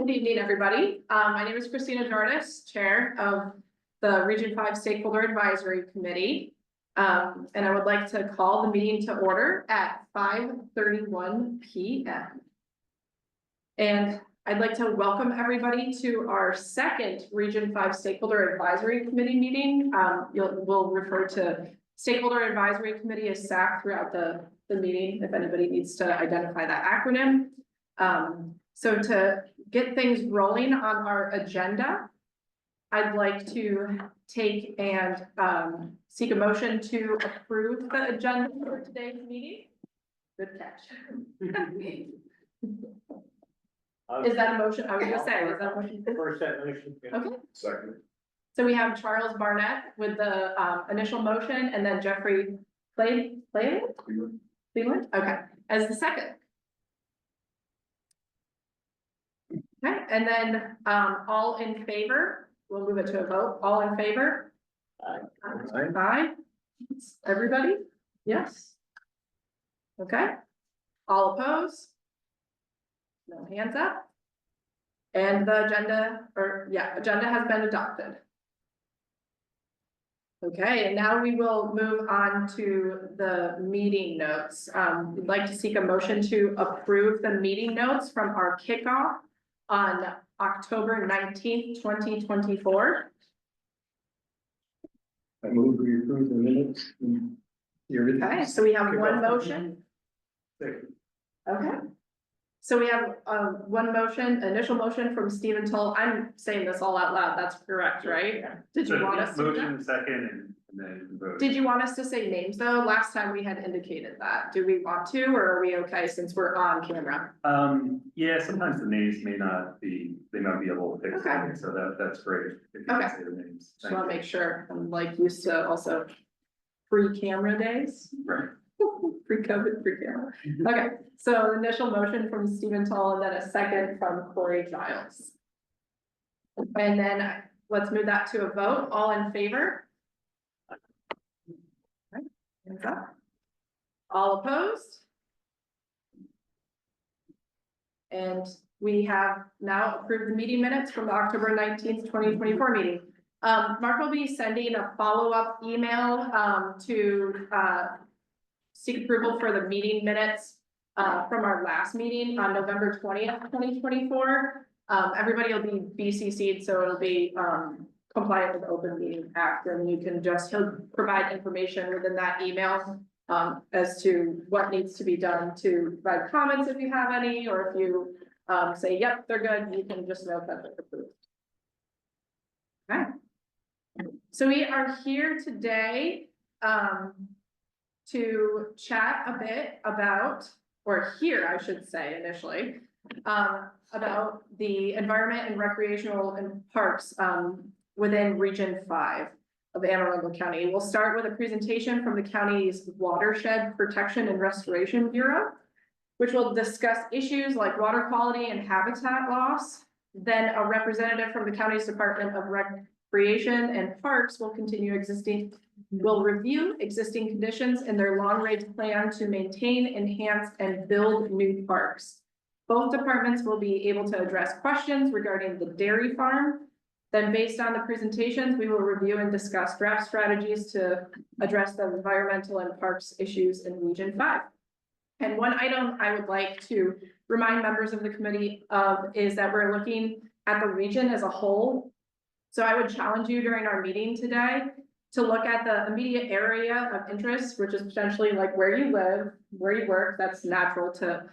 Good evening, everybody. My name is Christina Jardis, Chair of the Region 5 Stakeholder Advisory Committee. And I would like to call the meeting to order at 5:31 p.m. And I'd like to welcome everybody to our second Region 5 Stakeholder Advisory Committee meeting. We'll refer to Stakeholder Advisory Committee as SAC throughout the meeting if anybody needs to identify that acronym. So to get things rolling on our agenda, I'd like to take and seek a motion to approve the agenda for today's meeting. Good catch. Is that a motion? I was gonna say, is that a motion? First that motion. Okay. Second. So we have Charles Barnett with the initial motion and then Jeffrey Cleveland? Okay, as the second. Okay, and then all in favor, we'll move it to a vote. All in favor? Aye. Aye. Everybody? Yes. Okay. All opposed? No hands up. And the agenda has been adopted. Okay, and now we will move on to the meeting notes. We'd like to seek a motion to approve the meeting notes from our kickoff on October 19th, 2024. I move we approve the minutes. Okay, so we have one motion. Okay. So we have one motion, initial motion from Stephen Tull. I'm saying this all out loud. That's correct, right? Yeah. Did you want us to? Motion second and then vote. Did you want us to say names though? Last time we had indicated that. Do we want to, or are we okay since we're on camera? Yeah, sometimes the names may not be able to pick, Okay. so that's great. If you Okay. can say the names. Just want to make sure. I'm like used to also pre-camera days. Right. Pre-COVID, pre-camera. Okay, so initial motion from Stephen Tull and then a second from Corey Giles. And then let's move that to a vote. All in favor? Okay, hands up. All opposed? And we have now approved the meeting minutes from the October 19th, 2024 meeting. Mark will be sending a follow-up email to seek approval for the meeting minutes from our last meeting on November 20th, 2024. Everybody will be BCC'd, so it'll be compliant with Open Meeting Act, and you can he'll provide information within that email as to what needs to be done to provide comments if you have any, or if you say, yep, they're good, you can just note that they're approved. Okay. So we are here today to chat a bit about, or hear, I should say initially, about the environment and recreational and parks within Region 5 of Anne Arundel County. We'll start with a presentation from the county's Watershed Protection and Restoration Bureau, which will discuss issues like water quality and habitat loss. Then a representative from the county's Department of Recreation and Parks will review existing conditions in their long-range plan to maintain, enhance, and build new parks. Both departments will be able to address questions regarding the dairy farm. Then based on the presentations, we will review and discuss draft strategies to address the environmental and parks issues in Region 5. And one item I would like to remind members of the committee of is that we're looking at the region as a whole. So I would challenge you during our meeting today to look at the immediate area of interest, which is potentially like where you live, where you work. That's natural to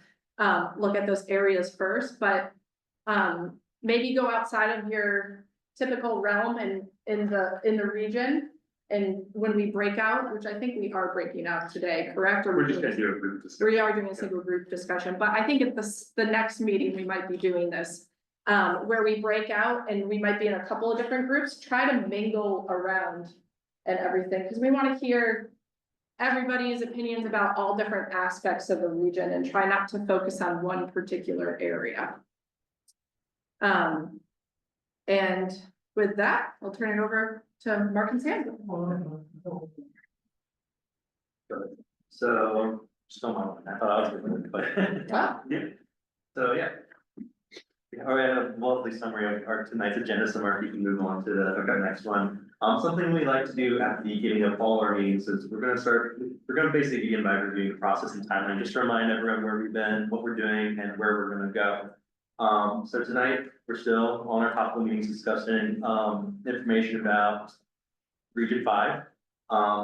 look at those areas first, but maybe go outside of your typical realm and in the region. And when we break out, which I think we are breaking out today, correct? Or We're just gonna do a group discussion. we are doing a single group discussion, but I think at the next meeting, we might be doing this. Where we break out and we might be in a couple of different groups, try to mingle around and everything, because we want to hear everybody's opinions about all different aspects of the region and try not to focus on one particular area. And with that, I'll turn it over to Mark and Sam. So, just don't know, I thought I was gonna, but Wow. yeah. So, yeah. All right, a lovely summary of our tonight's agenda, somewhere we can move on to the next one. Something we like to do at the beginning of all our meetings is we're gonna basically begin by reviewing the process and timeline, just to remind everyone where we've been, what we're doing, and where we're gonna go. So tonight, we're still on our topical meetings discussing, information about Region 5.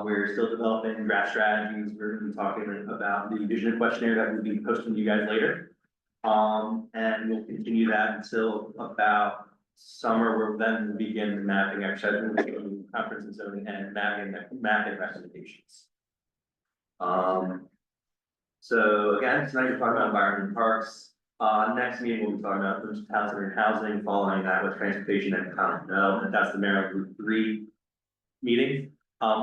We're still developing draft strategies. We're gonna be talking about the vision questionnaire that we'll be posting to you guys later. And we'll continue that until about summer, where then we'll begin the mapping exercise, conference and zoning and mapping recommendations. So again, tonight we're talking about environment and parks. Next meeting, we'll be talking about housing and housing, following that with transportation and economic development. That's the Maryland Group 3 meeting.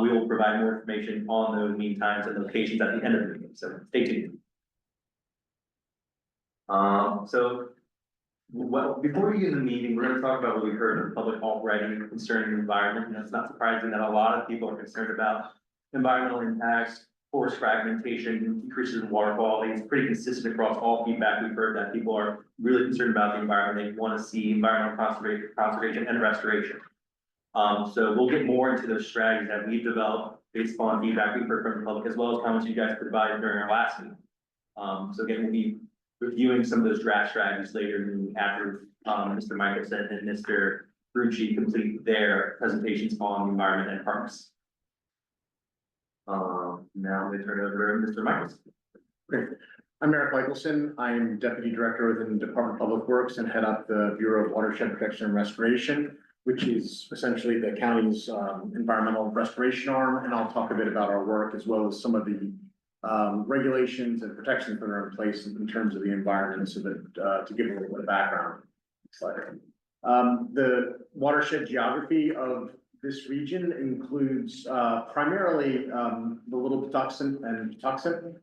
We will provide more information on those meeting times and locations at the end of the meeting, so stay tuned. Before we get in the meeting, we're gonna talk about what we heard in the public already concerning the environment. You know, it's not surprising that a lot of people are concerned about environmental impacts, forest fragmentation, decreases in water quality. It's pretty consistent across all feedback we've heard that people are really concerned about the environment. They want to see environmental conservation and restoration. So we'll get more into those strategies that we've developed based upon feedback we've heard from the public, as well as comments you guys provided during our last meeting. So again, we'll be reviewing some of those draft strategies later after Mr. Michelson and Mr. Rucci complete their presentations on the environment and parks. Now we turn it over to Mr. Michelson. Great. I'm Eric Michelson. I'm Deputy Director within the Department of Public Works and head up the Bureau of Watershed Protection and Restoration, which is essentially the county's environmental restoration arm. And I'll talk a bit about our work as well as some of the regulations and protections that are in place in terms of the environment, so that to give a little bit of background. The watershed geography of this region includes primarily the Little Patuxent and Patuxent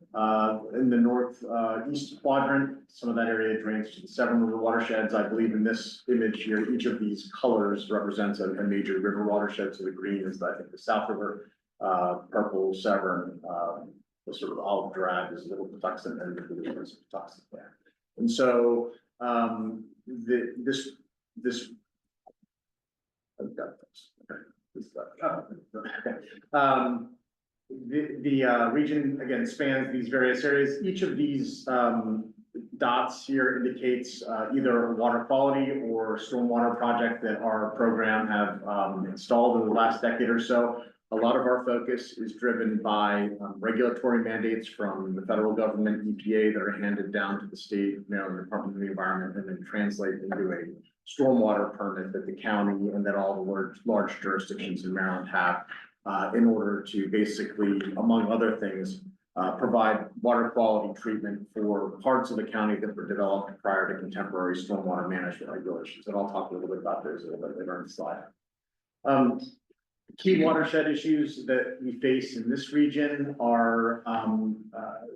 in the northeast quadrant. Some of that area drains to the Severn River watersheds. I believe in this image here, each of these colors represents a major river watershed. So the green is, I think, the South River, purple Severn, the sort of olive drab is Little Patuxent, and the blue is Patuxent there. And so this I've got this. Okay. The region again spans these various areas. Each of these dots here indicates either a water quality or stormwater project that our program have installed in the last decade or so. A lot of our focus is driven by regulatory mandates from the federal government, EPA, that are handed down to the state, Maryland Department of the Environment, and then translate into a stormwater permit that the county and that all the large jurisdictions in Maryland have in order to basically, among other things, provide water quality treatment for parts of the county that were developed prior to contemporary stormwater management regulations. And I'll talk a little bit about those a little bit later on the slide. Key watershed issues that we face in this region are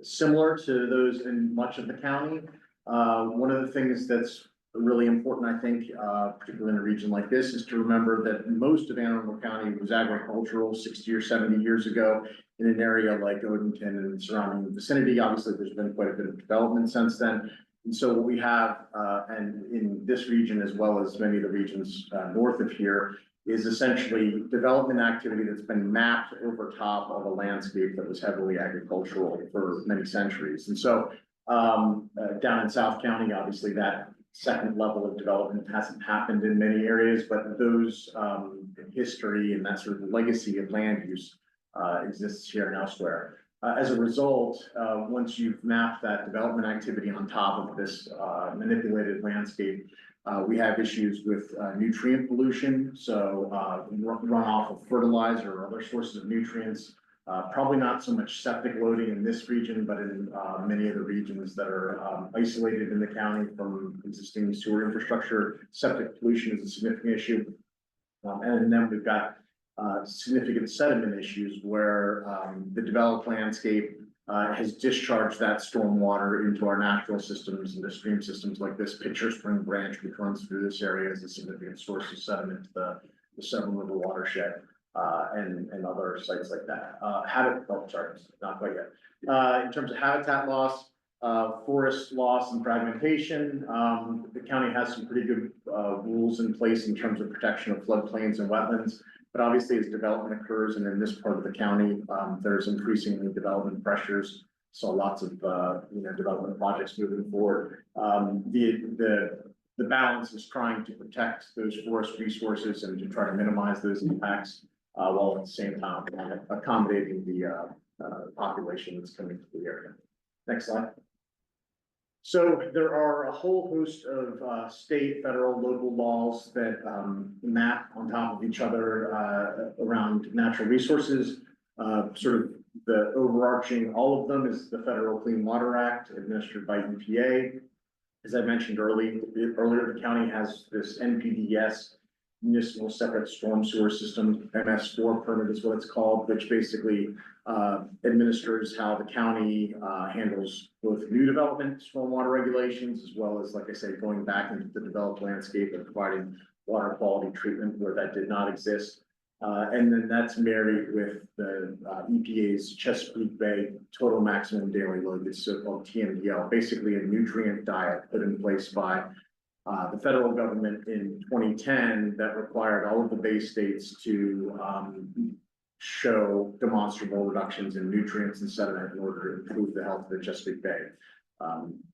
similar to those in much of the county. One of the things that's really important, I think, particularly in a region like this, is to remember that most of Anne Arundel County was agricultural 60 or 70 years ago in an area like Odenton and surrounding vicinity. Obviously, there's been quite a bit of development since then. And so what we have, and in this region, as well as many of the regions north of here, is essentially development activity that's been mapped over top of a landscape that was heavily agricultural for many centuries. And so down in South County, obviously that second level of development hasn't happened in many areas, but those history and that sort of legacy of land use exists here and elsewhere. As a result, once you've mapped that development activity on top of this manipulated landscape, we have issues with nutrient pollution, so runoff of fertilizer or other sources of nutrients. Probably not so much septic loading in this region, but in many of the regions that are isolated in the county from existing sewer infrastructure, septic pollution is a significant issue. And then we've got significant sediment issues where the developed landscape has discharged that stormwater into our natural systems, into stream systems like this Pitcher Spring branch, which runs through this area, is a significant source of sediment to the Severn River watershed, and other sites like that. Not quite yet. In terms of habitat loss, Forest loss and fragmentation, the county has some pretty good, rules in place in terms of protection of floodplains and wetlands. But obviously, as development occurs, and in this part of the county, there's increasingly development pressures. So lots of, development projects moving forward. The balance is trying to protect those forest resources and to try to minimize those impacts, while at the same time accommodating the, population that's coming to the area. Next slide. So there are a whole host of state, federal, local laws that map on top of each other around natural resources. Sort of the overarching, all of them is the Federal Clean Water Act administered by EPA. As I mentioned earlier, the county has this NPDES, Municipal Separate Storm Sewer System, MS4 permit is what it's called, which basically administers how the county handles both new development, stormwater regulations, as well as, like I said, going back into the developed landscape and providing water quality treatment where that did not exist. And then that's married with the EPA's Chesapeake Bay Total Maximum Daily Load, this so-called TMDL, basically a nutrient diet put in place by the federal government in 2010 that required all of the Bay states to show demonstrable reductions in nutrients and sediment in order to improve the health of the Chesapeake Bay.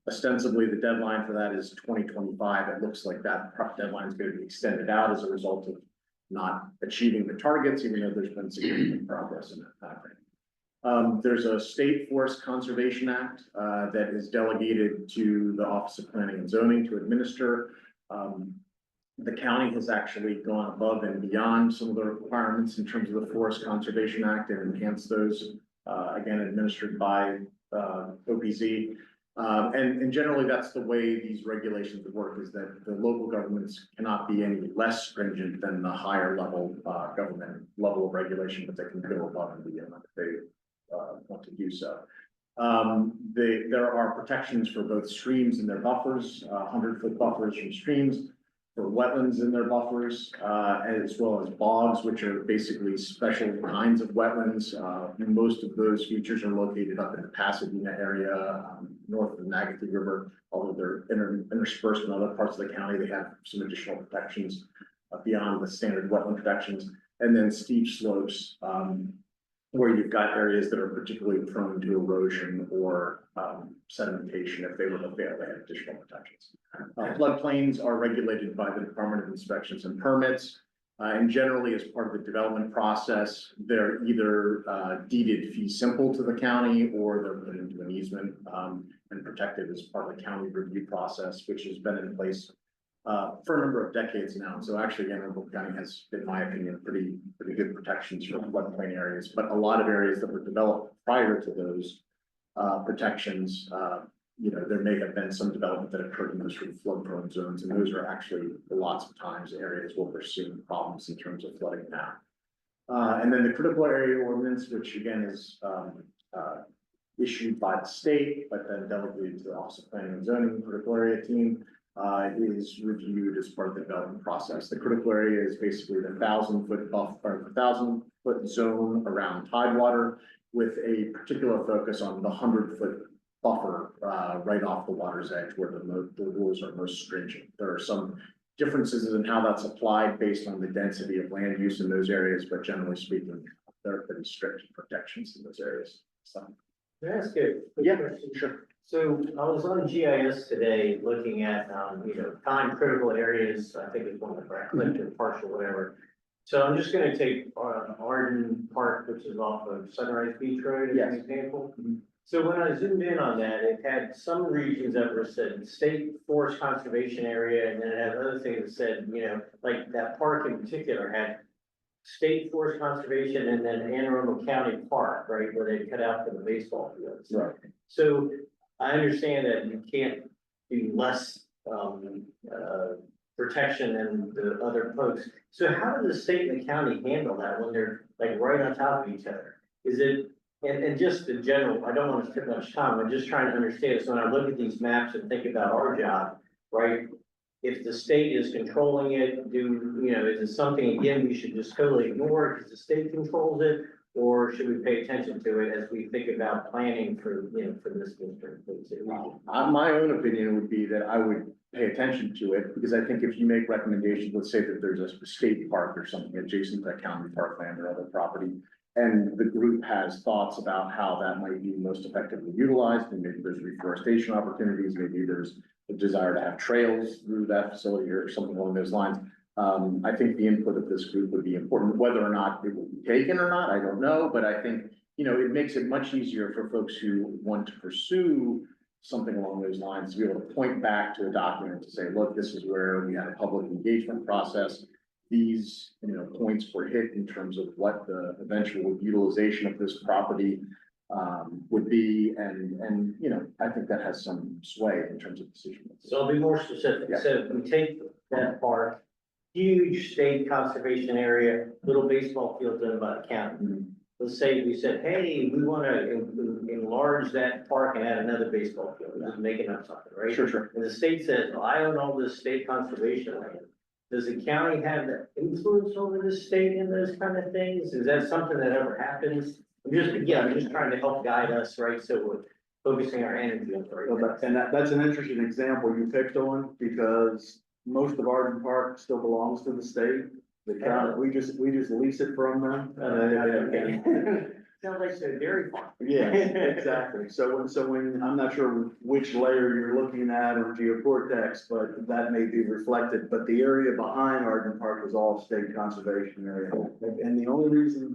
Ostensibly, the deadline for that is 2025. It looks like that deadline is going to be extended out as a result of not achieving the targets, even though there's been significant progress in that timeframe. There's a State Forest Conservation Act that is delegated to the Office of Planning and Zoning to administer. The county has actually gone above and beyond some of the requirements in terms of the Forest Conservation Act and enhanced those, again, administered by OPZ. And generally, that's the way these regulations work, is that the local governments cannot be any less stringent than the higher level government level of regulation, but they can go above and beyond if they want to do so. There are protections for both streams and their buffers, 100-foot buffers from streams, for wetlands in their buffers, as well as bogs, which are basically special kinds of wetlands. Most of those features are located up in the Pasadena area, north of the Nagatee River, although they're interspersed in other parts of the county. They have some additional protections beyond the standard wetland protections, and then steep slopes, where you've got areas that are particularly prone to erosion or sedimentation. If they were to fail, they have additional protections. Floodplains are regulated by the Department of Inspections and Permits. And generally, as part of the development process, they're either deeded fee simple to the county, or they're put into an easement and protected as part of the county review process, which has been in place for a number of decades now. So actually, again, Arundel County has, in my opinion, pretty good protections for floodplain areas. But a lot of areas that were developed prior to those protections, there may have been some development that occurred in those sort of flood-prone zones, and those are actually lots of times areas where we're seeing problems in terms of flooding now. And then the critical area ordinance, which again is issued by the state, but then delegated to the Office of Planning and Zoning critical area team, is reviewed as part of the development process. The critical area is basically the 1,000-foot buffer, or 1,000-foot zone around tidewater, with a particular focus on the 100-foot buffer right off the water's edge, where the rules are most stringent. There are some differences in how that's applied based on the density of land use in those areas, but generally speaking, there are pretty strict protections in those areas. So, Can I ask you a quick question? sure. So I was on GIS today looking at, time critical areas. I think it's one of the Clifton partial, whatever. So I'm just gonna take Arden Park, which is off of Sunrise Beach Road as an example. So when I zoomed in on that, it had some regions that were said state forest conservation area, and then it had other things that said, like that park in particular had state forest conservation and then Anne Arundel County Park, right, where they cut out for the baseball fields. Right. So I understand that you can't do less protection than the other folks. So how do the state and the county handle that when they're like right on top of each other? Is it, and just in general, I don't want to take much time, I'm just trying to understand. So when I look at these maps and think about our job, right? If the state is controlling it, is it something, again, we should just totally ignore it because the state controls it? Or should we pay attention to it as we think about planning for, for this district? My own opinion would be that I would pay attention to it, because I think if you make recommendations, let's say that there's a state park or something adjacent to county parkland or other property, and the group has thoughts about how that might be most effectively utilized, and maybe there's reforestation opportunities, maybe there's a desire to have trails through that facility or something along those lines. I think the input of this group would be important. Whether or not it will be taken or not, I don't know, but I think, it makes it much easier for folks who want to pursue something along those lines to be able to point back to a document to say, look, this is where we had a public engagement process. These, points were hit in terms of what the eventual utilization of this property would be, and I think that has some sway in terms of decision. So I'll be more specific. Yeah. So if we take that park, huge state conservation area, little baseball field done by the county. Let's say we said, hey, we want to enlarge that park and add another baseball field, just making up something, right? Sure. And the state says, well, I own all this state conservation land. Does the county have the influence over the state in those kind of things? Is that something that ever happens? I'm just trying to help guide us, right? So we're focusing our energy on the right Well, thing. and that's an interesting example you picked on, because most of Arden Park still belongs to the state. The county, we just lease it from them. Sounds like a dairy farm. Yeah, exactly. So when, I'm not sure which layer you're looking at or geocortex, but that may be reflected. But the area behind Arden Park is all state conservation area. And the only reason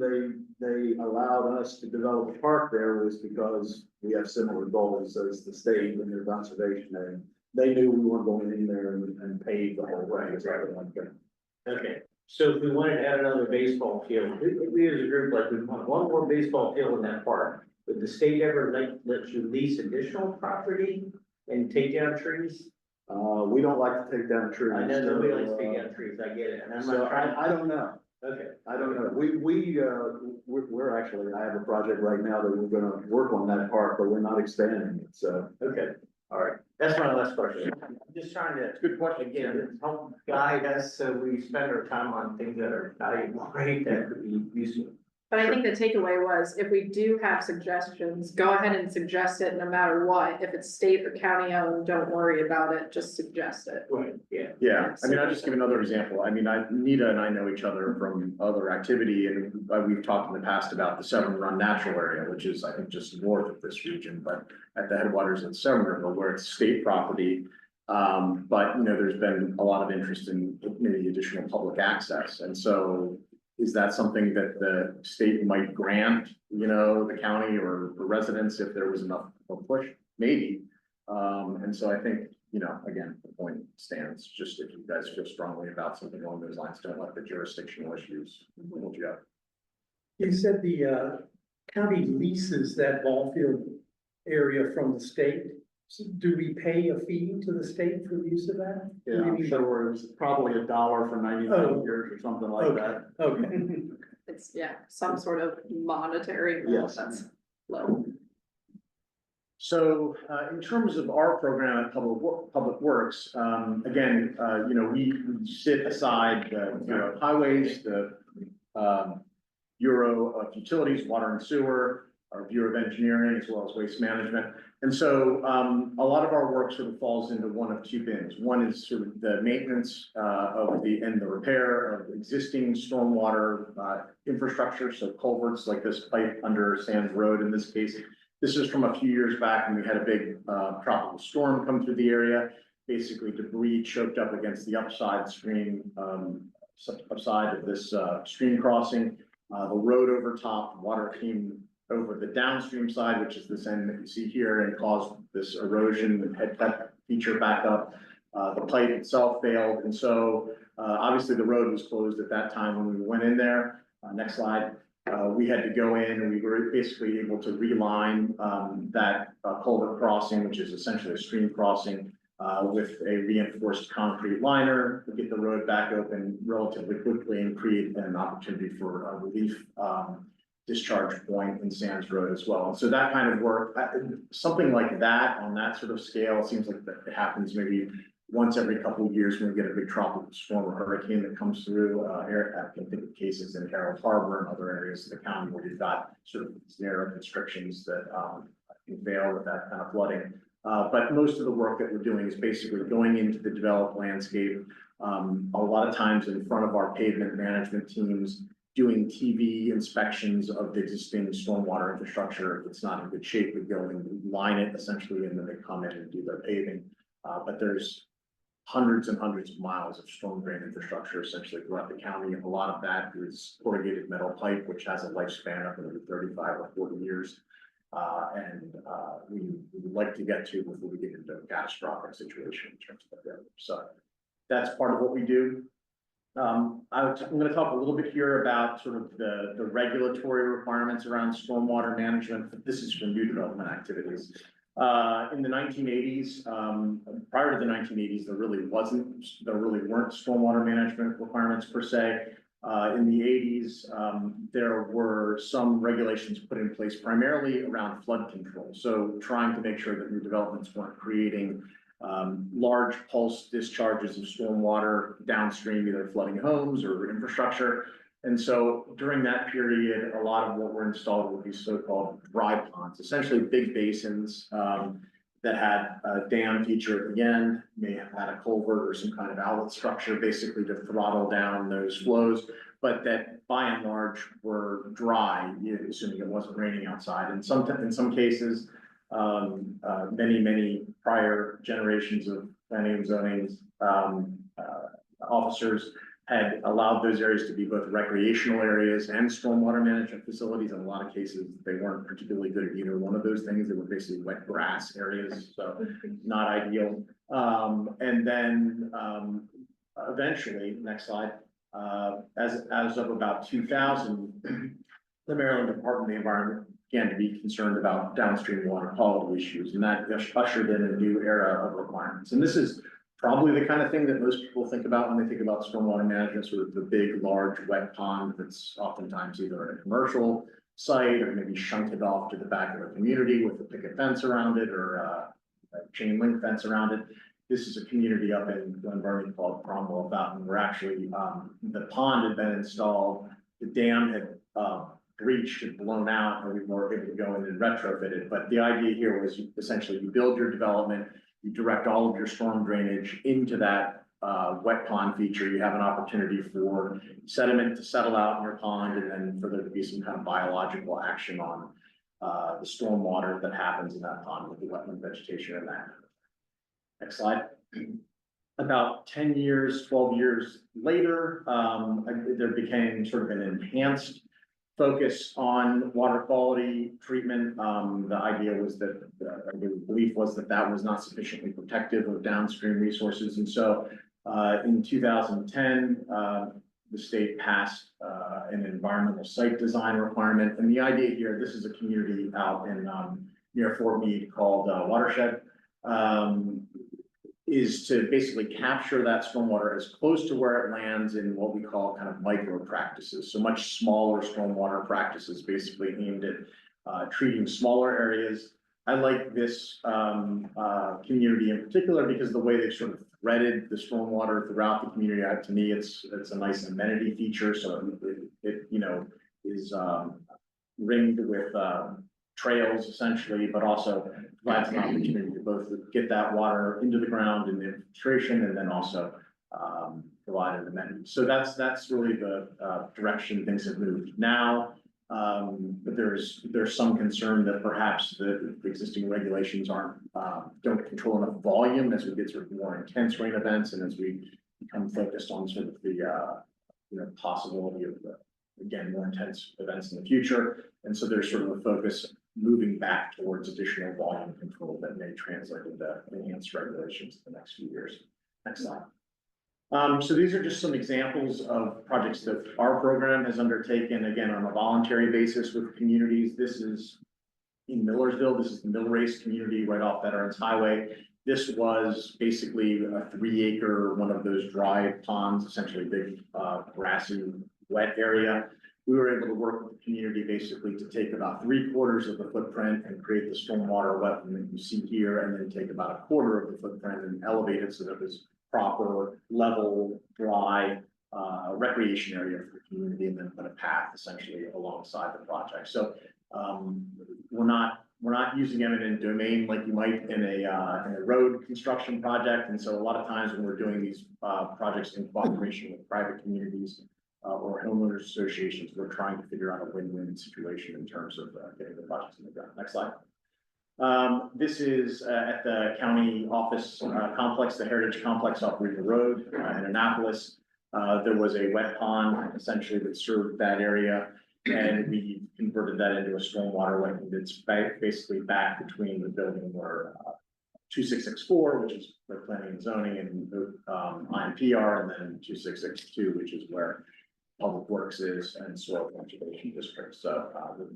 they allowed us to develop a park there was because we have similar goals as the state in their conservation area. They knew we weren't going in there and pave the whole way. Okay, so if we wanted to add another baseball field, we as a group, like, we want one more baseball field in that park. Would the state ever let you lease additional property and take down trees? We don't like to take down trees. I know nobody likes to take down trees, I get it, and I'm So not trying. I don't know. Okay, I don't know. We're actually, I have a project right now that we're gonna work on that park, but we're not expanding it, so. okay, all right, that's my last question. I'm just trying to, Good question. again, help guide us so we spend our time on things that are valuable, right, that could be useful. But I think the takeaway was, if we do have suggestions, go ahead and suggest it no matter what. If it's state or county owned, don't worry about it, just suggest it. Right, yeah. Yeah, I'll just give another example. Nita and I know each other from other activity, and we've talked in the past about the Severn Run Natural Area, which is, I think, just north of this region, but at the headwaters of the Severn River, where it's state property. But, there's been a lot of interest in maybe additional public access, and so is that something that the state might grant, the county or residents if there was enough of a push? Maybe. And so I think, again, the point stands, just if you guys feel strongly about something along those lines, don't let the jurisdictional issues hold you up. You said the county leases that ball field area from the state. So do we pay a fee to the state for the use of that? Yeah, I'm sure it was probably $1 for 99 years or something like that. Okay. It's, some sort of monetary, Yes. that's low. So, in terms of our program at Public Works, again, we sit aside the Bureau of Highways, the Bureau of Utilities, Water and Sewer, our Bureau of Engineering, as well as Waste Management. And so, a lot of our work sort of falls into one of two bins. One is sort of the maintenance and the repair of existing stormwater infrastructure, so culverts like this pipe under Sands Road in this case. This is from a few years back when we had a big tropical storm come through the area. Basically, debris choked up against the upside of this stream crossing. The road over top, water came over the downstream side, which is this end that you see here, and caused this erosion and had that feature back up. The pipe itself failed, and so obviously the road was closed at that time when we went in there. Next slide. We had to go in and we were basically able to reline that culvert crossing, which is essentially a stream crossing, with a reinforced concrete liner to get the road back open relatively quickly and create an opportunity for a relief discharge point in Sands Road as well. And so that kind of work, something like that on that sort of scale, seems like that happens maybe once every couple of years, when we get a big tropical storm or hurricane that comes through, I can think of cases in Carroll Harbor and other areas of the county where we've got sort of these narrow constrictions that, can fail with that kind of flooding. But most of the work that we're doing is basically going into the developed landscape, a lot of times in front of our pavement management teams, doing TV inspections of the existing stormwater infrastructure. If it's not in good shape, we go and line it essentially, and then they come in and do their paving. But there's hundreds and hundreds of miles of storm drain infrastructure essentially throughout the county. And a lot of that is corrugated metal pipe, which has a lifespan of maybe 35 or 40 years. We would like to get to before we get into a catastrophic situation in terms of that. So that's part of what we do. I'm going to talk a little bit here about sort of the regulatory requirements around stormwater management. This is for new development activities. In the 1980s, prior to the 1980s, there really weren't stormwater management requirements per se. In the 80s, there were some regulations put in place primarily around flood control. So trying to make sure that new developments weren't creating large pulse discharges of stormwater downstream, either flooding homes or infrastructure. And so during that period, a lot of what were installed would be so-called dry ponds, essentially big basins that had a dam feature at the end, may have had a culvert or some kind of outlet structure, basically to throttle down those flows, but that by and large were dry, assuming it wasn't raining outside. And in some cases, many prior generations of planning and zoning officers had allowed those areas to be both recreational areas and stormwater management facilities. In a lot of cases, they weren't particularly good at either one of those things. They were basically wet grass areas, so not ideal. And then eventually, next slide, as of about 2000, the Maryland Department of the Environment began to be concerned about downstream water quality issues, and that ushered in a new era of requirements. And this is probably the kind of thing that most people think about when they think about stormwater management, sort of the big, large, wet pond that's oftentimes either a commercial site or maybe shunted off to the back of a community with a picket fence around it or a chain link fence around it. This is a community up in Glen Burnie called Cromwell Fountain, where actually the pond had been installed, the dam had breached and blown out, and we were able to go in and retrofit it. But the idea here was essentially you build your development, you direct all of your storm drainage into that wet pond feature. You have an opportunity for sediment to settle out in your pond, and then for there to be some kind of biological action on the storm water that happens in that pond with the wetland vegetation and that. Next slide. About 10 years, 12 years later, there became sort of an enhanced focus on water quality treatment. The idea was that, the belief was that that was not sufficiently protective of downstream resources. And so in 2010, the state passed an environmental site design requirement. And the idea here, this is a community out in near Fort Meade called Watershed, is to basically capture that stormwater as close to where it lands in what we call kind of micro practices. So much smaller stormwater practices, basically aimed at treating smaller areas. I like this community in particular because the way they've sort of threaded the stormwater throughout the community. To me, it's a nice amenity feature. So it you know is ringed with trails essentially, but also provides an opportunity to both get that water into the ground in the infiltration and then also provide an amenity. So that's really the direction things have moved now. But there's some concern that perhaps the existing regulations don't control enough volume as we get sort of more intense rain events and as we become focused on sort of the possibility of again more intense events in the future. And so there's sort of a focus moving back towards additional volume control that may translate into enhanced regulations in the next few years. Next slide. So these are just some examples of projects that our program has undertaken, again, on a voluntary basis with communities. This is in Millersville. This is the Mill Race community right off Veterans Highway. This was basically a 3-acre, one of those dry ponds, essentially big grassy wet area, we were able to work with the community basically to take about 3/4 of the footprint and create the stormwater wetland that you see here, and then take about 1/4 of the footprint and elevate it so that it was proper, level, dry, recreation area for the community, and then put a path essentially alongside the project. So, we're not using eminent domain like you might in a road construction project. And so a lot of times when we're doing these, projects in cooperation with private communities, or homeowners associations, we're trying to figure out a win-win situation in terms of, getting the projects in the ground. Next slide. This is at the county office complex, the Heritage Complex off River Road in Annapolis. There was a wet pond essentially that served that area, and we converted that into a stormwater wetland. It's basically back between the building where 2664, which is where planning and zoning and INPR, and then 2662, which is where Public Works is and Soil Conservation District. So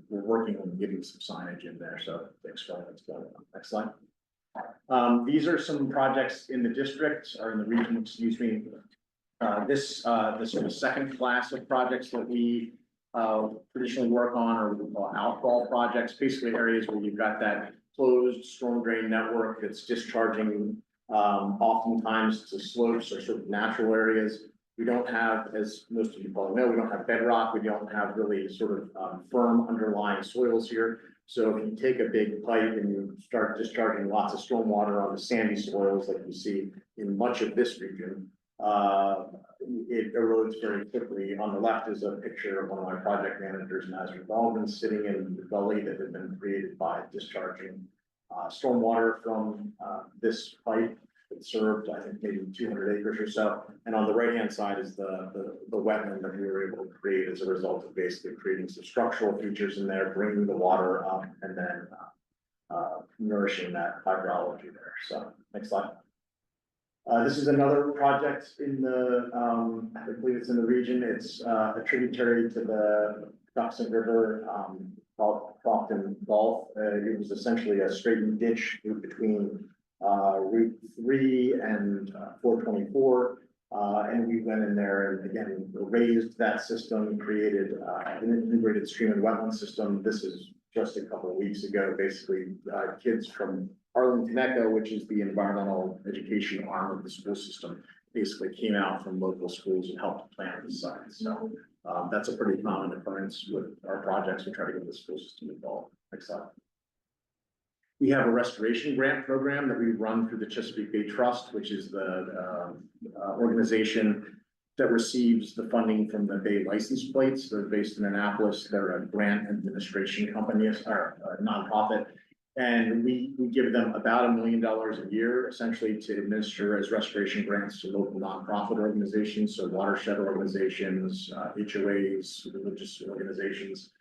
we're working on getting some signage in there. So to explain what's going on. Next slide. These are some projects in the district or in the region, excuse me. This sort of second class of projects that we traditionally work on are what we call outfall projects, basically areas where you've got that closed storm drain network that's discharging oftentimes to slopes or sort of natural areas. We don't have, as most of you probably know, we don't have bedrock. We don't have really sort of firm underlying soils here. So if you take a big pipe and you start discharging lots of stormwater on the sandy soils like you see in much of this region, it erodes very quickly. On the left is a picture of one of my project managers in Hazard Baldwin sitting in the gully that had been created by discharging stormwater from this pipe that served, I think, maybe 200 acres or so. And on the right-hand side is the wetland that we were able to create as a result of basically creating some structural features in there, bringing the water up, and then nourishing that hydrology there. So next slide. This is another project in the, I believe it's in the region. It's a tributary to the Duxon River, called Crofton Gulf. It was essentially a straightened ditch between Route 3 and 424. And we went in there and again raised that system, created an integrated stream and wetland system. This is just a couple of weeks ago. Basically, kids from Arundel, Echo, which is the environmental education arm of the school system, basically came out from local schools and helped plant the site. So that's a pretty common occurrence with our projects. We try to get the school system involved. Next slide. We have a restoration grant program that we run through the Chesapeake Bay Trust, which is the organization that receives the funding from the Bay license plates. They're based in Annapolis. They're a grant administration company or a nonprofit. And we give them about $1 million a year, essentially, to administer as restoration grants to local nonprofit organizations, so watershed organizations, HOAs, religious organizations.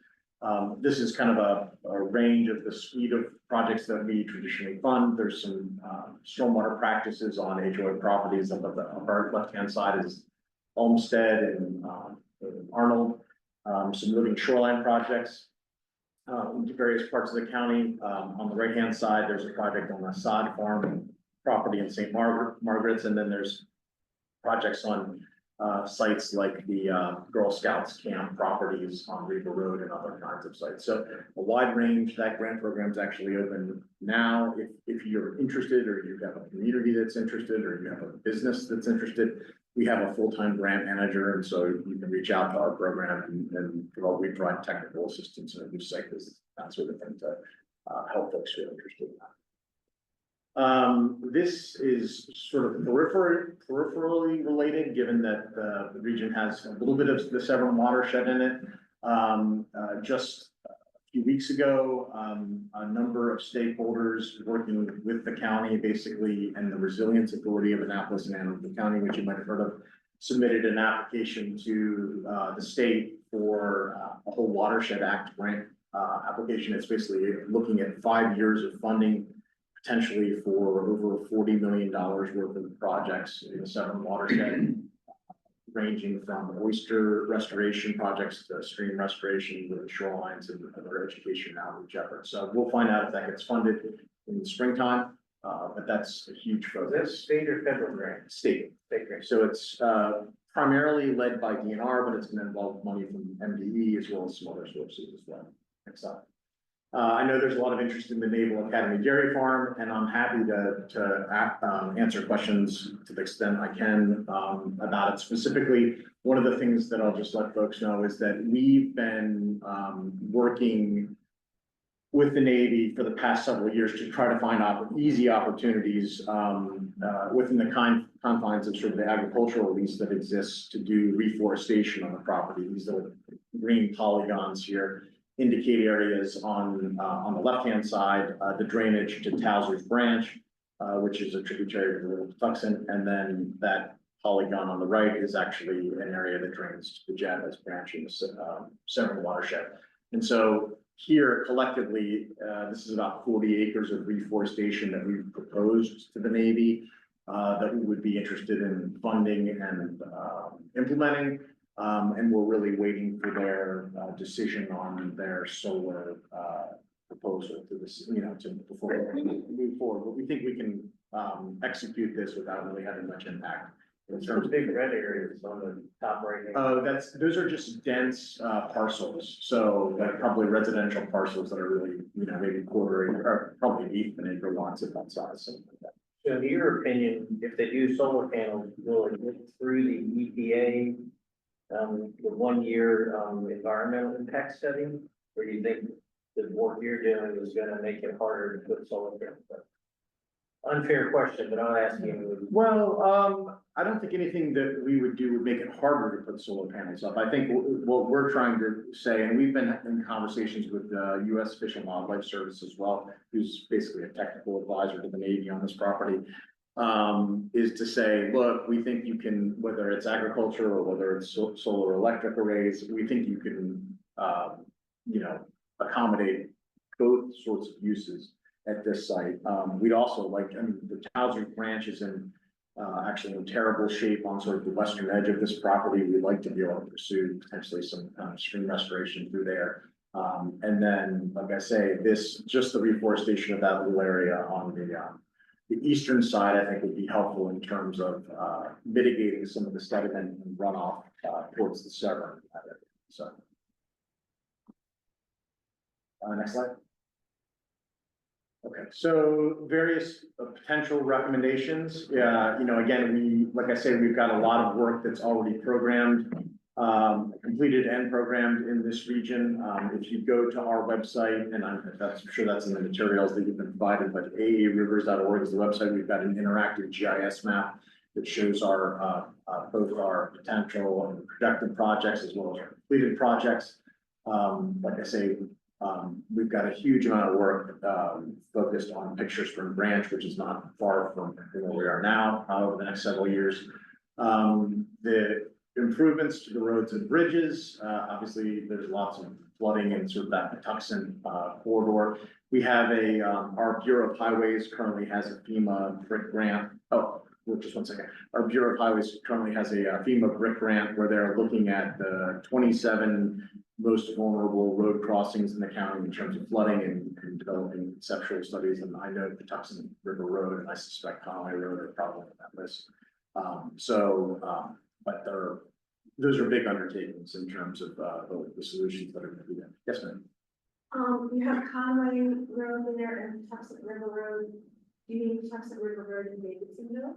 This is kind of a range of the suite of projects that we traditionally fund. There's some stormwater practices on HOA properties. Up our left-hand side is Olmsted and Arnold, some living shoreline projects. Various parts of the county. On the right-hand side, there's a project on the sod farm property in St. Margaret's, and then there's projects on sites like the Girl Scouts camp properties on River Road and other kinds of sites. So a wide range. That grant program is actually open now. If you're interested, or you have a community that's interested, or you have a business that's interested, we have a full-time grant manager, and so you can reach out to our program and we provide technical assistance and new site visits, that sort of thing, to help folks who are interested in that. This is sort of peripherally related, given that the region has a little bit of the Severn watershed in it. Just a few weeks ago, a number of stakeholders working with the county, basically, and the Resilience Authority of Annapolis and Anne Arundel County, which you might have heard of, submitted an application to the state for a whole Watershed Act grant application. It's basically looking at 5 years of funding, potentially for over $40 million worth of projects in the Severn watershed, ranging from oyster restoration projects to stream restoration with shorelines and other education and outreach efforts. So we'll find out if that gets funded in the springtime, but that's a huge focus. Is that state or federal grant? State. State grant. So it's primarily led by DNR, but it's gonna involve money from MDE as well as some other sources as well. Next up. I know there's a lot of interest in the Naval Academy Dairy Farm, and I'm happy to answer questions to the extent I can, about it specifically. One of the things that I'll just let folks know is that we've been, working with the Navy for the past several years to try to find easy opportunities, within the confines of sort of the agricultural lease that exists to do reforestation on the property. These little green polygons here indicate areas on the left-hand side, the drainage to Towser's Branch, which is a tributary of the Little Patuxent, and then that polygon on the right is actually an area that drains to the Jabez Branch in the Severn watershed. And so here collectively, this is about 40 acres of reforestation that we've proposed to the Navy, that we would be interested in funding and implementing. And we're really waiting for their decision on their solar proposal to this, before we move forward. But we think we can execute this without really having much impact. In terms of big red areas on the top right. those are just dense parcels. So like probably residential parcels that are really, maybe quarter acre, or probably eighth an acre lots of that size, something like that. So in your opinion, if they do solar panels, will it get through the EPA, the 1 year, environmental impact study? Or do you think the work you're doing is gonna make it harder to put solar panels up? Unfair question, but I'll ask you. Well, I don't think anything that we would do would make it harder to put solar panels up. I think what we're trying to say, and we've been in conversations with U.S. Fish and Wildlife Service as well, who's basically a technical advisor to the Navy on this property, is to say, look, we think you can, whether it's agriculture or whether it's solar electric arrays, we think you can, accommodate both sorts of uses at this site. We'd also like, the Towser Branch is actually in terrible shape on sort of the western edge of this property. We'd like to be able to pursue potentially some kind of stream restoration through there. And then, like I say, just the reforestation of that little area on the eastern side, I think would be helpful in terms of mitigating some of the sediment and runoff towards the Severn. So. Next slide. Okay, so various potential recommendations. Again, like I say, we've got a lot of work that's already programmed, completed and programmed in this region. If you go to our website, and I'm sure that's in the materials that you've been provided, but aaarivers.org is the website. We've got an interactive GIS map that shows our both our potential and projected projects as well as our completed projects. Like I say, we've got a huge amount of work focused on pictures from Branch, which is not far from where we are now, over the next several years. The improvements to the roads and bridges, obviously there's lots of flooding in sort of that Patuxent corridor. We have our Bureau of Highways currently has a FEMA brick grant. Oh, just one second. Our Bureau of Highways currently has a FEMA brick grant where they're looking at the 27 most vulnerable road crossings in the county in terms of flooding and developing conceptual studies. And I know Patuxent River Road and I suspect Conway Road are probably on that list. But those are big undertakings in terms of the solutions that are going to be there. Yes, ma'am. You have Conway Road in there and Patuxent River Road. Do you mean Patuxent River Road in Davidsonville?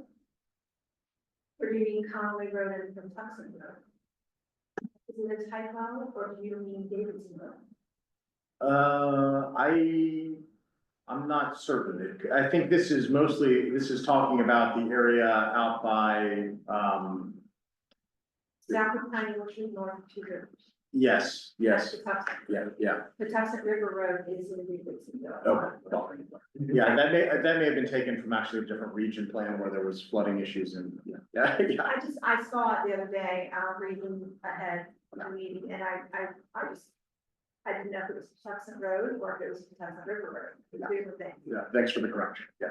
Or do you mean Conway Road and Patuxent Road? Is it a typo or do you mean Davidsonville? I'm not certain. I think this is talking about the area out by, South of Piney Orchard, north of Two Rivers. yes. That's Patuxent. Yeah. Patuxent River Road is in Davidsonville. Okay. Yeah, that may have been taken from actually a different region plan where there was flooding issues and, yeah. I saw it the other day, reading ahead of the meeting, and I didn't know if it was Patuxent Road or if it was Patuxent River Road. Yeah, thanks for the correction. Yeah.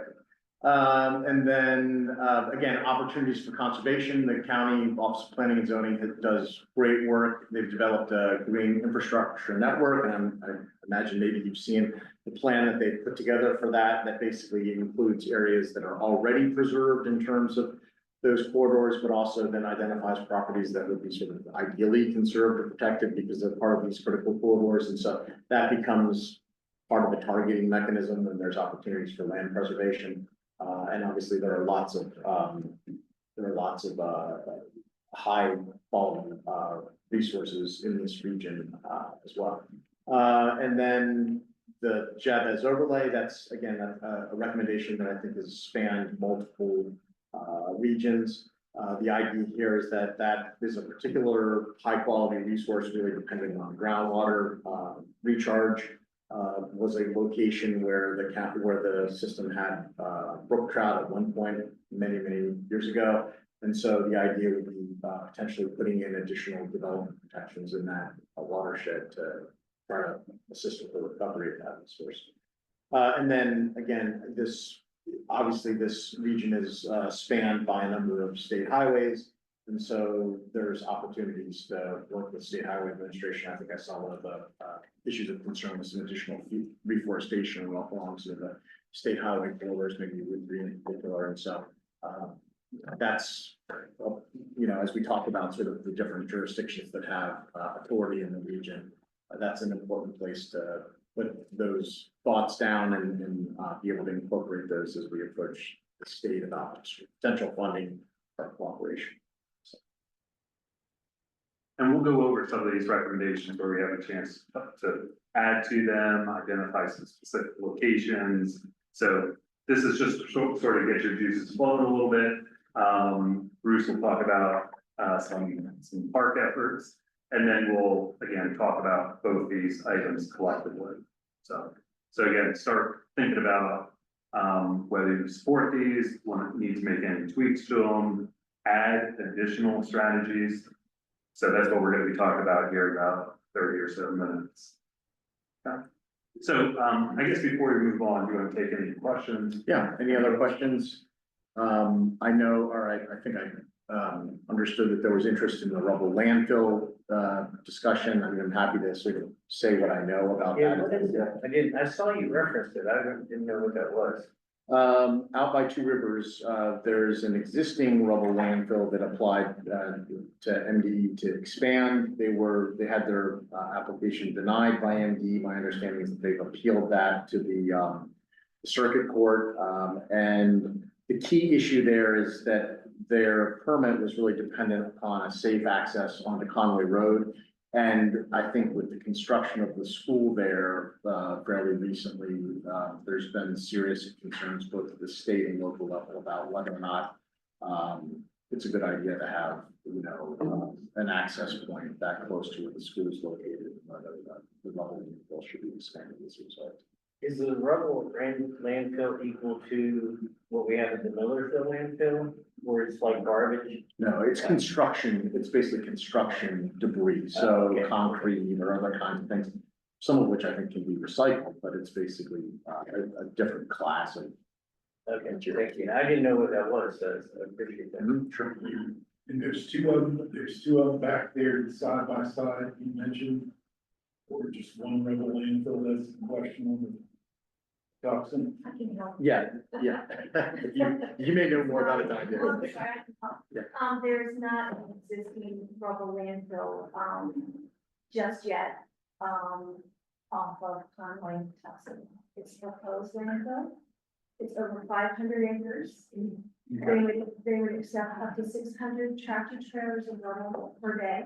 And then, again, opportunities for conservation. The county Office of Planning and Zoning does great work. They've developed a green infrastructure network, and I imagine maybe you've seen the plan that they've put together for that. That basically includes areas that are already preserved in terms of those corridors, but also then identifies properties that would be sort of ideally conserved or protected because they're part of these critical corridors. And so that becomes part of a targeting mechanism, and there's opportunities for land preservation. And obviously there are lots of high quality resources in this region as well. And then the Jabez overlay, that's again a recommendation that I think has spanned multiple regions. The idea here is that that is a particular high quality resource, really depending on groundwater recharge. Was a location where the system had brook trout at one point many years ago. And so the idea would be potentially putting in additional development protections in that watershed to try to assist with the recovery of that resource. And then again, obviously this region is spanned by a number of state highways. And so there's opportunities to work with State Highway Administration. I think I saw one of the issues of concern was some additional reforestation along some of the state highway corridors, maybe with green in particular. And so that's, as we talk about sort of the different jurisdictions that have authority in the region, that's an important place to put those thoughts down and be able to incorporate those as we approach the state about potential funding or cooperation. And we'll go over some of these recommendations where we have a chance to add to them, identify some specific locations. So this is just sort of get your juices flowing a little bit. Bruce will talk about some park efforts, and then we'll again talk about both these items collectively. So again, start thinking about whether you support these, need to make any tweaks to them, add additional strategies. So that's what we're going to be talking about here in about 30 or so minutes. Okay. So I guess before we move on, do you want to take any questions? Yeah, any other questions? I know, all right, I think I understood that there was interest in the rubble landfill discussion. I'm happy to sort of say what I know about Yeah, that. what is that? I saw you referenced it. I didn't know what that was. Out by Two Rivers, there's an existing rubble landfill that applied to MD to expand. They had their application denied by MD. My understanding is that they've appealed that to the circuit court. And the key issue there is that their permit was really dependent upon a safe access onto Conway Road. And I think with the construction of the school there fairly recently, there's been serious concerns both at the state and local level about whether or not it's a good idea to have, an access point that close to where the school is located, and whether the rubble landfill should be expanded as a result. Is the rubble landfill equal to what we have at the Millersville landfill, where it's like garbage? No, it's construction, it's basically construction debris, so Okay. concrete or other kinds of things, some of which I think can be recycled, but it's basically a different class of. Okay, thank you. I didn't know what that was, so I appreciate that. Sure. And there's two of them back there side by side, you mentioned. Or just one rebel landfill, that's the question on the Dobson. I can help. Yeah. You may know more about it than I do. Oh, sorry, I can help. Yeah. There's not an existing rubble landfill, just yet, off of Conway, Texas. It's proposed landfill. It's over 500 acres. They would accept up to 600 tractor trailers of rubble per day.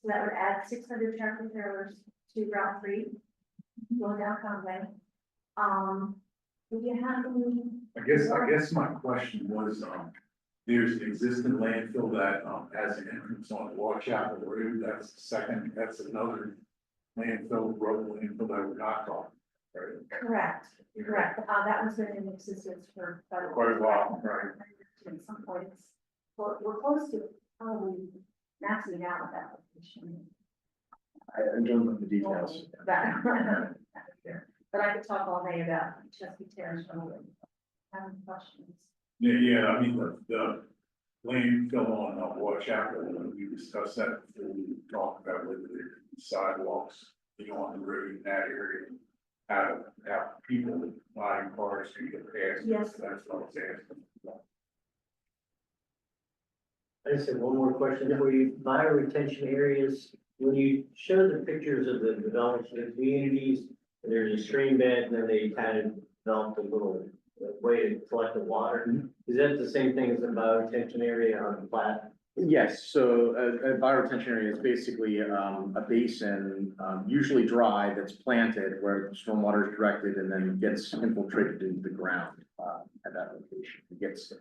So that would add 600 tractor trailers to Route 3, going down Conway. If you have any. I guess my question was, there's an existing landfill that, has an entrance on Watchapel Road, that's another landfill, rubble landfill that we're not talking, right? Correct. That one's been in existence for Quite a while, right. At some points, we're close to probably maxing out that location. I don't know the details. That. But I could talk all day about Chesapeake Terrace Road. Having questions. Yeah, I mean, the landfill on Watchapel, we discussed that before we talked about whether there are sidewalks, on the road in that area. Have people buying cars to get past. Yes. That's what I was asking. I just have one more question for you. Bioretention areas, when you show the pictures of the development communities, there's a stream bed, and then they kind of developed a little way to collect the water. Is that the same thing as a bioretention area on the plat? Yes, so a bioretention area is basically a basin, usually dry, that's planted where stormwater is directed and then gets infiltrated into the ground at that location. It gets,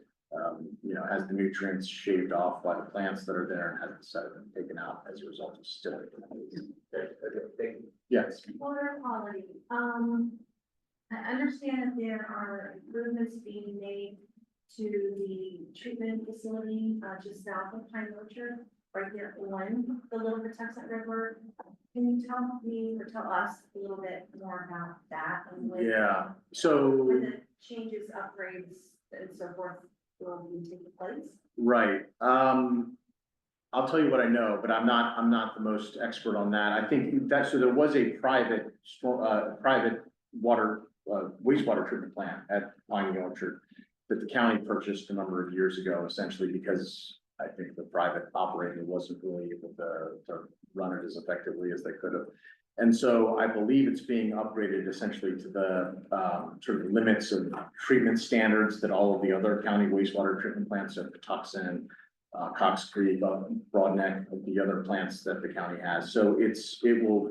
has the nutrients shaved off by the plants that are there and has the sediment taken out as a result of stilling. Yes. Water quality, I understand that there are improvements being made to the treatment facility, just south of Pine Orchard, right there on the Little Patuxent River. Can you tell me or tell us a little bit more about that? And when- Yeah, so. When the changes, upgrades and so forth will be taking place? Right, I'll tell you what I know, but I'm not the most expert on that. I think that, so there was a private water, wastewater treatment plant at Pine Orchard that the county purchased a number of years ago, essentially because I think the private operator wasn't really able to run it as effectively as they could have. And so I believe it's being upgraded essentially to the sort of limits of treatment standards that all of the other county wastewater treatment plants have, Patuxent, Cox Creek, Broadneck, the other plants that the county has. So it will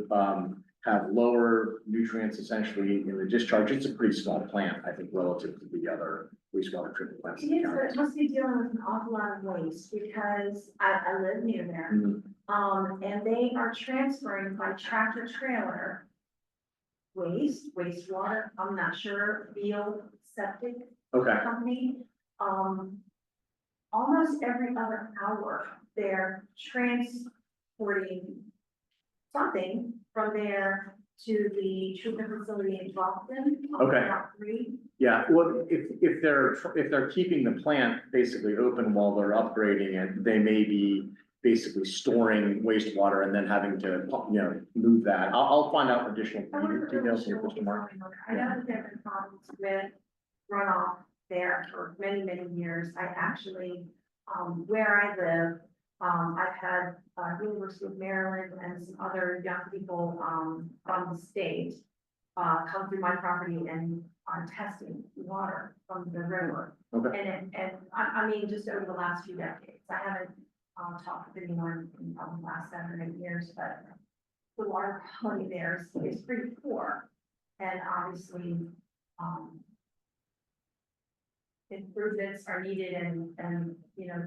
have lower nutrients essentially in the discharge. It's a pretty small plant, I think, relative to the other wastewater treatment plants. It is, but it must be dealing with an awful lot of waste because I live near there. And they are transferring by tractor trailer wastewater, I'm not sure, field septic Okay, company. Almost every other hour, they're transporting something from there to the treatment facility in Boston. Okay. Route 3. yeah, well, if they're keeping the plant basically open while they're upgrading it, they may be basically storing wastewater and then having to, move that. I'll find out additional I wasn't really details sure here, what Mr. Mark. was going on. I know that there have been problems with runoff there for many, many years. I actually, where I live, I've had, University of Maryland and some other young people, from the state, come through my property and are testing water from the river. Okay. And I mean, just over the last few decades, I haven't, talked with anyone in probably the last 7 or 8 years, but the water quality there is pretty poor. And obviously, improvements are needed and,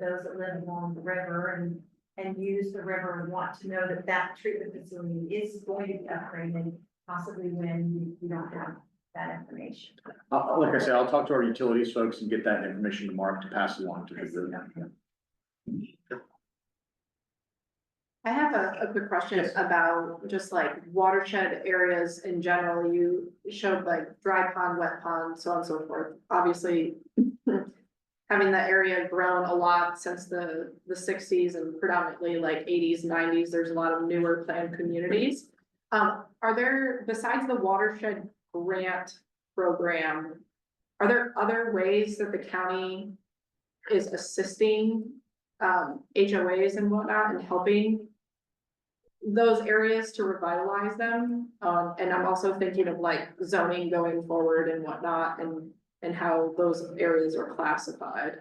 those that live along the river and use the river want to know that that treatment facility is going to be upgraded, possibly when you don't have that information. Like I said, I'll talk to our utilities folks and get that information to Mark to pass along to the group. I have a quick question about just like watershed areas in general. You showed like dry pond, wet pond, so on and so forth. Obviously, having that area grown a lot since the 60s and predominantly like 80s, 90s, there's a lot of newer planned communities. Are there, besides the watershed grant program, are there other ways that the county is assisting HOAs and whatnot and helping those areas to revitalize them? And I'm also thinking of like zoning going forward and whatnot and how those areas are classified.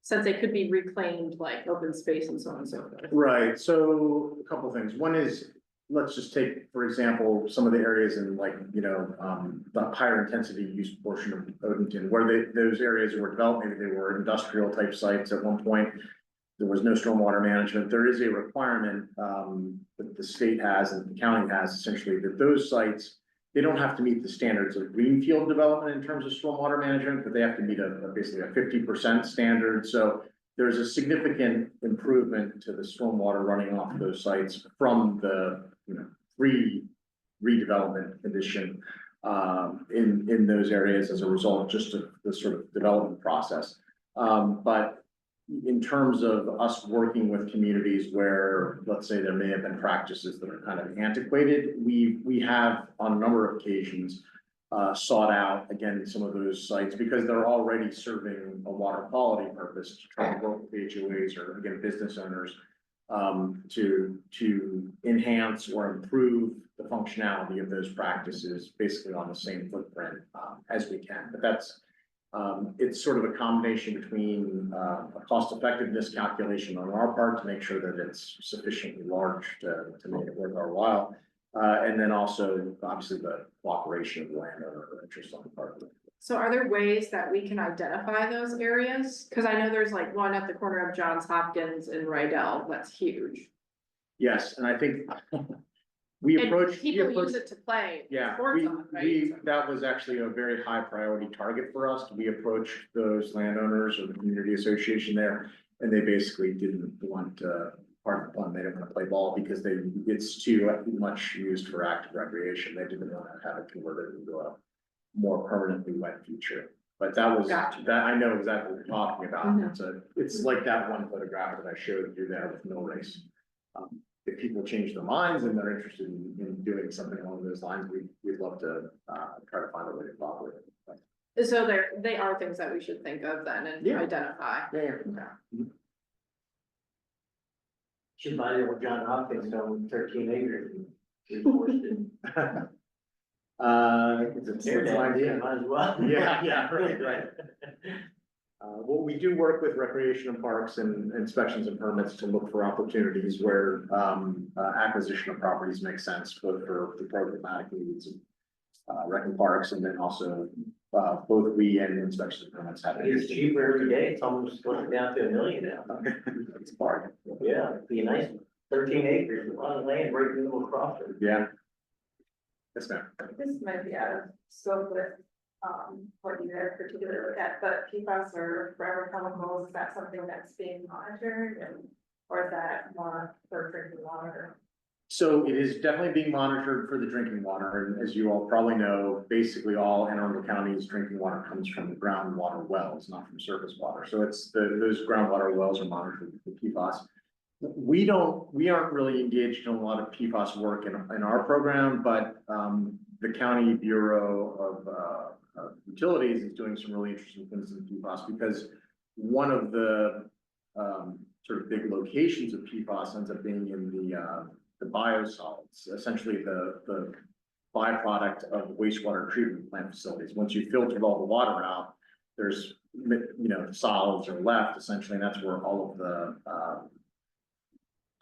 Since they could be reclaimed like open space and so on and so forth. Right, so a couple of things. One is, let's just take, for example, some of the areas in like, the higher intensity use portion of Odenton, where those areas were developed, maybe they were industrial type sites at one point. There was no stormwater management. There is a requirement that the state has and the county has essentially that those sites, they don't have to meet the standards of greenfield development in terms of stormwater management, but they have to meet basically a 50% standard. So there's a significant improvement to the stormwater running off those sites from the redevelopment condition in those areas as a result just of the sort of development process. But in terms of us working with communities where, let's say, there may have been practices that are kind of antiquated, we have on a number of occasions sought out, again, some of those sites, because they're already serving a water quality purpose, to try to work with HOAs or, again, business owners, to enhance or improve the functionality of those practices, basically on the same footprint, as we can. But that's, it's sort of a combination between, a cost effectiveness calculation on our part to make sure that it's sufficiently large to make it worth our while. And then also, obviously, the cooperation of the landowner or interest on the part of it. So are there ways that we can identify those areas? Cause I know there's like one at the corner of Johns Hopkins and Rydell, that's huge. Yes, and I think we And approached. people use it to play Yeah, sports on, right? we, that was actually a very high priority target for us. We approached those landowners or the community association there, and they basically didn't want, part of the fun, they didn't want to play ball because it's too much used for active recreation. They didn't want to have it converted into a more permanently wet feature. But that was, Gotcha. that, I know exactly what you're talking about. Mhm. It's like that one photograph that I showed you there with no race. If people change their minds and they're interested in doing something along those lines, we'd love to, try to find a way to cooperate. So they are things that we should think of then and Yeah. identify. Yeah. Should buy it with John Hopkins, owned 13 acres. And reinforced it. It's Tear an down, idea. Might as well. Yeah, right. Well, we do work with recreation and parks and inspections and permits to look for opportunities where, acquisition of properties makes sense, both for the programmatic needs of, rec and parks, and then also, both we and inspections and permits have. It's cheaper every day, it's almost going down to $1 million now. It's a bargain. Yeah, it'd be a nice 13 acres, a lot of land right in the middle of Crawford. Yeah. Yes, ma'am. This might be out of scope with, what you guys particularly look at, but PFAS or forever chemicals, is that something that's being monitored and, or is that more for drinking water? So it is definitely being monitored for the drinking water, and as you all probably know, basically all Anne Arundel County's drinking water comes from groundwater wells, not from surface water. So it's those groundwater wells are monitored for PFAS. We aren't really engaged in a lot of PFAS work in our program, but the County Bureau of Utilities is doing some really interesting things in PFAS, because one of the sort of big locations of PFAS ends up being in the biosolids, essentially the byproduct of wastewater treatment plant facilities. Once you filtered all the water out, there's, the solids are left essentially, and that's where all of the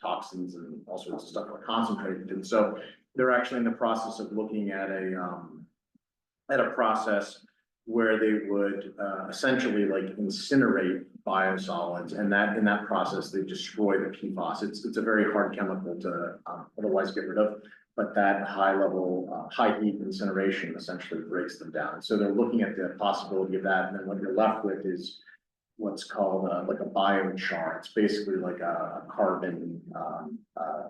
toxins and all sorts of stuff are concentrated. And so they're actually in the process of looking at a process where they would essentially like incinerate biosolids, and that in that process they destroy the PFAS. It's a very hard chemical to otherwise get rid of, but that high level, high heat incineration essentially breaks them down. So they're looking at the possibility of that, and then what you're left with is what's called like a biochar. It's basically like a carbon, a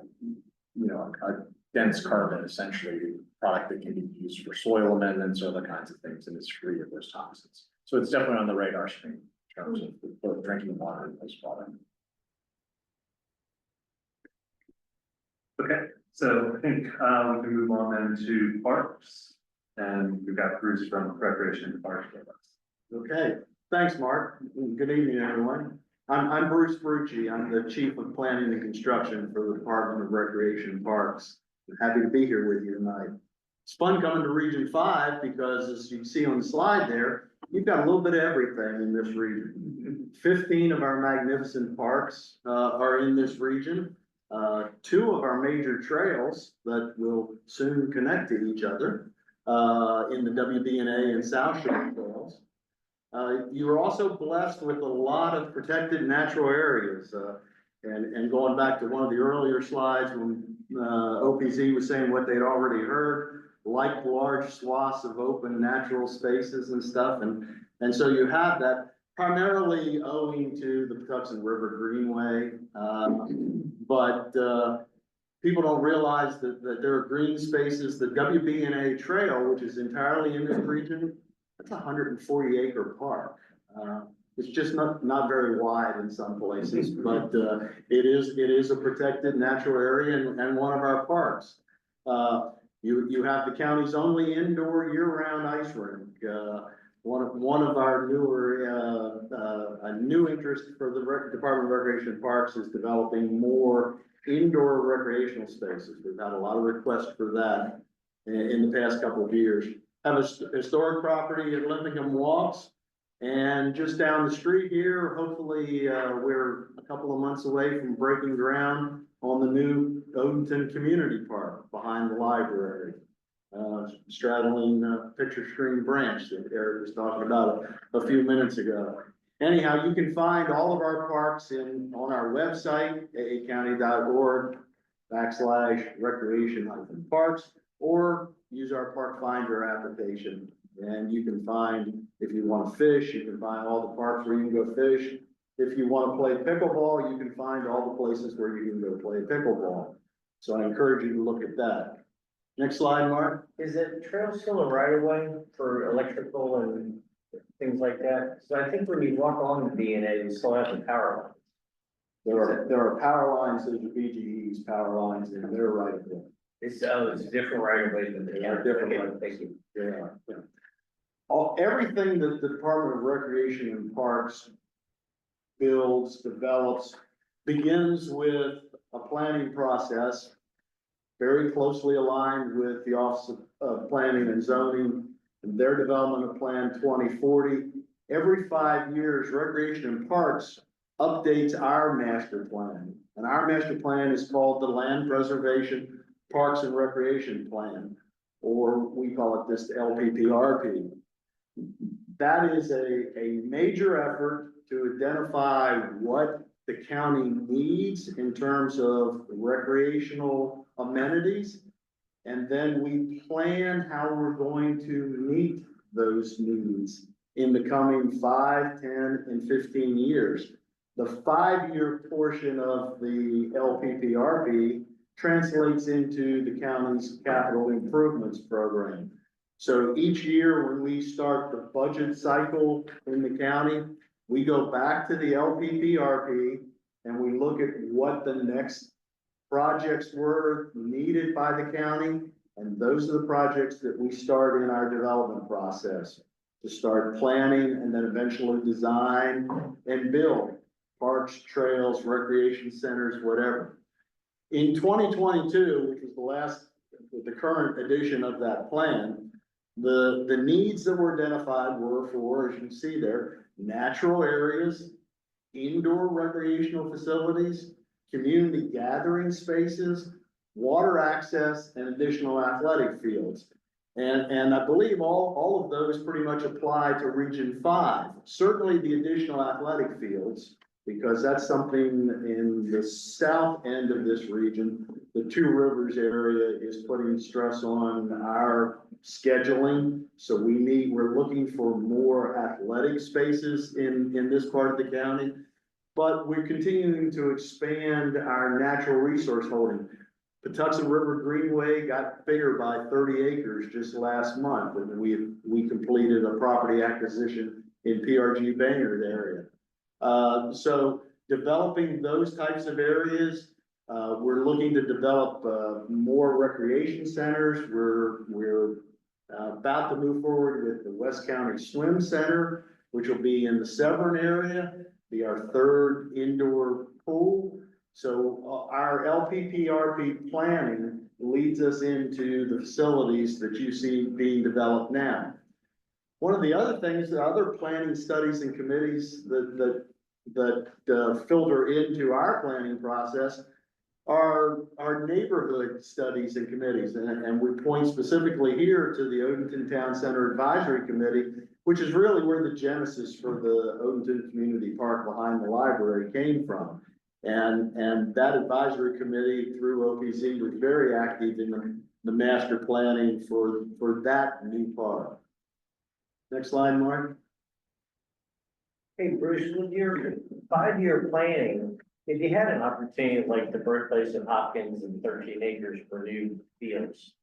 dense carbon, essentially, product that can be used for soil amendments or other kinds of things, and it's free of those toxins. So it's definitely on the radar screen in terms of both drinking water and wastewater. Okay, so I think, we can move on then to parks. And we've got Bruce from Recreation and Parks with us. Okay, thanks, Mark. Good evening, everyone. I'm Bruce Frucci. I'm the Chief of Planning and Construction for the Department of Recreation and Parks. Happy to be here with you tonight. It's fun coming to Region 5 because, as you can see on the slide there, you've got a little bit of everything in this region. 15 of our magnificent parks are in this region. 2 of our major trails that will soon connect to each other in the WB&A and South Shore trails. You are also blessed with a lot of protected natural areas. And going back to one of the earlier slides when OPZ was saying what they'd already heard, like large swaths of open natural spaces and stuff. And so you have that primarily owing to the Patuxent River Greenway. But people don't realize that there are green spaces. The WB&A Trail, which is entirely in this region, that's a 140-acre park. It's just not very wide in some places, but it is a protected natural area and one of our parks. You have the county's only indoor year-round ice rink. One of our newer, a new interest for the Department of Recreation and Parks is developing more indoor recreational spaces. We've had a lot of requests for that in the past couple of years. Have a historic property at Linthicum Walks. And just down the street here, hopefully, we're a couple of months away from breaking ground on the new Odenton Community Park behind the library. Straddling Picture Stream Branch that Eric was talking about a few minutes ago. Anyhow, you can find all of our parks on our website, aacounty.org/recreation-parks, or use our Park Finder application. And you can find, if you want to fish, you can find all the parks where you can go fish. If you want to play pickleball, you can find all the places where you can go play pickleball. So I encourage you to look at that. Next slide, Mark. Is the trail still a right of way for electrical and things like that? So I think when you walk on the B&A, you still have the power line. There are power lines, there's BGE's power lines, and they're right of way. It's a different right of way than the They're other. different Okay, right of thank you. Yeah. Everything that the Department of Recreation and Parks builds, develops, begins with a planning process very closely aligned with the Office of Planning and Zoning and their development of Plan 2040. Every 5 years, Recreation and Parks updates our master plan. And our master plan is called the Land Preservation Parks and Recreation Plan, or we call it this LPPRP. That is a major effort to identify what the county needs in terms of recreational amenities. And then we plan how we're going to meet those needs in the coming 5, 10, and 15 years. The 5-year portion of the LPPRP translates into the county's capital improvements program. So each year when we start the budget cycle in the county, we go back to the LPPRP and we look at what the next projects were needed by the county. And those are the projects that we start in our development process to start planning and then eventually design and build parks, trails, recreation centers, whatever. In 2022, which was the current edition of that plan, the needs that were identified were for, as you can see there, natural areas, indoor recreational facilities, community gathering spaces, water access, and additional athletic fields. And I believe all of those pretty much apply to Region 5. Certainly the additional athletic fields, because that's something in the south end of this region, the Two Rivers area is putting stress on our scheduling. So we're looking for more athletic spaces in this part of the county. But we're continuing to expand our natural resource holding. Patuxent River Greenway got bigger by 30 acres just last month, and we completed a property acquisition in PRG Baynard area. So developing those types of areas, we're looking to develop more recreation centers. We're about to move forward with the West County Swim Center, which will be in the Severn area, be our 3rd indoor pool. So our LPPRP planning leads us into the facilities that you see being developed now. One of the other things, the other planning studies and committees that filter into our planning process are neighborhood studies and committees. And we point specifically here to the Odenton Town Center Advisory Committee, which is really where the genesis for the Odenton Community Park behind the library came from. And that advisory committee through OPZ was very active in the master planning for that new park. Next slide, Mark. Hey, Bruce, with your 5-year planning, if you had an opportunity like the birthplace of Hopkins and 13 acres for new fields,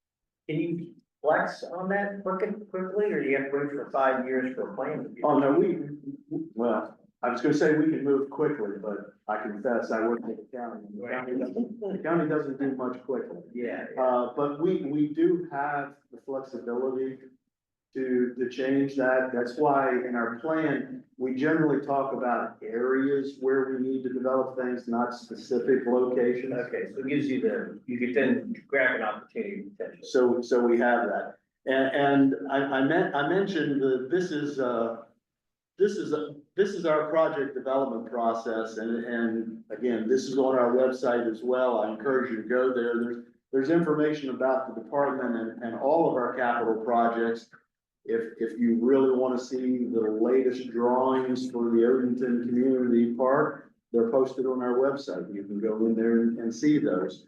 can you flex on that quickly, or do you have to wait for 5 years for a plan? Oh, no, well, I was gonna say we can move quickly, but I confess, I work for the county. The county doesn't do much quickly. Yeah. But we do have the flexibility to change that. That's why in our plan, we generally talk about areas where we need to develop things, not specific locations. Okay, so it gives you you could then grab an opportunity potentially. So we have that. And I mentioned that this is our project development process, and again, this is on our website as well. I encourage you to go there. There's information about the department and all of our capital projects. If you really want to see the latest drawings for the Odenton Community Park, they're posted on our website. You can go in there and see those.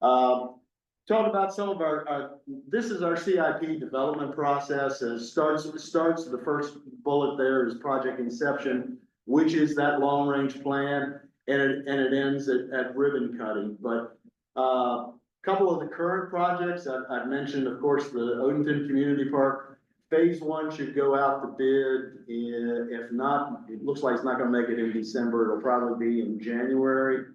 Talk about some of this is our CIP development process. It starts, the first bullet there is project inception, which is that long range plan, and it ends at ribbon cutting. But couple of the current projects, I've mentioned, of course, the Odenton Community Park. Phase 1 should go out to bid if not, it looks like it's not gonna make it in December. It'll probably be in January.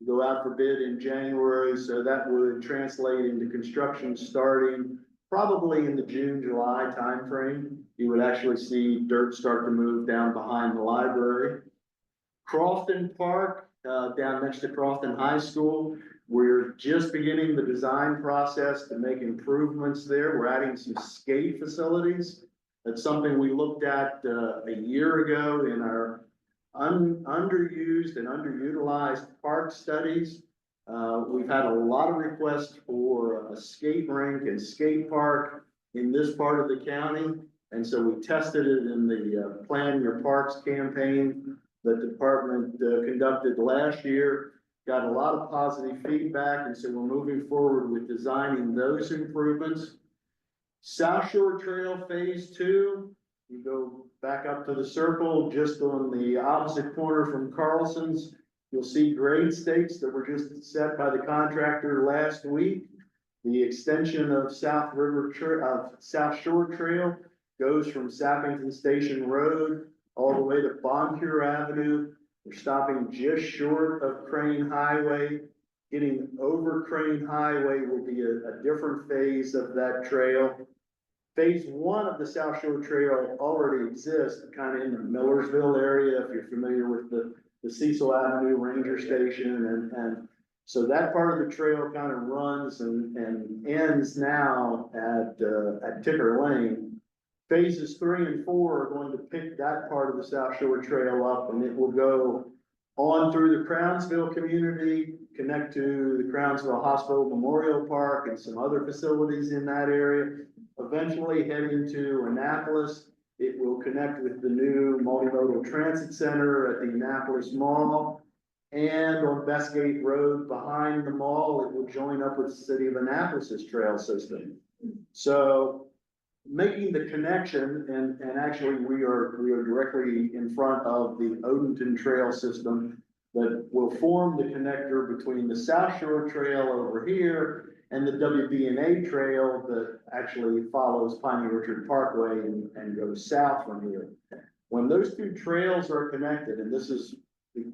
Go out for bid in January, so that would translate into construction starting probably in the June, July timeframe. You would actually see dirt start to move down behind the library. Crofton Park, down next to Crofton High School. We're just beginning the design process to make improvements there. We're adding some skate facilities. That's something we looked at a year ago in our underused and underutilized park studies. We've had a lot of requests for a skate rink and skate park in this part of the county. And so we tested it in the Plan Your Parks campaign that the department conducted last year. Got a lot of positive feedback, and so we're moving forward with designing those improvements. South Shore Trail Phase 2, you go back up to the circle, just on the opposite corner from Carlson's. You'll see grade stakes that were just set by the contractor last week. The extension of South Shore Trail goes from Sappington Station Road all the way to Boncure Avenue. We're stopping just short of Crane Highway. Getting over Crane Highway will be a different phase of that trail. Phase 1 of the South Shore Trail already exists kind of in the Millersville area, if you're familiar with the Cecil Avenue Ranger Station. And so that part of the trail kind of runs and ends now at Ticker Lane. Phases 3 and 4 are going to pick that part of the South Shore Trail up, and it will go on through the Crownsville community, connect to the Crownsville Hospital Memorial Park and some other facilities in that area. Eventually head into Annapolis. It will connect with the new multimodal transit center at the Annapolis Mall. And on Bestgate Road behind the mall, it will join up with the city of Annapolis's trail system. So making the connection, and actually we are directly in front of the Odenton Trail system that will form the connector between the South Shore Trail over here and the WB&A Trail that actually follows Piney Orchard Parkway and goes south from here. When those two trails are connected, and this is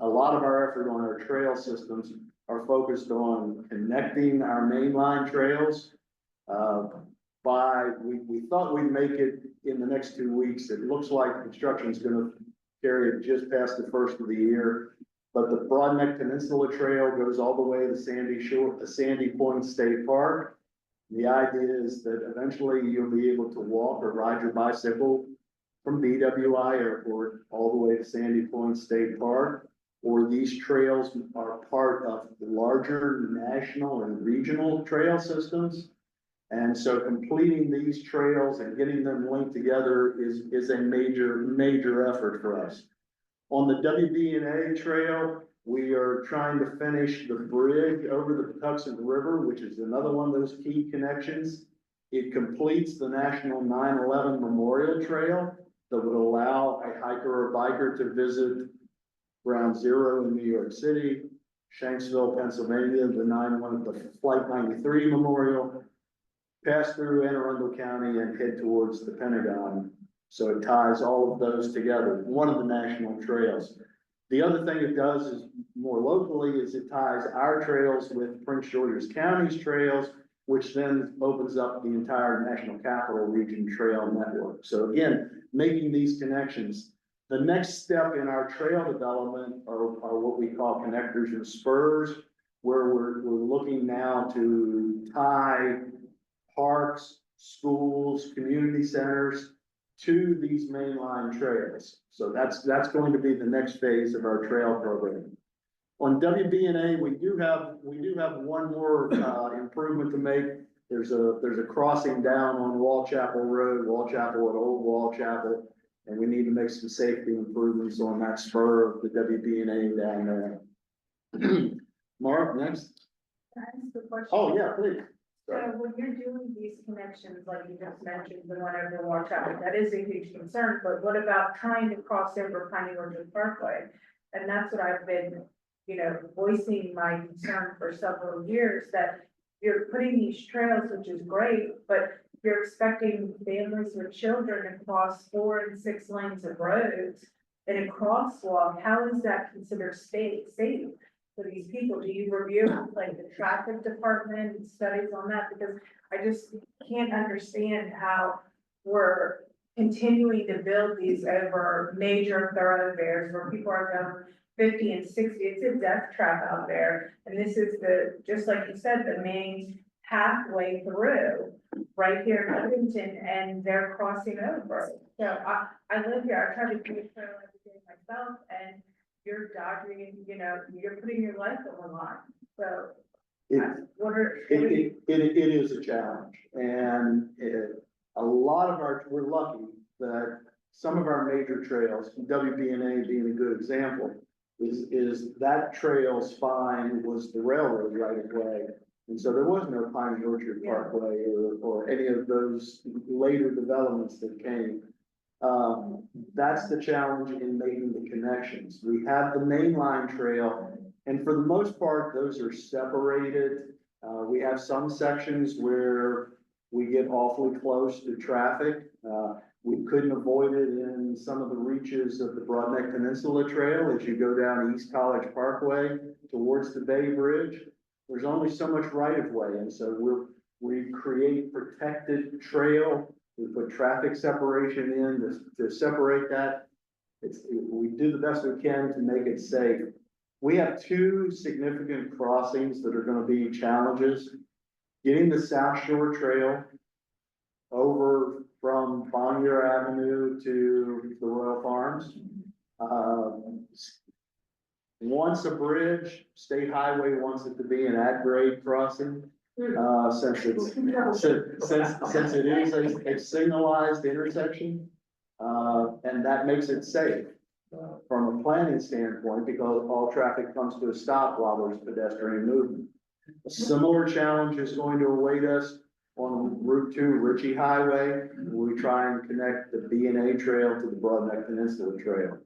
a lot of our effort on our trail systems are focused on connecting our mainline trails. We thought we'd make it in the next 2 weeks. It looks like construction is gonna carry it just past the first of the year. But the Broadneck Peninsula Trail goes all the way to Sandy Point State Park. The idea is that eventually you'll be able to walk or ride your bicycle from BWI Airport all the way to Sandy Point State Park. Or these trails are part of the larger national and regional trail systems. And so completing these trails and getting them linked together is a major effort for us. On the WB&A Trail, we are trying to finish the bridge over the Patuxent River, which is another one of those key connections. It completes the National 9/11 Memorial Trail that would allow a hiker or biker to visit Ground Zero in New York City, Shanksville, Pennsylvania, the Flight 93 Memorial, pass through Anne Arundel County and head towards the Pentagon. So it ties all of those together, one of the national trails. The other thing it does is more locally is it ties our trails with Prince George's County's trails, which then opens up the entire National Capital Region Trail Network. So again, making these connections. The next step in our trail development are what we call connectors and spurs, where we're looking now to tie parks, schools, community centers to these mainline trails. So that's going to be the next phase of our trail program. On WBNA, we do have one more improvement to make. There's a crossing down on Wall Chapel Road, Wall Chapel at Old Wall Chapel, and we need to make some safety improvements on that spur of the WBNA down there. Mark, next. Can I ask a question? Oh, yeah, please. So when you're doing these connections, like you just mentioned, the one over Watch Out, that is a huge concern, but what about trying to cross over Piney Orchard Parkway? And that's what I've been, voicing my concern for several years, that you're putting these trails, which is great, but you're expecting families with children to cross 4 and 6 lanes of roads in a crosswalk. How is that considered safe for these people? Do you review like the traffic department and studies on that? Because I just can't understand how we're continuing to build these over major thoroughfares where people are going 50 and 60. It's a death trap out there. And this is just like you said, the main pathway through right here in Covington, and they're crossing over. So I live here. I try to do a trail every day myself, and you're dodging, you're putting your life on the line. So It is a challenge, and we're lucky that some of our major trails, WBNA being a good example, is that trail spine was the railroad right of way. And so there was no Piney Orchard Parkway or any of those later developments that came. That's the challenge in making the connections. We have the mainline trail, and for the most part, those are separated. We have some sections where we get awfully close to traffic. We couldn't avoid it in some of the reaches of the Broadneck Peninsula Trail as you go down East College Parkway towards the Bay Bridge. There's only so much right of way, and so we create protected trail. We put traffic separation in to separate that. We do the best we can to make it safe. We have 2 significant crossings that are going to be challenges. Getting the South Shore Trail over from Bonnier Avenue to the Royal Farms. Once a bridge, State Highway wants it to be an at-grade crossing. Since it is a signalized intersection, and that makes it safe from a planning standpoint, because all traffic comes to a stop while there's pedestrian movement. A similar challenge is going to await us on Route 2 Ritchie Highway, where we try and connect the B&A Trail to the Broadneck Peninsula Trail.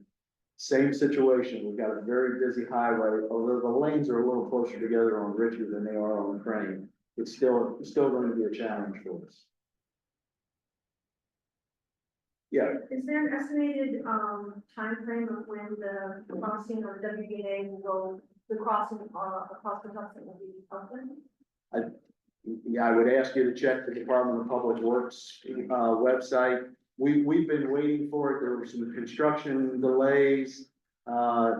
Same situation, we've got a very busy highway, although the lanes are a little closer together on Ritchie than they are on Crane. It's still going to be a challenge for us. Yeah. Is there an estimated timeframe of when the crossing of WBA will go, the crossing across the Hudson will be open? Yeah, I would ask you to check the Department of Public Works website. We've been waiting for it. There were some construction delays.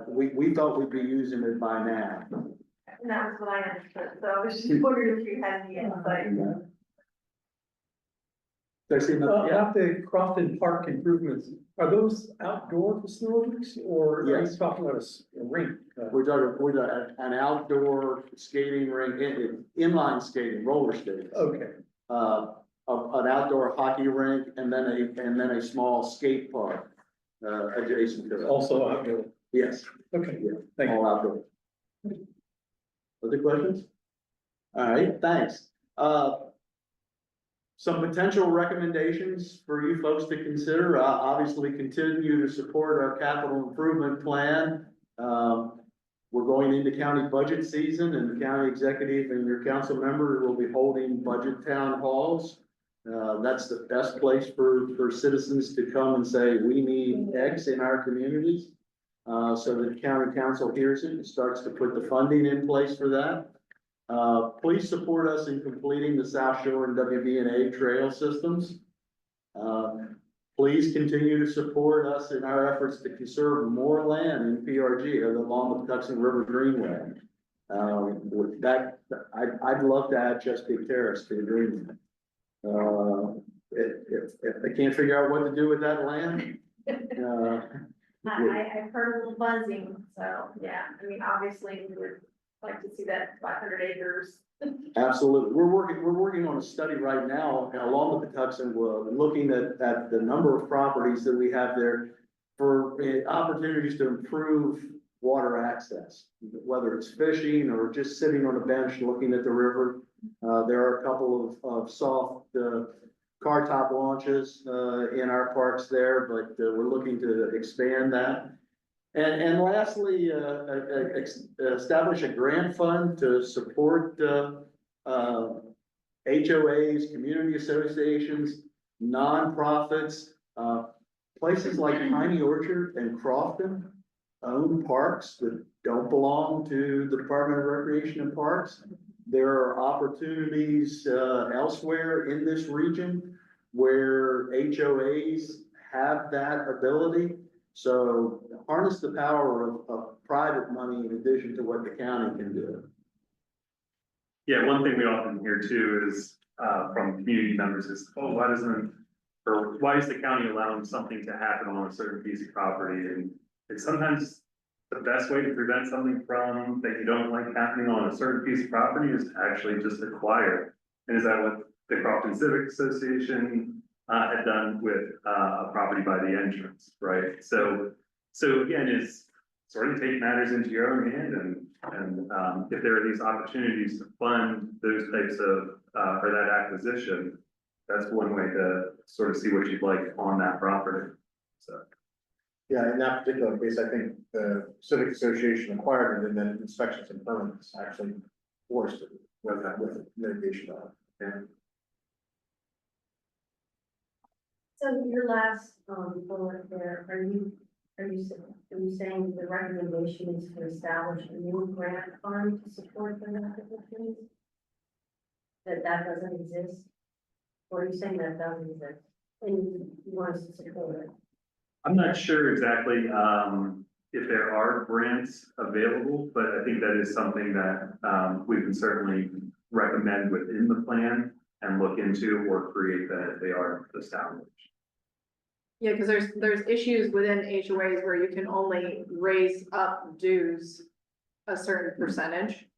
We thought we'd be using it by now. And that was what I understood, so I was just wondering if you had any insight. About the Crofton Park improvements, are those outdoor facilities or are you Yes. talking about a rink? We're talking an outdoor skating rink, inline skating, roller skating. Okay, An outdoor hockey rink, and then a small skate park adjacent to it. also outdoor. Yes, Okay, yeah, thank you. all outdoor. Other questions? All right, thanks. Some potential recommendations for you folks to consider, obviously continue to support our capital improvement plan. We're going into county budget season, and the county executive and your council members will be holding budget town halls. That's the best place for citizens to come and say, we need X in our communities. So the county council hears it and starts to put the funding in place for that. Please support us in completing the South Shore and WB&A trail systems. Please continue to support us in our efforts to conserve more land in PRG along the Patuxent River Greenway. With that, I'd love to add Chesapeake Terrace to the Greenway. If they can't figure out what to do with that land, I've heard a little buzzing, so, yeah, I mean, obviously, we would like to see that 500 acres. absolutely. We're working on a study right now along the Patuxent, looking at the number of properties that we have there for opportunities to improve water access, whether it's fishing or just sitting on a bench looking at the river. There are a couple of soft car top launches in our parks there, but we're looking to expand that. And lastly, establish a grant fund to support HOAs, community associations, nonprofits, places like Piney Orchard and Crofton own parks that don't belong to the Department of Recreation and Parks. There are opportunities elsewhere in this region where HOAs have that ability. So harness the power of private money in addition to what the county can do. Yeah, one thing we often hear too is, from community members is, oh, why is the county allowing something to happen on a certain piece of property? And it's sometimes the best way to prevent something from that you don't like happening on a certain piece of property is to actually just acquire it. And is that what the Crofton Civic Association had done with a property by the entrance, right? So again, is sort of take matters into your own hand, and if there are these opportunities to fund those types of or that acquisition, that's one way to sort of see what you'd like on that property. So. Yeah, in that particular case, I think the Civic Association acquired it and then inspections and permits actually forced it with mitigation on it. Yeah. So your last, bullet there, are you saying the recommendation is to establish a new grant fund to support the applications? That doesn't exist? Or are you saying that does exist? And you want us to support it? I'm not sure exactly if there are grants available, but I think that is something that we can certainly recommend within the plan and look into or create that if they are established. Yeah, because there's issues within HOAs where you can only raise up dues a certain percentage.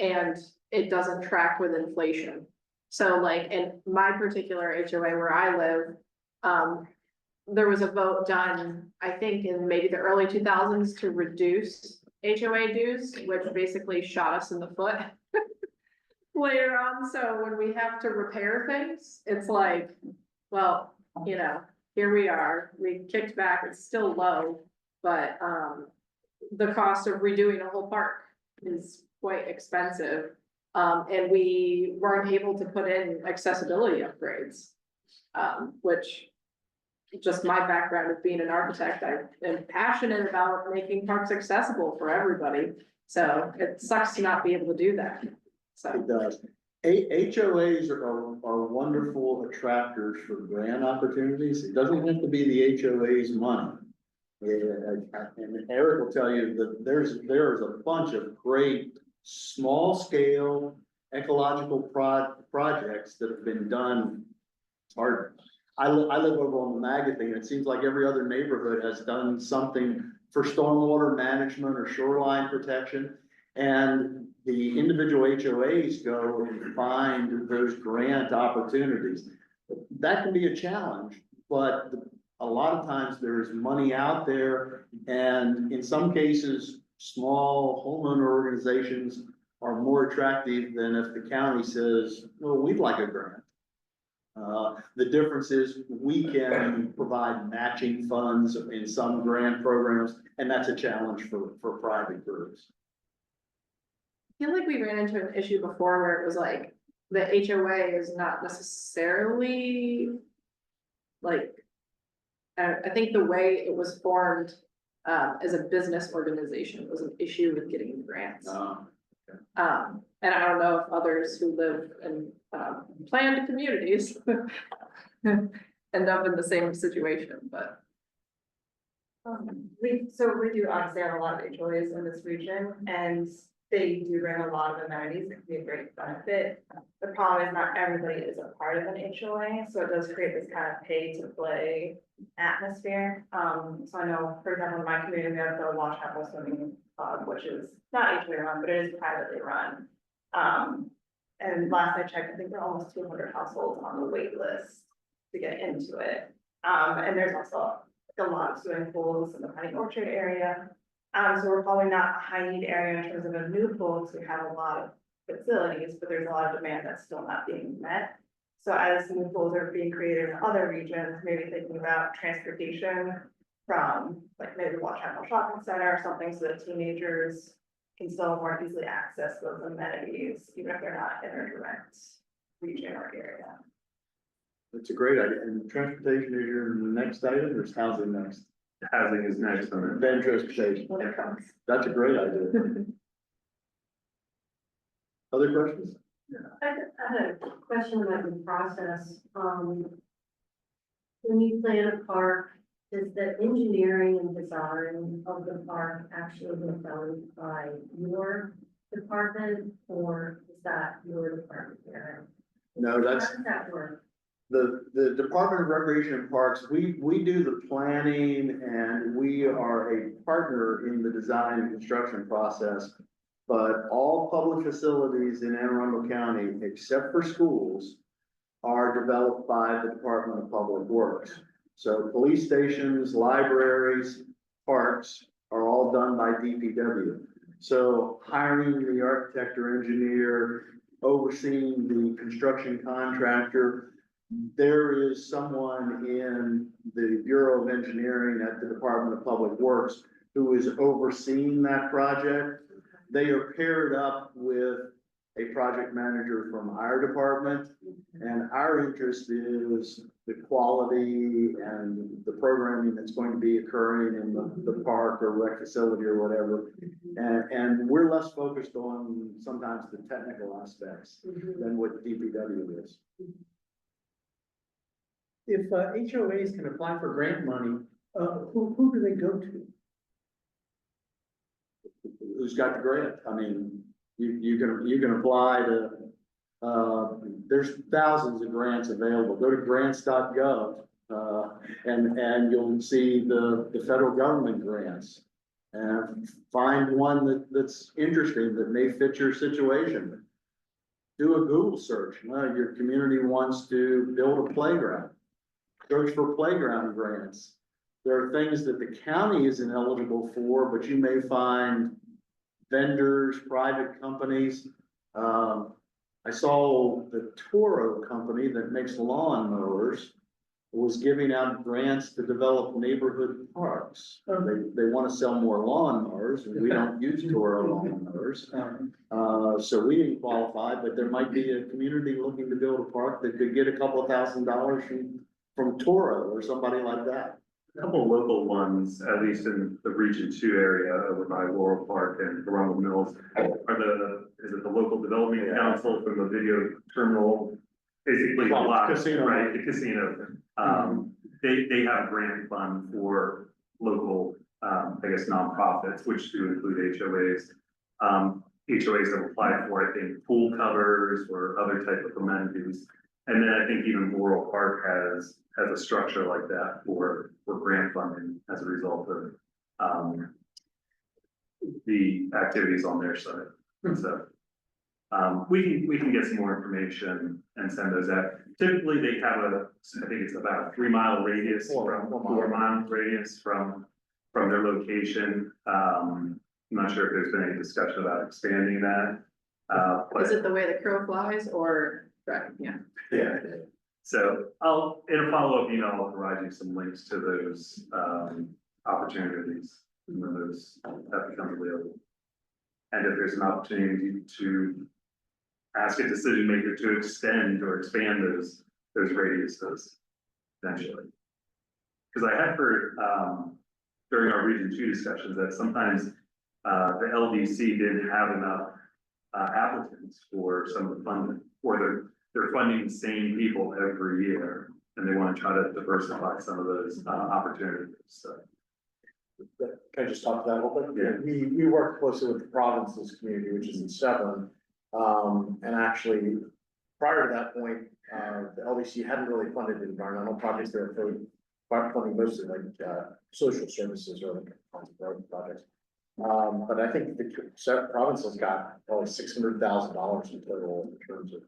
And it doesn't track with inflation. So like in my particular HOA where I live, there was a vote done, I think in maybe the early 2000s to reduce HOA dues, which basically shot us in the foot later on. So when we have to repair things, it's like, well, you know, here we are, we kicked back, it's still low, but the cost of redoing a whole park is quite expensive. And we weren't able to put in accessibility upgrades, which just my background of being an architect, I am passionate about making parks accessible for everybody. So it sucks to not be able to do that. So It does. HOAs are wonderful attractors for grant opportunities. It doesn't have to be the HOA's money. And Eric will tell you that there's a bunch of great small scale ecological projects that have been done. Hard. I live over on the Magathine, and it seems like every other neighborhood has done something for stormwater management or shoreline protection. And the individual HOAs go and find those grant opportunities. That can be a challenge, but a lot of times there's money out there, and in some cases, small homeowner organizations are more attractive than if the county says, well, we'd like a grant. The difference is we can provide matching funds in some grant programs, and that's a challenge for private groups. I feel like we ran into an issue before where it was like, the HOA is not necessarily like, I think the way it was formed, as a business organization was an issue with getting grants. And I don't know if others who live in, planned communities end up in the same situation, but. We do obviously have a lot of HOAs in this region and they do bring a lot of amenities that can be a great benefit. The problem is not everybody is a part of an HOA, so it does create this kind of pay to play atmosphere. So I know, for example, in my community, we have the Wash Chapel Swimming Club, which is not HOA run, but it is privately run. And last I checked, I think there are almost 200 households on the wait list to get into it. And there's also a lot of swimming pools in the Honey Orchard area. So we're probably not a high need area in terms of a new pool, because we have a lot of facilities, but there's a lot of demand that's still not being met. So as new pools are being created in other regions, maybe thinking about transportation from like maybe Watchapel Shopping Center or something, so that teenagers can still more easily access those amenities, even if they're not in a direct region or area. It's a great idea. And transportation is your next item, or is housing next? Housing is next on it. Then transportation. When it comes. That's a great idea. Other questions? I had a question about the process. When you plan a park, is the engineering and design of the park actually done by your department, or is that your department there? No, that's. How does that work? The Department of Recreation and Parks, we do the planning and we are a partner in the design and construction process. But all public facilities in Anne Arundel County, except for schools, are developed by the Department of Public Works. So police stations, libraries, parks are all done by DPW. So hiring the architect or engineer, overseeing the construction contractor, there is someone in the Bureau of Engineering at the Department of Public Works who is overseeing that project. They are paired up with a project manager from our department, and our interest is the quality and the programming that's going to be occurring in the park or rec facility or whatever. And we're less focused on sometimes the technical aspects than what DPW is. If HOAs can apply for grant money, who do they go to? Who's got the grant? I mean, you can apply to, there's thousands of grants available. Go to grants.gov, and you'll see the federal government grants. And find one that's interesting, that may fit your situation. Do a Google search. Your community wants to build a playground. Search for playground grants. There are things that the county isn't eligible for, but you may find vendors, private companies. I saw the Toro company that makes lawn mowers was giving out grants to develop neighborhood parks. They want to sell more lawn mowers, and we don't use Toro lawn mowers. So we didn't qualify, but there might be a community looking to build a park that could get a couple of $1,000s from Toro or somebody like that. A couple of local ones, at least in the Region 2 area over by Laurel Park and Arundel Mills, is it the local development council from the video terminal? Basically, a lot, Casino. right, the casino. They have a grant fund for local, I guess, nonprofits, which do include HOAs. HOAs have applied for, I think, pool covers or other type of amenities. And then I think even Laurel Park has a structure like that for grant funding as a result of the activities on their side. So we can get some more information and send those out. Typically, they have I think it's about a 3-mile radius, 4-mile radius from their location. I'm not sure if there's been any discussion about expanding that. Is it the way the crow flies or, right, yeah. Yeah. So in a follow-up email, I'll provide you some links to those opportunities when those that become available. And if there's an opportunity to ask a decision maker to extend or expand those radiuses eventually. Because I had heard, during our Region 2 discussions that sometimes, the LDC didn't have enough, applicants for some of the funding, or they're funding the same people every year, and they want to try to diversify some of those, opportunities, so. Can I just talk to that a little bit? Yeah. We work closely with the province's community, which is in Severn. And actually, prior to that point, the LDC hadn't really funded environmental projects. They were funding mostly like, social services or like road projects. But I think the province has got probably $600,000 in total in terms of,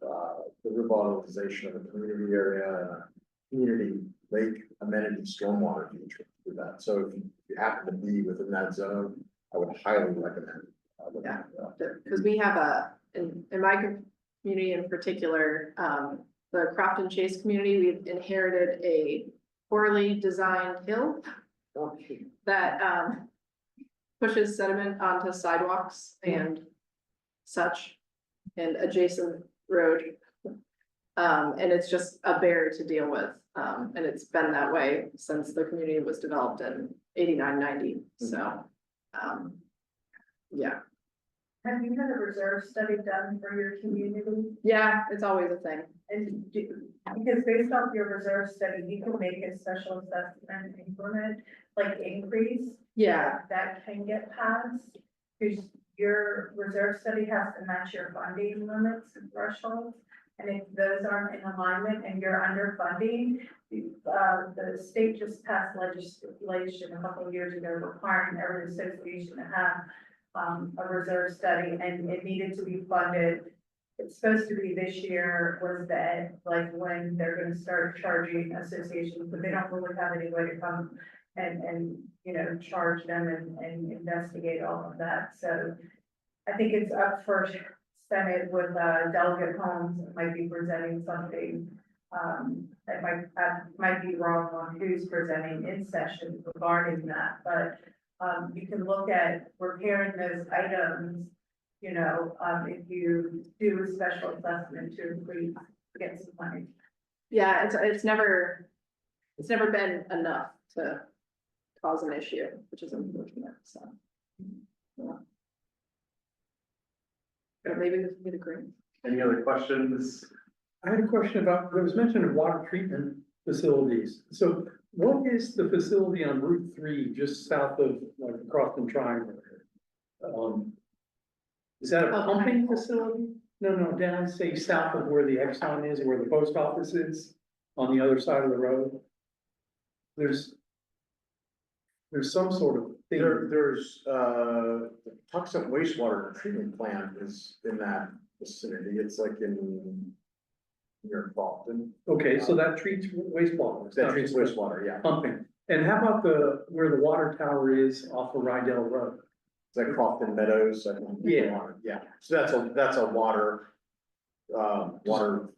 the revitalization of the community area and a community lake amenity stormwater feature for that. So if you happen to be within that zone, I would highly recommend. Looking at that. Because we have in my community in particular, the Crofton Chase community, we've inherited a poorly designed hill that, pushes sediment onto sidewalks and such, and adjacent road. And it's just a bear to deal with, and it's been that way since the community was developed in 89, 90, so, yeah. Have you had a reserve study done for your community? Yeah, it's always a thing. And because based off your reserve study, you can make a special assessment increment, like increase. Yeah, That can get passed, because your reserve study has to match your funding limits and thresholds. And if those aren't in alignment and you're underfunding, the state just passed legislation a couple of years ago requiring every association to have a reserve study, and it needed to be funded. It's supposed to be this year was like when they're gonna start charging associations, but they don't really have any way to come and, you know, charge them and investigate all of that. So I think it's up for Senate with Delegate Holmes, might be presenting something. That might be wrong on who's presenting in session regarding that, but you can look at repairing those items, you know, if you do a special assessment to increase, get some money. yeah, it's never been enough to cause an issue, which is unfortunate, so. Yeah. But maybe we can get a grant. Any other questions? I had a question about, there was mention of water treatment facilities. So what is the facility on Route 3, just south of like the Crofton Triangle? Is that a pumping facility? No, down, say, south of where the Exxon is, where the post office is, on the other side of the road. There's some sort of thing. There's, the Tucson wastewater treatment plant is in that vicinity. It's like near Crofton. Okay, so that treats wastewater. It's That not treats just wastewater, yeah. pumping. And how about where the water tower is off of Rydell Road? It's like Crofton Meadows, I think. Yeah. Yeah, so that's a water, you know,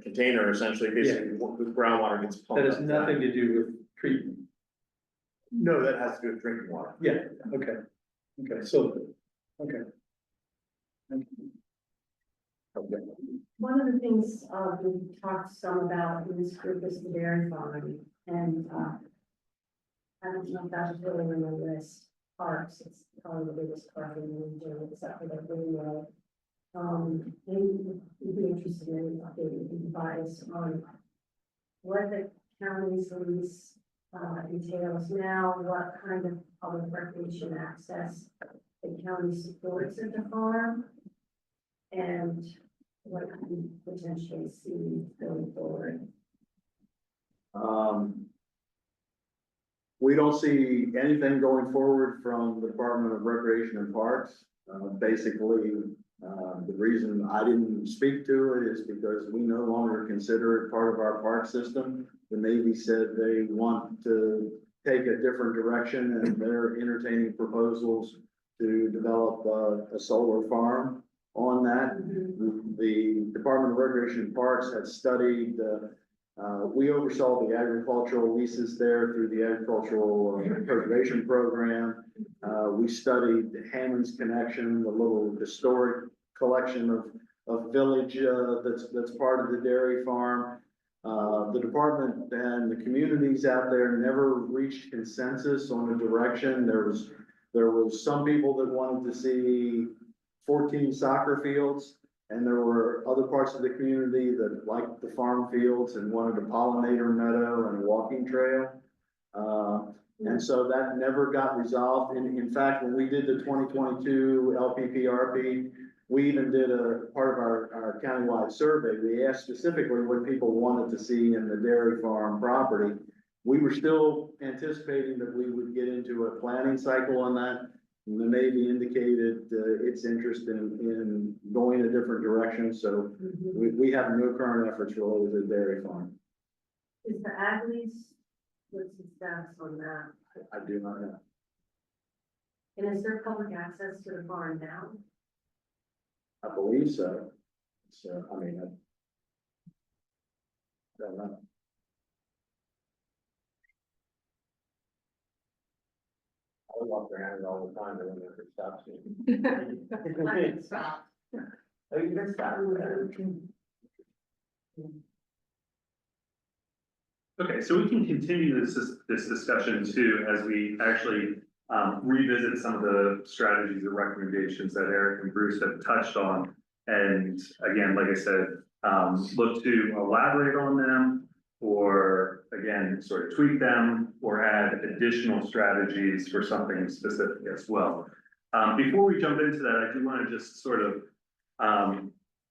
container essentially, basically, with groundwater gets pumped. That has up to nothing to do with treatment. No, that has to do with drinking water. Yeah, okay. Okay, so, okay. One of the things, we talked some about in this group is the dairy farm, and, I don't know if that's really on the list, parks, it's probably the biggest park in the region, except for the green road. And we'd be interested in updating advice on what the county's lease, entails now, what kind of public recreation access the county supports at the farm, and what we potentially see going forward. We don't see anything going forward from the Department of Recreation and Parks. Basically, the reason I didn't speak to it is because we no longer consider it part of our park system. The Navy said they want to take a different direction, and they're entertaining proposals to develop a solar farm on that. The Department of Recreation and Parks had studied, we oversaw the agricultural leases there through the agricultural preservation program. We studied Hammond's Connection, the little historic collection village, that's part of the dairy farm. The department and the communities out there never reached consensus on the direction. There was some people that wanted to see 14 soccer fields. And there were other parts of the community that liked the farm fields and wanted a pollinator meadow and a walking trail. And so that never got resolved. In fact, when we did the 2022 LPPRP, we even did a part of our countywide survey. We asked specifically what people wanted to see in the dairy farm property. We were still anticipating that we would get into a planning cycle on that. And the Navy indicated its interest in going a different direction, so we have no current efforts related to the dairy farm. Is the ag lease, what's the status on that? I do not know. And is there public access to the farm now? I believe so. So, I mean, I don't know. I walk around it all the time, but I never stops me. I can stop. Oh, you can stop. Okay, so we can continue this discussion too, as we actually revisit some of the strategies and recommendations that Eric and Bruce have touched on. And again, like I said, look to elaborate on them, or again, sort of tweak them, or add additional strategies for something specific as well. Before we jump into that, I do want to just sort of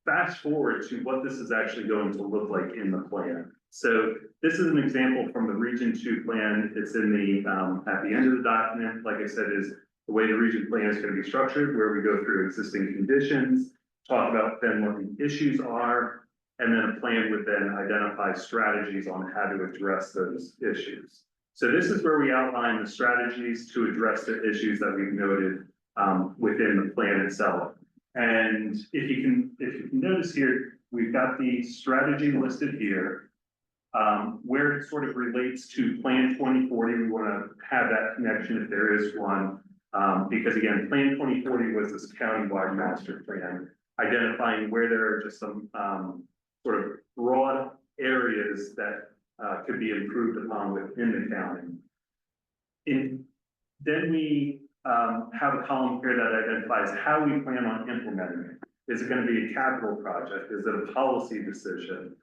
fast forward to what this is actually going to look like in the plan. So this is an example from the Region 2 plan. It's in the, at the end of the document, like I said, is the way the region plan is going to be structured, where we go through existing conditions, talk about then what the issues are, and then a plan would then identify strategies on how to address those issues. So this is where we outline the strategies to address the issues that we've noted within the plan itself. And if you can notice here, we've got the strategy listed here. Where it sort of relates to Plan 2040, we want to have that connection if there is one. Because again, Plan 2040 was this countywide master plan, identifying where there are just some sort of broad areas that could be improved upon within the county. Then we have a column here that identifies how we plan on implementing it. Is it going to be a capital project? Is it a policy decision?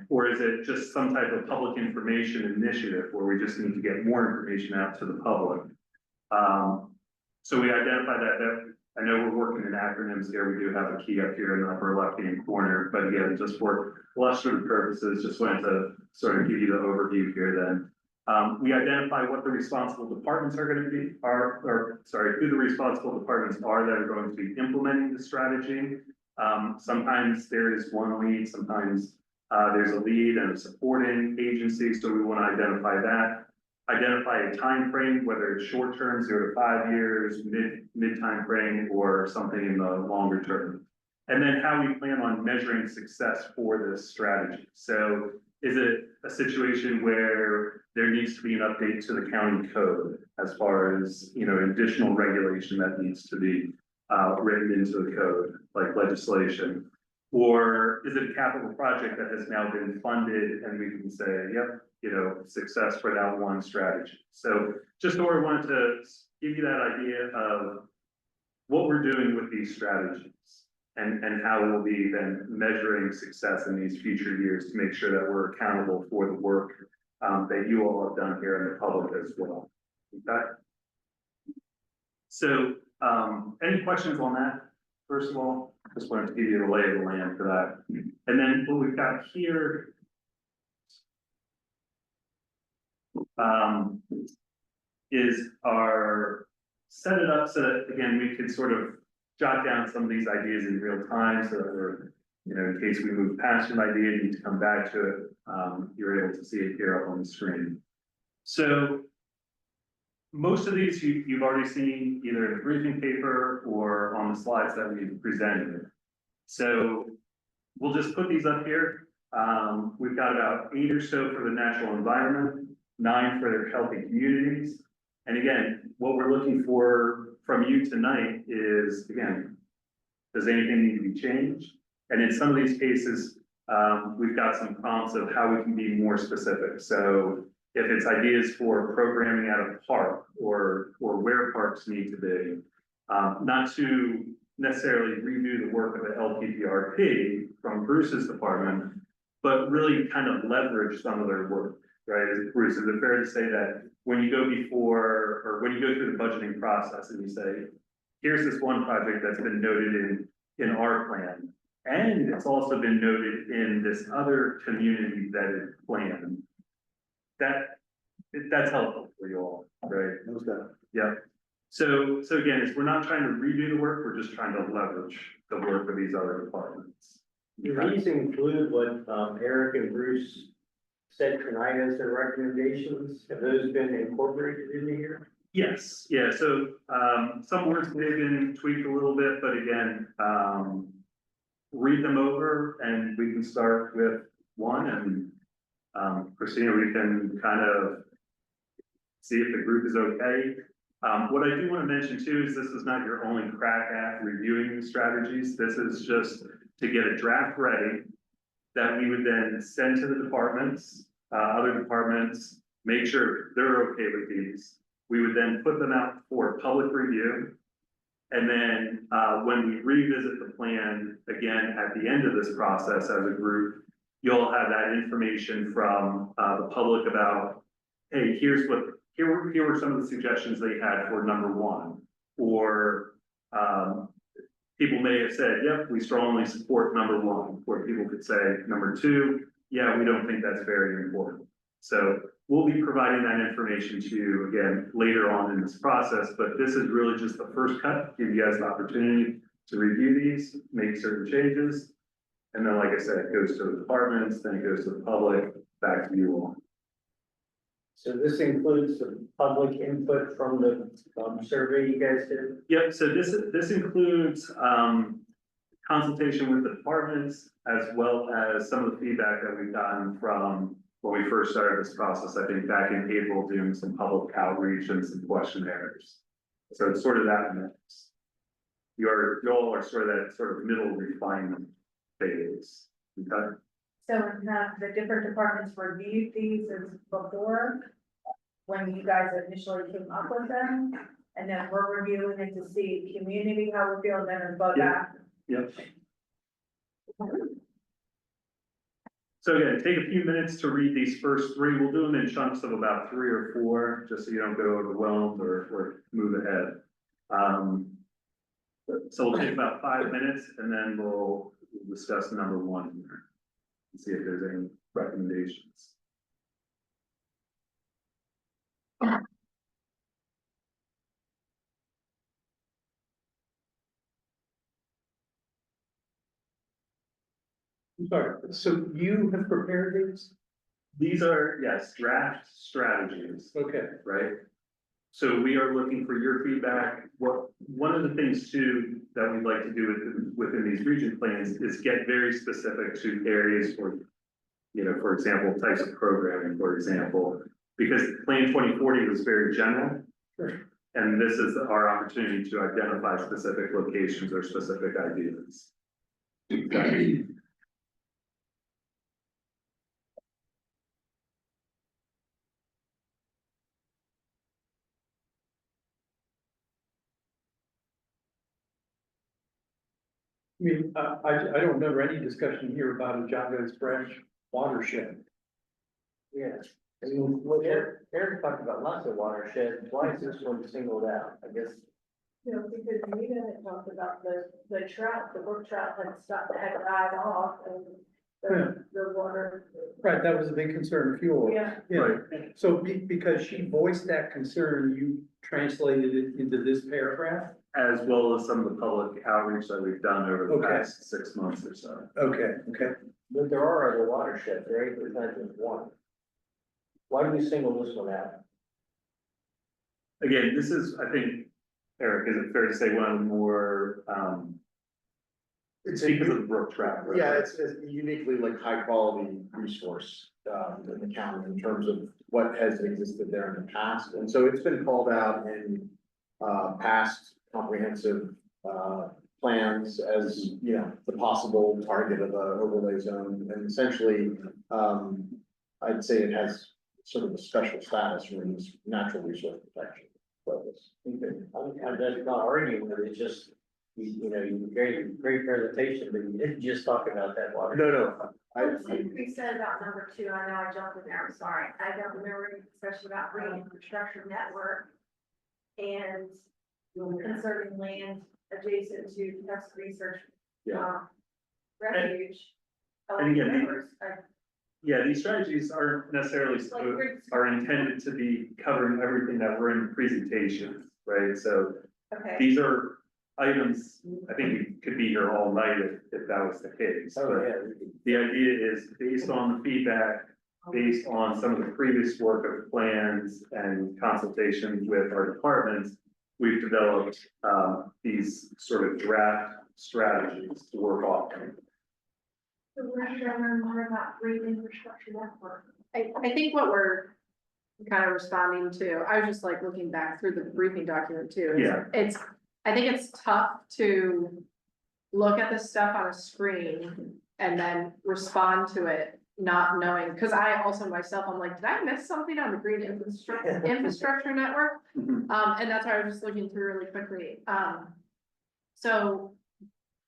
Or is it just some type of public information initiative where we just need to get more information out to the public? So we identify that I know we're working in acronyms here. We do have a key up here in the upper left-hand corner, but again, just for illustrative purposes, just wanted to sort of give you the overview here then. We identify what the responsible departments are going to be, who the responsible departments are that are going to be implementing the strategy. Sometimes there is one lead, sometimes there's a lead and a supporting agency, so we want to identify that. Identify a time frame, whether it's short term, 0 to 5 years, mid time frame, or something in the longer term. And then how we plan on measuring success for this strategy. So is it a situation where there needs to be an update to the county code as far as, additional regulation that needs to be written into the code, like legislation? Or is it a capital project that has now been funded and we can say, yep, success for that one strategy? So just so I wanted to give you that idea of what we're doing with these strategies and how we'll be then measuring success in these future years to make sure that we're accountable for the work that you all have done here in the public as well. Okay. So any questions on that? First of all, just wanted to give you the lay of the land for that. And then what we've got here is our set it up so that, again, we could sort of jot down some of these ideas in real time so that we're, in case we move past an idea, you need to come back to it, you're able to see it here up on the screen. So most of these you've already seen either in the briefing paper or on the slides that we've presented. So we'll just put these up here. We've got about 8 or so for the natural environment, 9 for their healthy communities. And again, what we're looking for from you tonight is, again, Does anything need to be changed? And in some of these cases, we've got some prompts of how we can be more specific. So if it's ideas for programming out of park or where parks need to be, not to necessarily redo the work of the LPPRP from Bruce's department, but really kind of leverage some of their work, right? Bruce, is it fair to say that when you go before, or when you go through the budgeting process and you say, here's this one project that's been noted in our plan, and it's also been noted in this other community vetted plan, that's helpful for you all, right? Those guys. Yeah. So again, we're not trying to redo the work, we're just trying to leverage the work of these other departments. Do these include what Eric and Bruce said tonight as their recommendations? Have those been incorporated into here? Yes, yeah, so, some words may have been tweaked a little bit, but again, read them over and we can start with one and, Christina, we can kind of see if the group is okay. What I do want to mention too is this is not your only crack at reviewing these strategies. This is just to get a draft ready that we would then send to the departments, other departments, make sure they're okay with these. We would then put them out for public review. And then when we revisit the plan again at the end of this process as a group, you'll have that information from the public about, hey, here were some of the suggestions they had for number one. Or people may have said, yep, we strongly support number one, or people could say number two, yeah, we don't think that's very important. So we'll be providing that information to you again later on in this process, but this is really just the first cut, give you guys the opportunity to review these, make certain changes. And then, like I said, it goes to the departments, then it goes to the public, back to you all. So this includes the public input from the survey you guys did? Yep, so this includes consultation with the departments as well as some of the feedback that we've gotten from when we first started this process, I think back in April, doing some public outreach and some questionnaires. So it's sort of that mix. You all are sort of that sort of middle refinement phase. Okay? So have the different departments reviewed these as before, when you guys initially came up with them? And then we're reviewing it to see community, how we feel, and then go back. Yep. So again, take a few minutes to read these first three. We'll do them in chunks of about 3 or 4, just so you don't get overwhelmed or move ahead. So we'll take about 5 minutes and then we'll discuss number one here and see if there's any recommendations. I'm sorry, so you have prepared these? These are, yes, draft strategies, Okay, right? So we are looking for your feedback. One of the things too that we'd like to do within these region plans is get very specific to areas for, for example, types of programming, for example, because Plan 2040 was very general. Sure. And this is our opportunity to identify specific locations or specific ideas. I mean, I don't remember any discussion here about a John Branch watershed. Yeah. I mean, what Eric talked about lots of watersheds, why is this one singled out? I guess. Because we didn't talk about the trout, the brook trout had died off and the water. Right, that was a big concern, fuel. Yeah. Right. So because she voiced that concern, you translated it into this paragraph? As well as some of the public outreach that we've done over the Okay. past 6 months or so. Okay. But there are other watersheds, right? There's not just one. Why do we single this one out? Again, this is, I think, Eric, is it fair to say one of the more, it's because of the brook trout, right? Yeah, it's a uniquely like high quality resource in the county in terms of what has existed there in the past. And so it's been called out in past comprehensive plans as, you know, the possible target of a overlay zone, and essentially, I'd say it has sort of a special status from this natural resource protection. focus. I'm just not arguing with it, it's just, you know, you great presentation, but you didn't just talk about that water. No, You said about number two, I know I jumped in there, I'm sorry, I don't remember any discussion about green infrastructure network. And conserving land adjacent to Texas Research. Refuge. and again, Rivers, Yeah, these strategies aren't necessarily, are intended to be covering everything that we're in the presentation, right? So okay, these are items, I think we could be here all night if that was the case. Oh, But yeah. the idea is based on the feedback, based on some of the previous work of plans and consultations with our departments, we've developed these sort of draft strategies to work off. so where should I learn more about green infrastructure network? I think what we're kind of responding to, I was just like looking back through the briefing document too. I think it's tough to look at this stuff on a screen and then respond to it, not knowing, because I also myself, I'm like, did I miss something on the green infrastructure network? Mhm. And that's why I was just looking through really quickly. So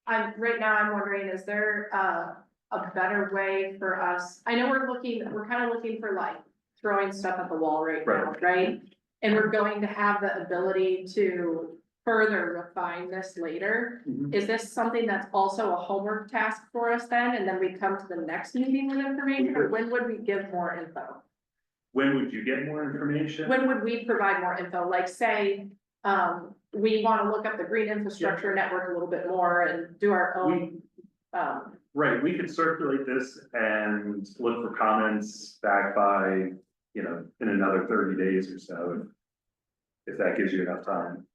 right now I'm wondering, is there a better way for us? I know we're kind of looking for like throwing stuff at the wall right now, right? And we're going to have the ability to further refine this later. Mhm. Is this something that's also a homework task for us then? And then we come to the next meeting with information, or when would we give more info? When would you get more information? When would we provide more info? Like say, we want to look up the green infrastructure network a little bit more and do our own, Right, we could circulate this and look for comments back by, you know, in another 30 days or so. If that gives you enough time.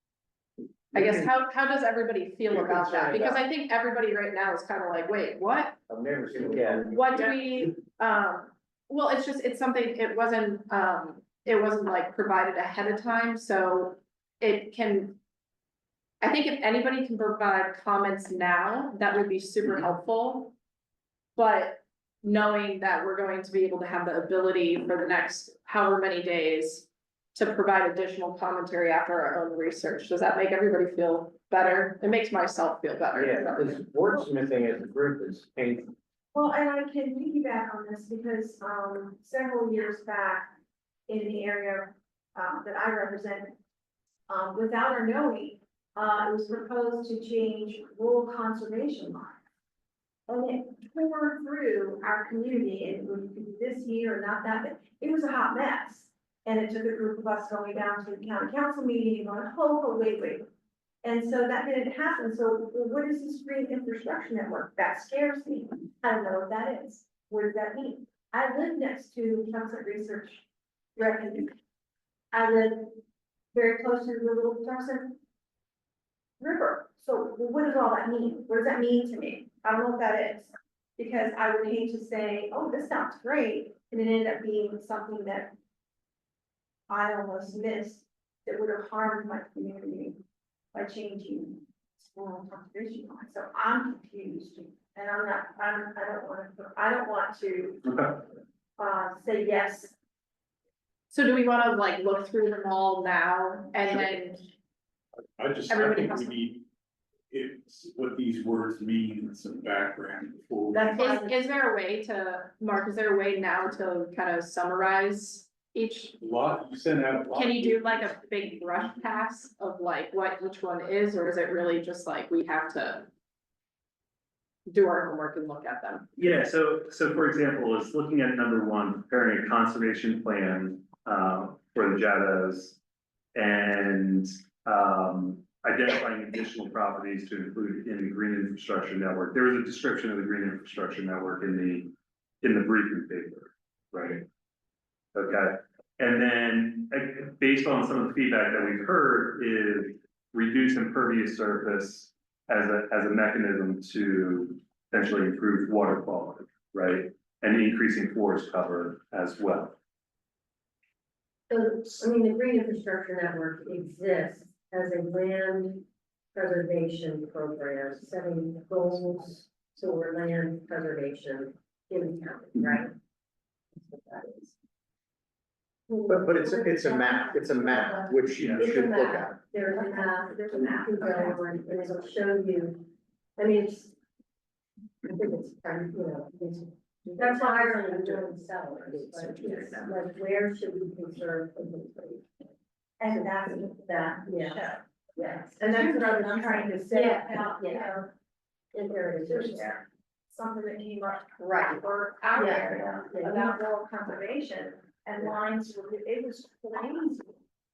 I guess, how does everybody feel You're about that? concerned Because about- I think everybody right now is kind of like, wait, what? I've never seen, yeah. What do we, well, it's something, it wasn't like provided ahead of time, so it can. I think if anybody can provide comments now, that would be super helpful. But knowing that we're going to be able to have the ability for the next however many days to provide additional commentary after our own research, does that make everybody feel better? It makes myself feel better. Yeah, this wordsmithing as a group is painful. Well, and I can piggyback on this because, several years back in the area, that I represent, without our knowing, it was proposed to change rural conservation law. And it tore through our community, and we could do this year or not that, but it was a hot mess. And it took a group of us going down to the county council meeting and going, oh, wait. And so that didn't happen. So what is this green infrastructure network? That scares me. I don't know what that is. What does that mean? I live next to Texas Research Refuge. I live very close to the little Texas River. So what does all that mean? What does that mean to me? I don't know what that is. Because I would hate to say, oh, this sounds great, and it ended up being something that I almost missed that would have harmed my community by changing rural conservation law. So I'm confused, and I don't want to, say yes. So do we want to like look through them all now and then, I Everybody think has we to- need, it's what these words mean and some background before. That's why. is there a way to, Mark, is there a way now to kind of summarize each? You sent out a lot. Can you do like a big brush pass of like what each one is, or is it really just like we have to do our homework and look at them? Yeah, so for example, is looking at number one, preparing a conservation plan for the Jadas. And identifying additional properties to include in the green infrastructure network. There was a description of the green infrastructure network in the briefing paper, right? Okay, and then based on some of the feedback that we've heard is reduce impervious surface as a mechanism to potentially improve water quality, right? And increasing forest cover as well. So, I mean, the green infrastructure network exists as a land preservation program, setting goals for land preservation in the county, right? That's what that is. But it's a map, which you It's a should look map. at. There's a map you go on, and it'll show you, I mean, I think it's kind of, that's why I'm doing sellers, but it's like, where should we conserve inventory? And that's that, yeah, yes. And that's what I was trying to say Yeah, about, you know, And there it is, there. something that came up Right. for our Yeah. area Yeah. about rural conservation and lines were, it was crazy.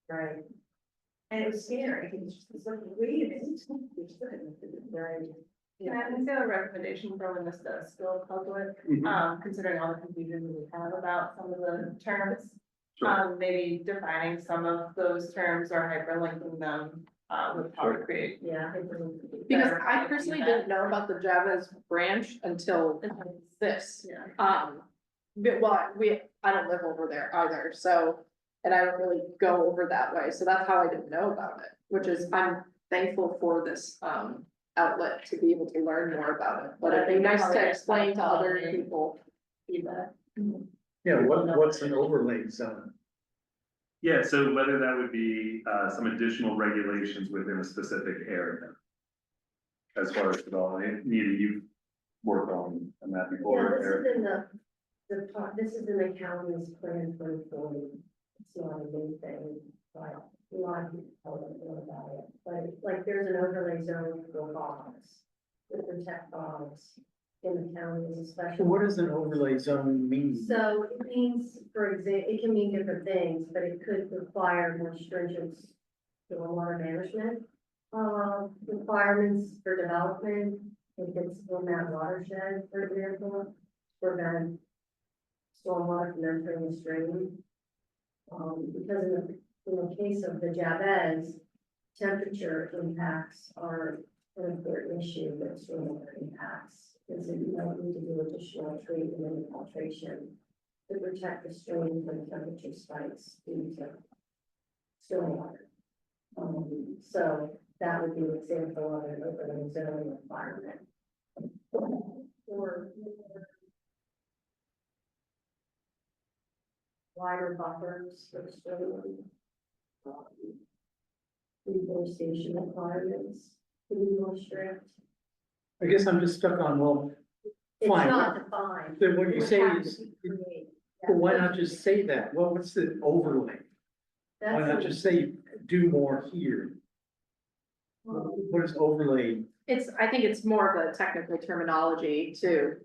Right. And it was scary. It's like, wait a minute. Right. Can I consider a recommendation for when this does go public, considering all the confusion we have about some of the terms? Sure. Maybe defining some of those terms or hyperlinking them, would probably create. Yeah. Because I personally didn't know about the Java's branch until this. Yeah. But I don't live over there either, so, and I don't really go over that way, so that's how I didn't know about it, which is, I'm thankful for this, outlet to be able to learn more about it, but it'd be nice to explain to other people. Feedback. Yeah, what's an overlay zone? Yeah, so whether that would be, some additional regulations within a specific area. As far as development, needed you work on that Yeah, before. this Eric? is in this is in the county's plan for reform. It's not a new thing, but a lot of people don't know about it, but it's like there's an overlay zone for bogs. To protect bogs in the counties especially. What does an overlay zone mean? So it means, for example, it can mean different things, but it could require more stringent stormwater management. Requirements for development, if it's in that watershed, for example, prevent stormwater from entering the stream. Because in the case of the Jabez, temperature impacts are an important issue with stormwater impacts. Because you might need to do additional treatment and filtration to protect the stream from temperature spikes due to stormwater. So that would be an example of an overlay zone environment. Or wider buffers for stream. Reforestation requirements to be more strict. I guess I'm just stuck on, well, It's fine. not defined. Then what you It say would have is, to be created. well, why not just say that? Well, what's the overlay? Why That's not a- just say, do more here? What is overlay? I think it's more of a technical terminology to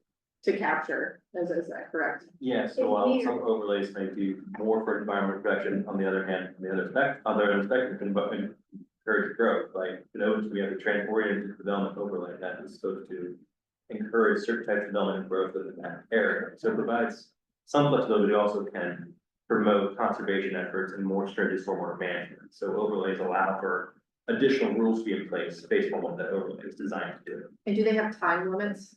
capture, is that correct? Yeah, so while some overlays may do more for environmental protection, on the other hand, on the other spectrum can but encourage growth, like, we have the transit development overlay that is supposed to encourage certain types of development and growth within that area. So it provides some flexibility, also can promote conservation efforts and more stringent stormwater management. So overlays allow for additional rules to be in place based on what that overlay is designed to do. And do they have time limits?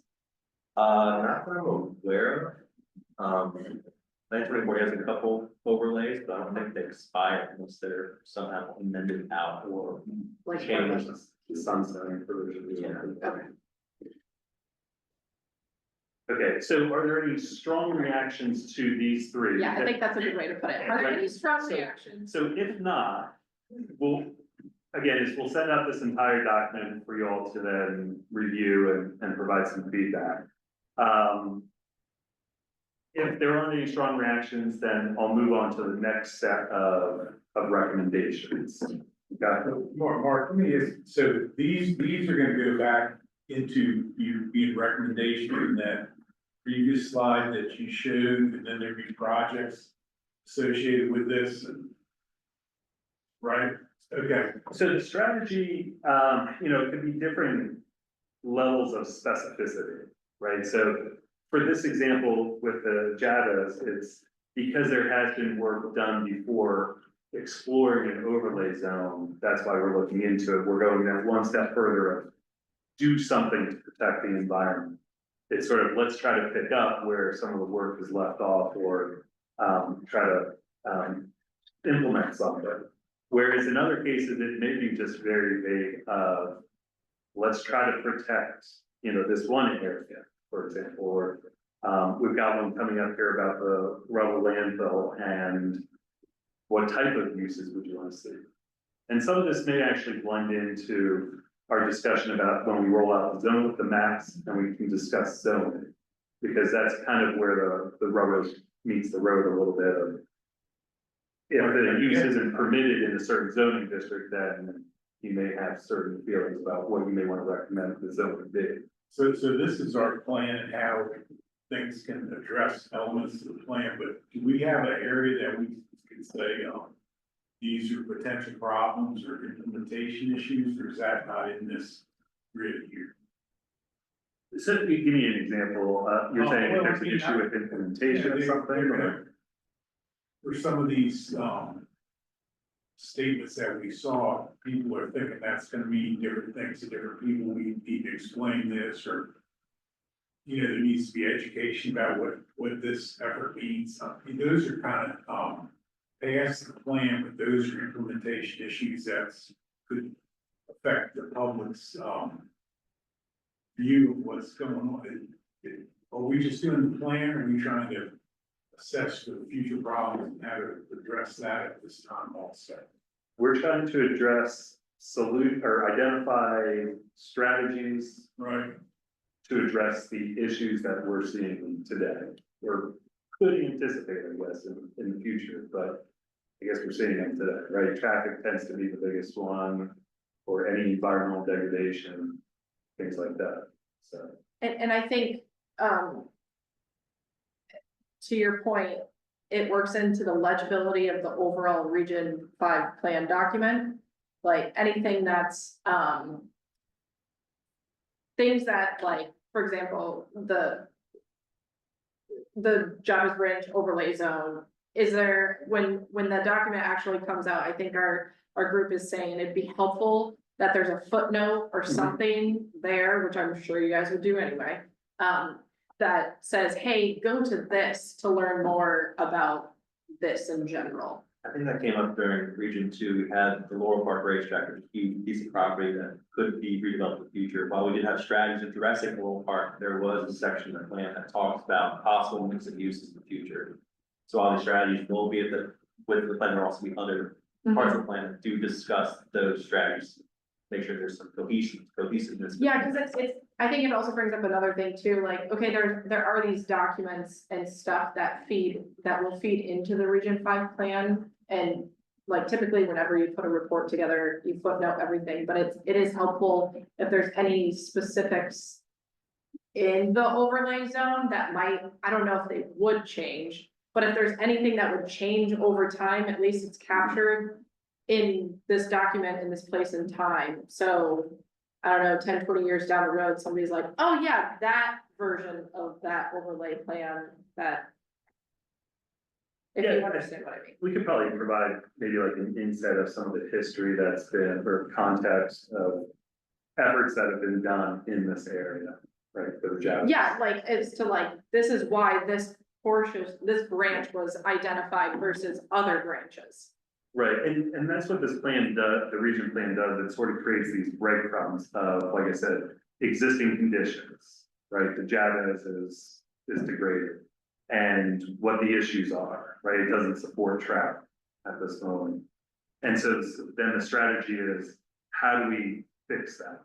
Not that I'm aware of. 924 has a couple overlays, but I don't think they expire unless they're somehow amended out or Like, changed. Sunsetting provisions. Yeah. Okay. Okay, so are there any strong reactions to these three? Yeah, I think that's a good way to put it. Are there any strong So- reactions? So if not, we'll send out this entire document for you all to then review and provide some feedback. If there aren't any strong reactions, then I'll move on to the next set of recommendations. Okay, Mark, let me ask, so these are gonna go back into you being recommendation in that previous slide that you showed, and then there'd be projects associated with this. Right, okay. so the strategy, it could be different levels of specificity, right? So for this example with the Javas, it's because there has been work done before exploring an overlay zone. That's why we're looking into it. We're going that one step further of do something to protect the environment. It's sort of, let's try to pick up where some of the work is left off or try to implement something. Whereas in other cases, it may be just very vague, let's try to protect, this one area, for example, or we've got one coming up here about the rubble landfill and what type of uses would you want to see? And some of this may actually blend into our discussion about when we roll out the zone with the maps and we can discuss zoning. Because that's kind of where the rubber meets the road a little bit of. If the use isn't permitted in a certain zoning district, then you may have certain feelings about what you may want to recommend the zone be. So this is our plan and how things can address elements of the plan, but do we have an area that we can say, these are potential problems or implementation issues, or is that not in this grid here? So give me an example, you're saying if there's an issue with implementation or something, or? For some of these, statements that we saw, people are thinking that's gonna mean different things to different people, we need to explain this, or there needs to be education about what this effort means. Those are kind of, past the plan, but those are implementation issues that could affect the public's, view of what's going on. Are we just doing the plan, or are we trying to assess the future problems and how to address that at this time also? We're trying to address or identify strategies. Right. To address the issues that we're seeing today, or could anticipate, I guess, in the future, but I guess we're seeing them today, right? Traffic tends to be the biggest one, or any environmental degradation, things like that, so. And I think, to your point, it works into the legibility of the overall Region 5 plan document. Like anything that's, things that like, for example, the Jarvis Branch overlay zone, is there, when that document actually comes out, I think our group is saying it'd be helpful that there's a footnote or something there, which I'm sure you guys would do anyway. That says, hey, go to this to learn more about this in general. I think that came up during Region 2, we had the Laurel Park racetrack, which is a huge piece of property that could be redeveloped in the future. While we did have strategies addressing Laurel Park, there was a section of the plan that talks about possible mix of uses in the future. So all the strategies will be with the plan, there will also be other parts of the plan that do discuss those strategies. Make sure there's some cohesiveness. Yeah, because it's, I think it also brings up another thing too, like, okay, there are these documents and stuff that will feed into the Region 5 plan. And like typically whenever you put a report together, you footnote everything, but it is helpful if there's any specifics in the overlay zone that might, I don't know if they would change, but if there's anything that would change over time, at least it's captured in this document in this place and time. So I don't know, 10, 20 years down the road, somebody's like, oh yeah, that version of that overlay plan that. If you understand what I mean. We could probably provide maybe like an insight of some of the history that's been, or context of efforts that have been done in this area, right, for the job. Yeah, like, it's to like, this is why this portion, this branch was identified versus other branches. Right, and that's what this plan does, the region plan does, it sort of creates these breadcrumbs of, like I said, existing conditions, right? The Javas is degraded. And what the issues are, right? It doesn't support traffic at this moment. And so then the strategy is, how do we fix that,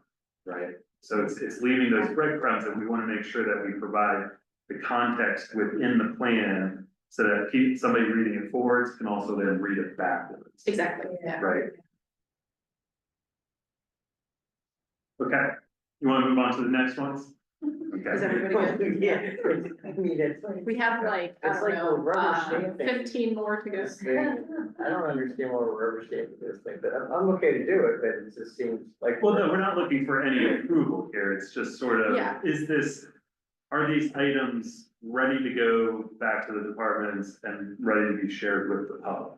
right? So it's leaving those breadcrumbs, and we want to make sure that we provide the context within the plan so that somebody reading it forwards can also then read it backwards. Exactly, yeah. Right. Okay, you want to move on to the next ones? Is Okay. everybody good? Yeah, I mean, it's like. We have like, I It's don't like we're rubber know, stamping 15 more to go. this thing. I don't understand why we're rubber stamping this thing, but I'm okay to do it, but it just seems like. Well, no, we're not looking for any approval here, it's just sort of, Yeah. are these items ready to go back to the departments and ready to be shared with the public?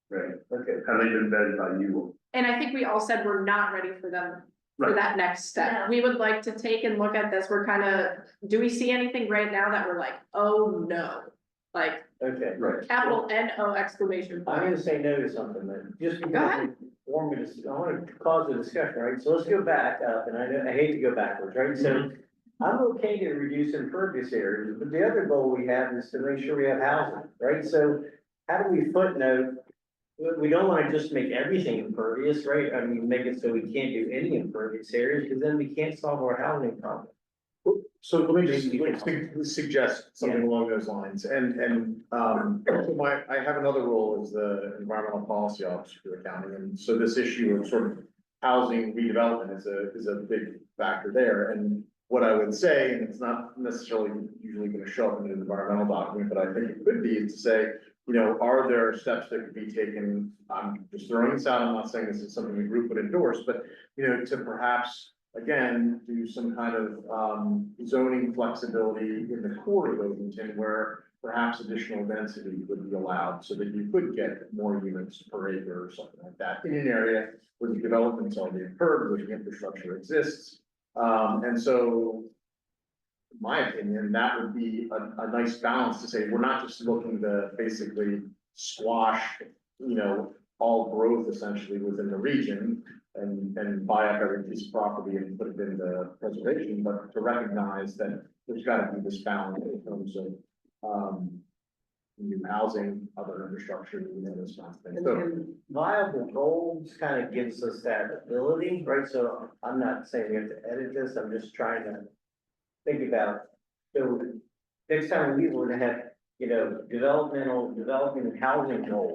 Right, Okay. have they been vetted by you? And I think we all said we're not ready for them, for Right. that next step. We would like to take and look at this. We're kind of, do we see anything right now that we're like, oh no? Like Okay. Right. capital N-O exclamation I'm point. gonna say no to something then, just Go because ahead. want me to, I want to cause a discussion, right? So let's go back up, and I hate to go backwards, right? So I'm okay to reduce impervious areas, but the other goal we have is to make sure we have housing, right? So how do we footnote? We don't want to just make everything impervious, right? I mean, make it so we can't do any impervious areas, because then we can't solve our housing problem. So let me just suggest something along those lines, so I have another role as the environmental policy officer for the county, and so this issue of sort of housing redevelopment is a big factor there, and what I would say, and it's not necessarily usually gonna show up in an environmental document, but I think it could be, is to say, you know, are there steps that could be taken? I'm just throwing this out, I'm not saying this is something the group would endorse, but, you know, to perhaps, again, do some kind of, zoning flexibility in the core of Oakington where perhaps additional density would be allowed, so that you could get more units per acre or something like that, in an area where the development's already occurred, where the infrastructure exists. And so, in my opinion, that would be a nice balance to say, we're not just looking to basically squash, you know, all growth essentially within the region and buy up every piece of property and put it into preservation, but to recognize that there's gotta be this balance in terms of, new housing, other infrastructure, you know, this kind of thing. So, And viable goals kind of gives us that ability, right? So I'm not saying we have to edit this, I'm just trying to think about, so next time we were to have, you know, development and housing goal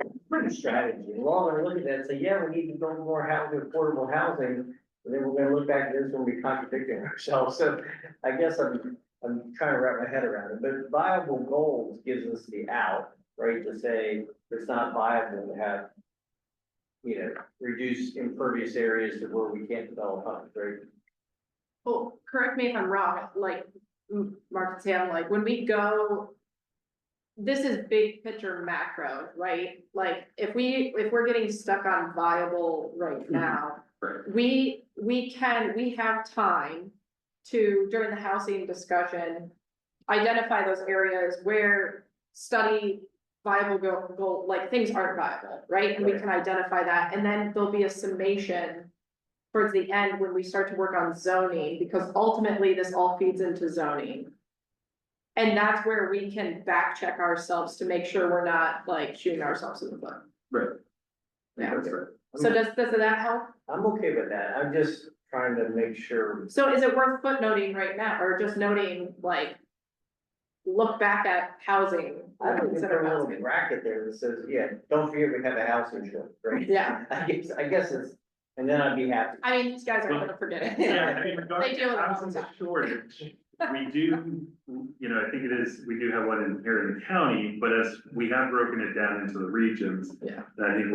strategy. And while we're looking at that, say, yeah, we need to build more housing, affordable housing, and then we're gonna look back at this when we're contradicting ourselves. So I guess I'm trying to wrap my head around it, but viable goals gives us the out, right? To say it's not viable to have, you know, reduce impervious areas to where we can't develop homes, right? Well, correct me if I'm wrong, like, Mark, Sam, like, when we go. This is big picture macro, right? Like, if we're getting stuck on viable right now. Right. We have time to, during the housing discussion. Identify those areas where study viable goal, like, things aren't viable, right? And we can identify that, and then there'll be a summation. Towards the end, when we start to work on zoning, because ultimately this all feeds into zoning. And that's where we can back check ourselves to make sure we're not like shooting ourselves in the foot. Right. Yeah. That's right. So does that help? I'm okay with that. I'm just trying to make sure. So is it worth footnoting right now, or just noting like? Look back at housing. I would consider consider a little housing. bracket there that says, yeah, don't forget we have a house insurance, right? Yeah, I guess it's, and then I'd be happy. I mean, these guys aren't gonna forget it. Yeah, I mean, They regarding deal with it all the housing time. shortage, we do, you know, I think it is, we do have one in here in the county, but as we have broken it down into the regions. Yeah. I think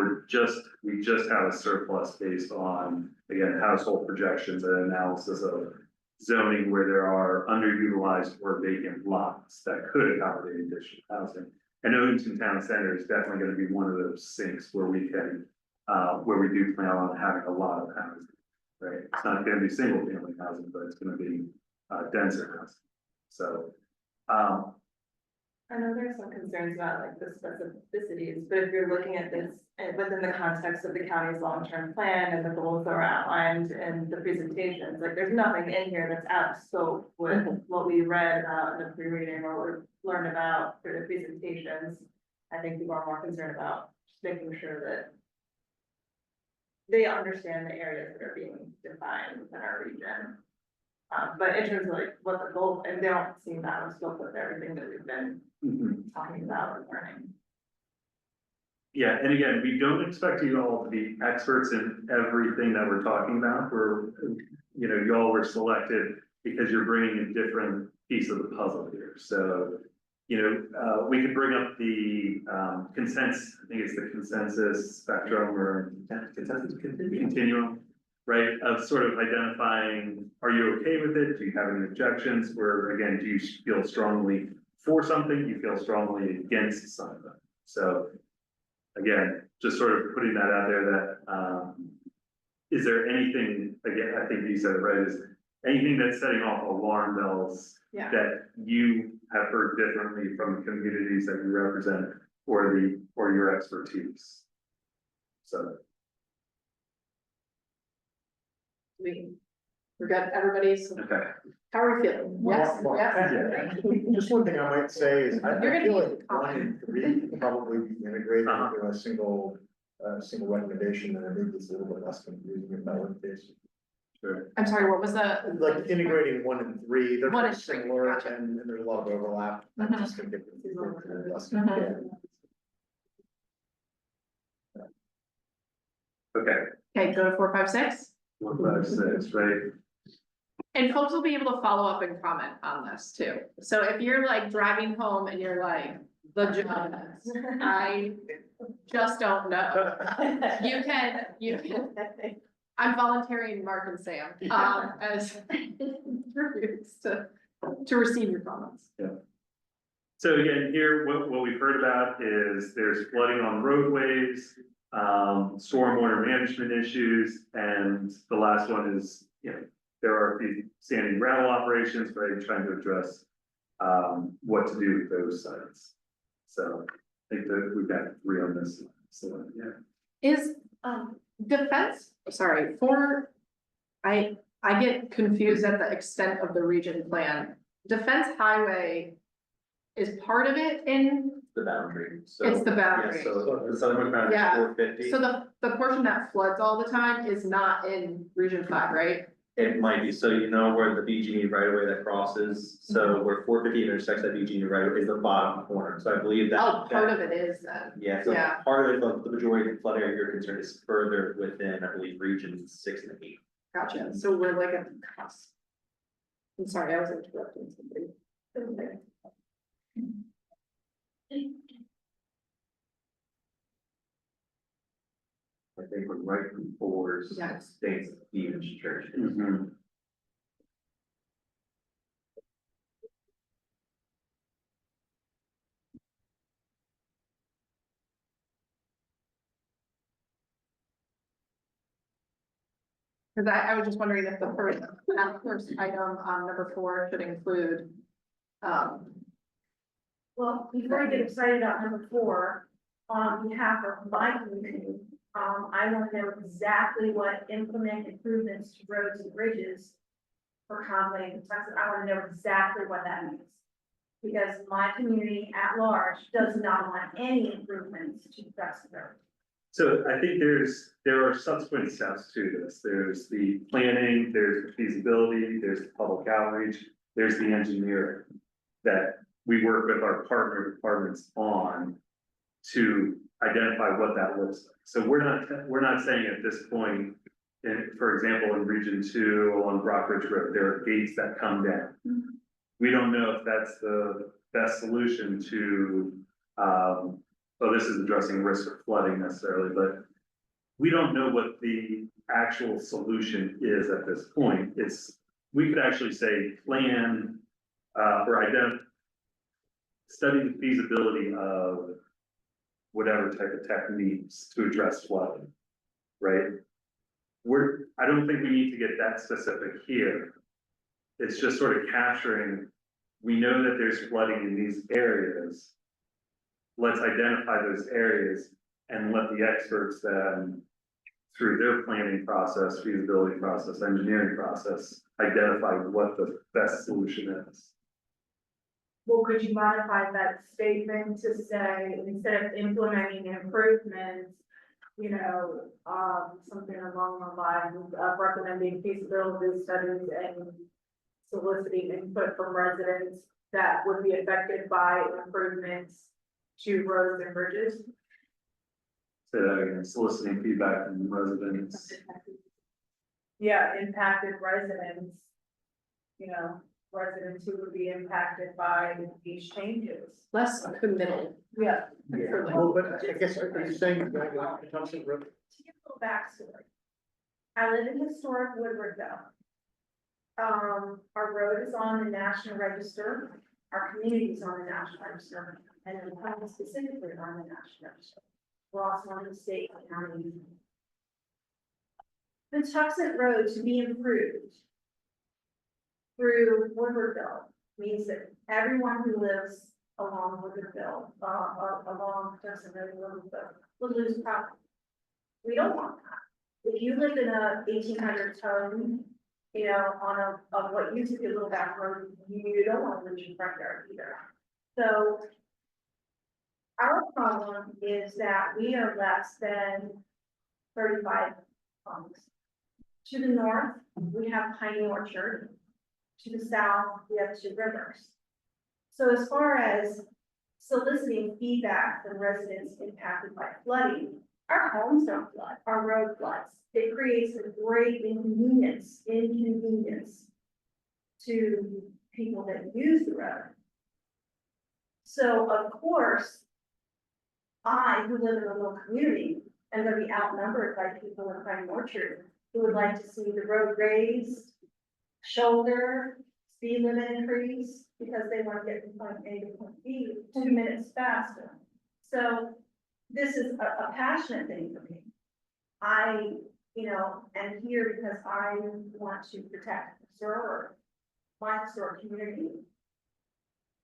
we just have a surplus based on, again, household projections and analysis of zoning where there are underutilized or vacant lots that could accommodate additional housing. And Oakington Town Center is definitely gonna be one of those sinks where we can, where we do plan on having a lot of housing, right? It's not gonna be single family housing, but it's gonna be, denser housing. So, I know there's some concerns about like the specificities, but if you're looking at this within the context of the county's long-term plan and the goals that are outlined in the presentations, like there's nothing in here that's out of scope with what we read about in the pre-reading or what we learned about through the presentations. I think people are more concerned about just making sure that they understand the areas that are being defined within our region. But in terms of like what the goal, and they don't seem that of scope with everything that we've been talking about and learning. yeah, and again, we don't expect you all to be experts in everything that we're talking about. We're, you know, you all were selected because you're bringing a different piece of the puzzle here. So, you know, we could bring up the consensus, I think it's the consensus spectrum or consensus continuum, right? Of sort of identifying, are you okay with it? Do you have any objections? Or again, do you feel strongly for something? Do you feel strongly against something? So again, just sort of putting that out there that, is there anything, again, I think you said it right, is anything that's setting off alarm bells Yeah. that you have heard differently from the communities that you represent or your expertise? So. We're good, everybody's, Okay. how are we feeling? Yes, Well, yes. Just one thing I might say is, I You're gonna feel need like one and three can probably be integrated Uh-huh. into a single recommendation, and I think it's a little bit less confusing if that were the case. Sure. I'm sorry, what was the? Like integrating one and three, they're One very and three, similar, gotcha. and there's a lot of overlap. Mhm. I'm just gonna get confusing. Less- Mhm. Okay, Okay, go to 4, 5, 6. 1, 5, 6, right? And folks will be able to follow up and comment on this too. So if you're like driving home and you're like, the job, I just don't know. You can, I'm volunteering Mark and Sam, as interviews to receive your comments. So again, here, what we've heard about is there's flooding on roadways, stormwater management issues, and the last one is, there are the sand and gravel operations, right, trying to address what to do with those sites. So I think that we've got 3 on this, so, yeah. Is, defense, sorry, I get confused at the extent of the region plan. Defense highway is part of it in, The boundary, so. it's the boundary. Yeah, so the southern boundary is Yeah. 450. So the portion that floods all the time is not in region 5, right? It might be, so you know where the BG right away that crosses, so where 450 intersects that BG right away is the bottom corner, so I believe that. Oh, part of it is then. Yeah, so Yeah. part of it, the majority of the flood area you're concerned is further within, I believe, regions 6 and 8. Gotcha, so we're like at the cusp. I'm sorry, I was interrupting somebody. Okay. I think we're right before Yeah. St. Stephen's Church. Mhm. Cause I was just wondering if the first item on number 4 should include, Well, before I get excited about number 4, on behalf of my community, I want to know exactly what implement improvements to roads and bridges for Conway and Texas. I want to know exactly what that means. Because my community at large does not want any improvements to Texas Road. So I think there are subsequent steps to this. There's the planning, there's the feasibility, there's the public outreach, there's the engineering that we work with our partner departments on to identify what that looks like. So we're not saying at this point, for example, in Region 2 along Rockridge Road, there are gates that come down. We don't know if that's the best solution to, well, this is addressing risk of flooding necessarily, but we don't know what the actual solution is at this point. We could actually say plan, or study the feasibility of whatever type of techniques to address flooding, right? I don't think we need to get that specific here. It's just sort of capturing, we know that there's flooding in these areas. Let's identify those areas and let the experts then, through their planning process, feasibility process, engineering process, identify what the best solution is. Well, could you modify that statement to say, instead of implementing improvements, something along the lines of recommending feasibility studies and soliciting input from residents that would be affected by improvements to roads and bridges? Say that again, soliciting feedback from residents. Yeah, impacted residents, residents who would be impacted by these changes. less committal. Yeah. for like- Well, but I guess, are you saying that Thompson Road? To give a little backstory. I live in historic Woodwardville. Our road is on the National Register, our community is on the National Register, and the town specifically is on the National Register. We're also on the state and county. The Tuxet Road to be improved through Woodwardville means that everyone who lives along Woodwardville, along Tuxet Road, Woodwardville, will lose property. We don't want that. if you live in a 1800s home, you know, on what used to be a little back road, you don't want to lose your front yard either. So our problem is that we are less than 35 homes. To the north, we have Piney Orchard. To the south, we have Two Rivers. So as far as soliciting feedback from residents impacted by flooding, our homes don't flood, our road floods. It creates a great inconvenience to people that use the road. So of course, I, who live in a little community, am gonna be outnumbered by people in Pine Orchard who would like to see the road raised, shoulder, speed limit increase, because they want to get from point A to point B 2 minutes faster. So this is a passionate thing for me. I, you know, am here because I want to protect and preserve my historic community.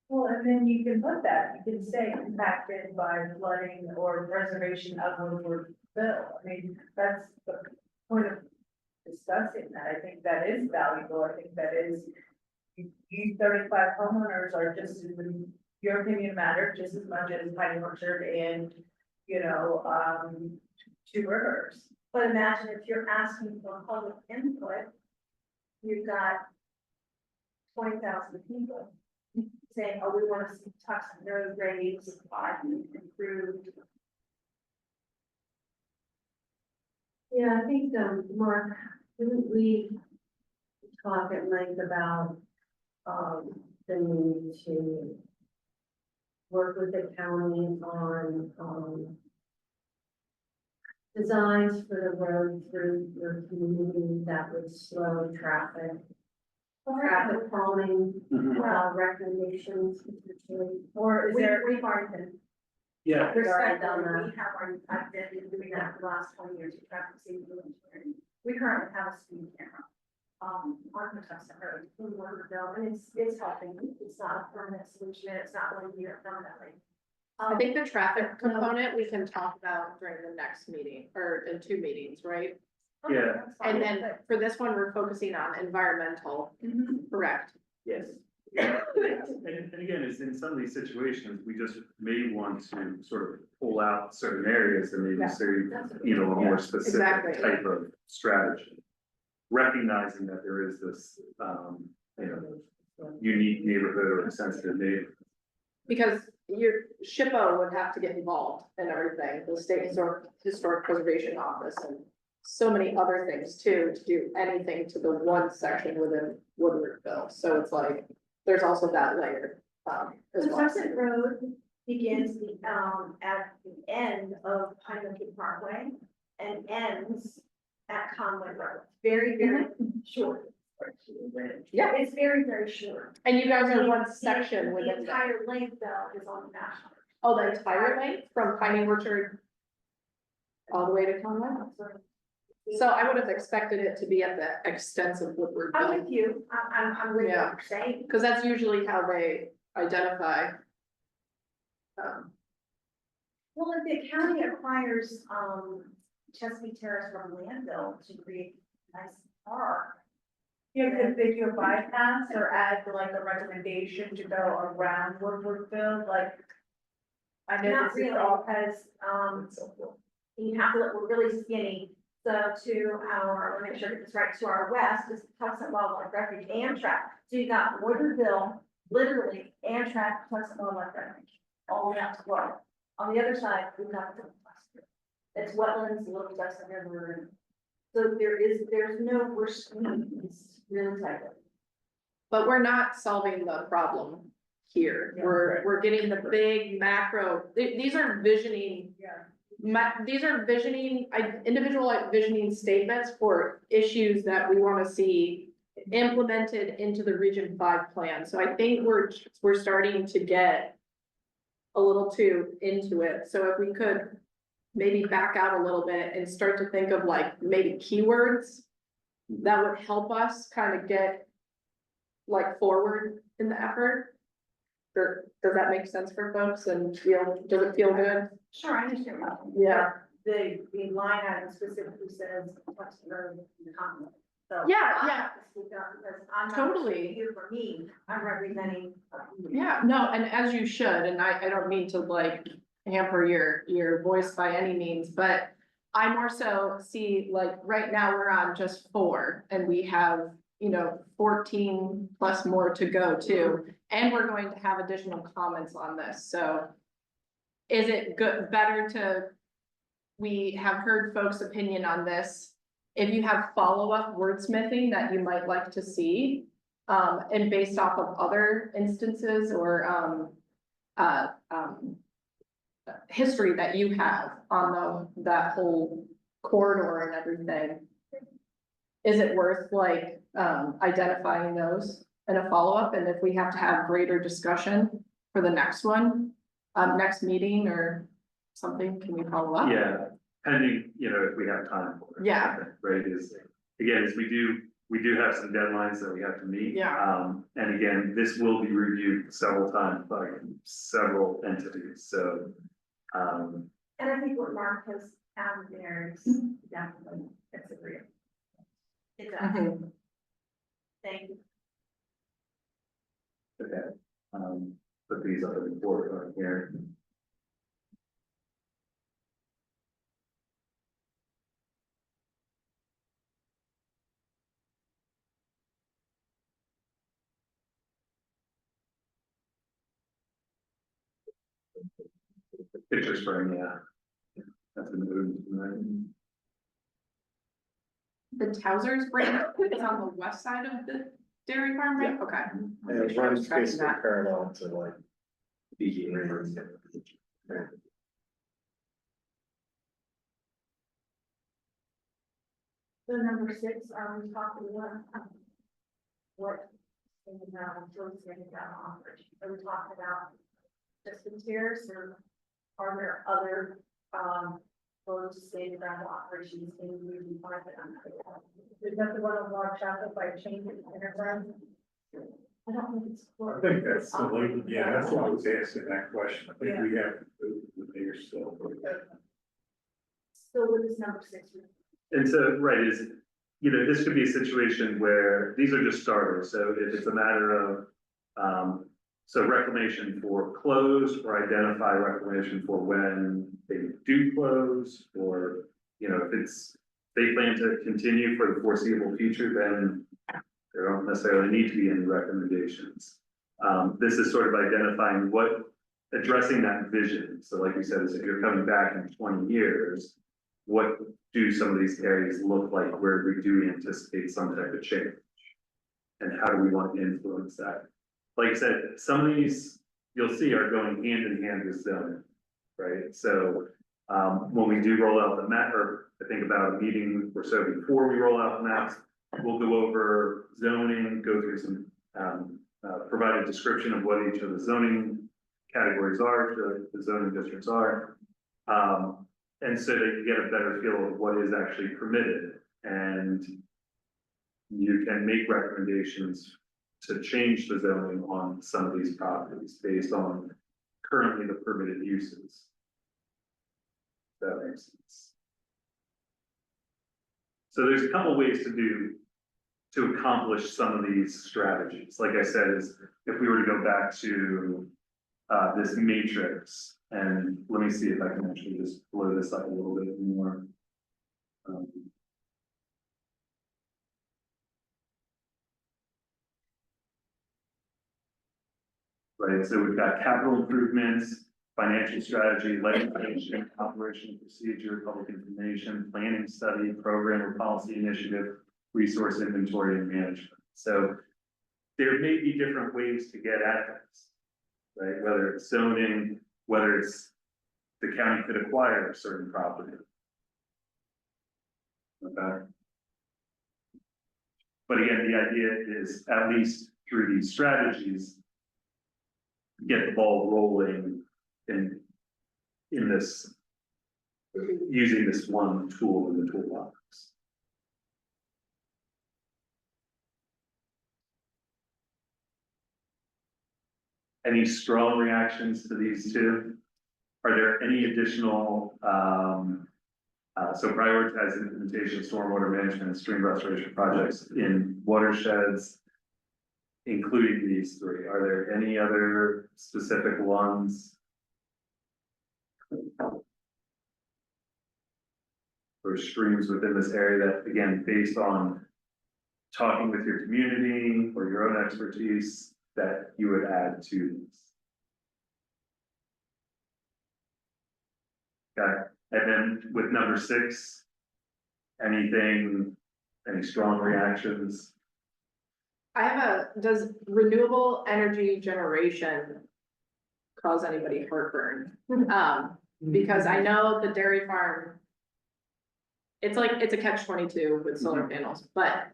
Well, and then you can put that, you can say impacted by flooding or preservation of Woodward Bill. I mean, that's the point of discussing that. I think that is valuable. I think that is, you 35 homeowners are just, in your opinion matter just as much as Piney Orchard and, you know, Two Rivers. But imagine if you're asking for public input, you've got 20,000 people saying, oh, we want to see Tucson road raised, improved. Yeah, I think, Mark, didn't we talk at length about, the need to work with the county on, designs for the road through your community that would slow traffic calming, recommendations potentially? Or is there, We've already been. Yeah. We've already done Respectfully, that. we have already, I've been doing that for the last 20 years with traffic safety engineering. We currently have a speed camera, on the Tucson Road, in Waterville, and it's helping. It's not a permanent solution, it's not going to be here permanently. I think the traffic component we can talk about during the next meeting, or in 2 meetings, right? Yeah. That's fine, And then but- for this one, we're focusing on environmental, correct? Yes. And again, it's in some of these situations, we just may want to sort of pull out certain areas and maybe say, you know, a more specific Exactly. type of strategy. Recognizing that there is this, you know, unique neighborhood or sensitive neighborhood. Because your SHPO would have to get involved in everything, the State Historic Preservation Office and so many other things too, to do anything to the one section within Woodwardville. So it's like, there's also that layer, as The well. Tucson Road begins at the end of Pine Mountain Parkway and ends at Conway Road. Very, very short. Yeah. It's very, very short. And you guys are The- one section the within that. entire length though is on the national. Oh, the entire length from Piney Orchard all the way to Conway? So I would have expected it to be at the extensive Woodward I'm Bill, with you, I'm with what Yeah. you're saying. because that's usually how they identify. Well, if the county acquires, Chesapeake Terrace from landfill to create a nice park. yeah, could they do a bypass or add like a recommendation to go around Woodwardville, like? I know Not this is really, all. because, you have to look, we're really skinny. So to our, let me make sure I get this right, to our west is Tucson Wildlife Refuge, Amtrak. So you got Woodwardville, literally Amtrak, Tucson Wildlife Refuge, all the way out to Florida. On the other side, we've got the cluster. It's wetlands, little Tucson River. So there's no, we're squeezed really tightly. But we're not solving the problem here. Yeah, We're getting the big macro, these are visioning. Yeah. These are visioning, individual visioning statements for issues that we want to see implemented into the Region 5 plan. So I think we're starting to get a little too into it. So if we could maybe back out a little bit and start to think of like maybe keywords that would help us kind of get like forward in the effort. Does that make sense for folks and does it feel good? Sure, I understand. Yeah, the line item specifically says Tucson Road and Conway. So. Yeah, I yeah. have to speak up because I'm not. Totally. Here for me, I'm representing. Yeah, no, and as you should, and I don't mean to like hamper your voice by any means, but I more so see, like, right now, we're on just 4, and we have, 14 plus more to go too, and we're going to have additional comments on this, so is it we have heard folks' opinion on this. If you have follow-up wordsmithing that you might like to see, and based off of other instances or, history that you have on that whole corridor and everything. Is it worth like, identifying those in a follow-up, and if we have to have greater discussion for the next one, next meeting or something, can we follow up? Yeah, pending, if we have time for it. Yeah. Right, is we do have some deadlines that we have to meet. Yeah. And again, this will be reviewed several times by several entities, so. And I think what Mark has found there is definitely, it's agreeable. It does. Mhm. Thank you. Okay, put these up in the board right here. Picture spring, yeah. That's been moved, right? The Towsers brand is on the west side of the dairy farm, right? Okay. And it runs basically parallel to like. BG. So number 6, are we talking what? Are we talking about just the tiers, or are there other, well, just say ground operations in the private? Is that the one on Log Chapel by changing enterprise? I don't think it's. I think that's the late, yeah, that's why I was asking that question. I think we have to move the mayor still. So what is number 6? And so, right, this could be a situation where these are just starters, so if it's a matter of, so reclamation for closed or identify reclamation for when they do close, or, if they plan to continue for the foreseeable future, then there don't necessarily need to be any recommendations. This is sort of identifying addressing that vision. So like you said, is if you're coming back in 20 years, what do some of these areas look like where we do anticipate some type of change? And how do we want to influence that? Like I said, some of these you'll see are going hand in hand with zoning, right? So when we do roll out the map, or I think about a meeting or so before we roll out the maps, we'll go over zoning, go through some, provide a description of what each of the zoning categories are, the zoning districts are. And so that you get a better feel of what is actually permitted, and you can make recommendations to change the zoning on some of these properties based on currently the permitted uses. That makes sense. So there's a couple ways to accomplish some of these strategies. Like I said, is if we were to go back to this matrix, and let me see if I can actually just blow this up a little bit more. Right, so we've got capital improvements, financial strategy, legislation, operational procedure, public information, planning study, program or policy initiative, resource inventory and management. So there may be different ways to get at this, right? Whether it's zoning, whether it's the county could acquire a certain property. Okay. But again, the idea is, at least through these strategies, get the ball rolling in this, using this one tool in the toolbox. Any strong reactions to these two? Are there any additional So prioritize implementation of stormwater management and stream restoration projects in watersheds, including these three. Are there any other specific ones? Or streams within this area that, again, based on talking with your community or your own expertise, that you would add to these? Okay, and then with number 6, anything, any strong reactions? I have does renewable energy generation cause anybody heartburn? Because I know the dairy farm. It's a catch-22 with solar panels, but,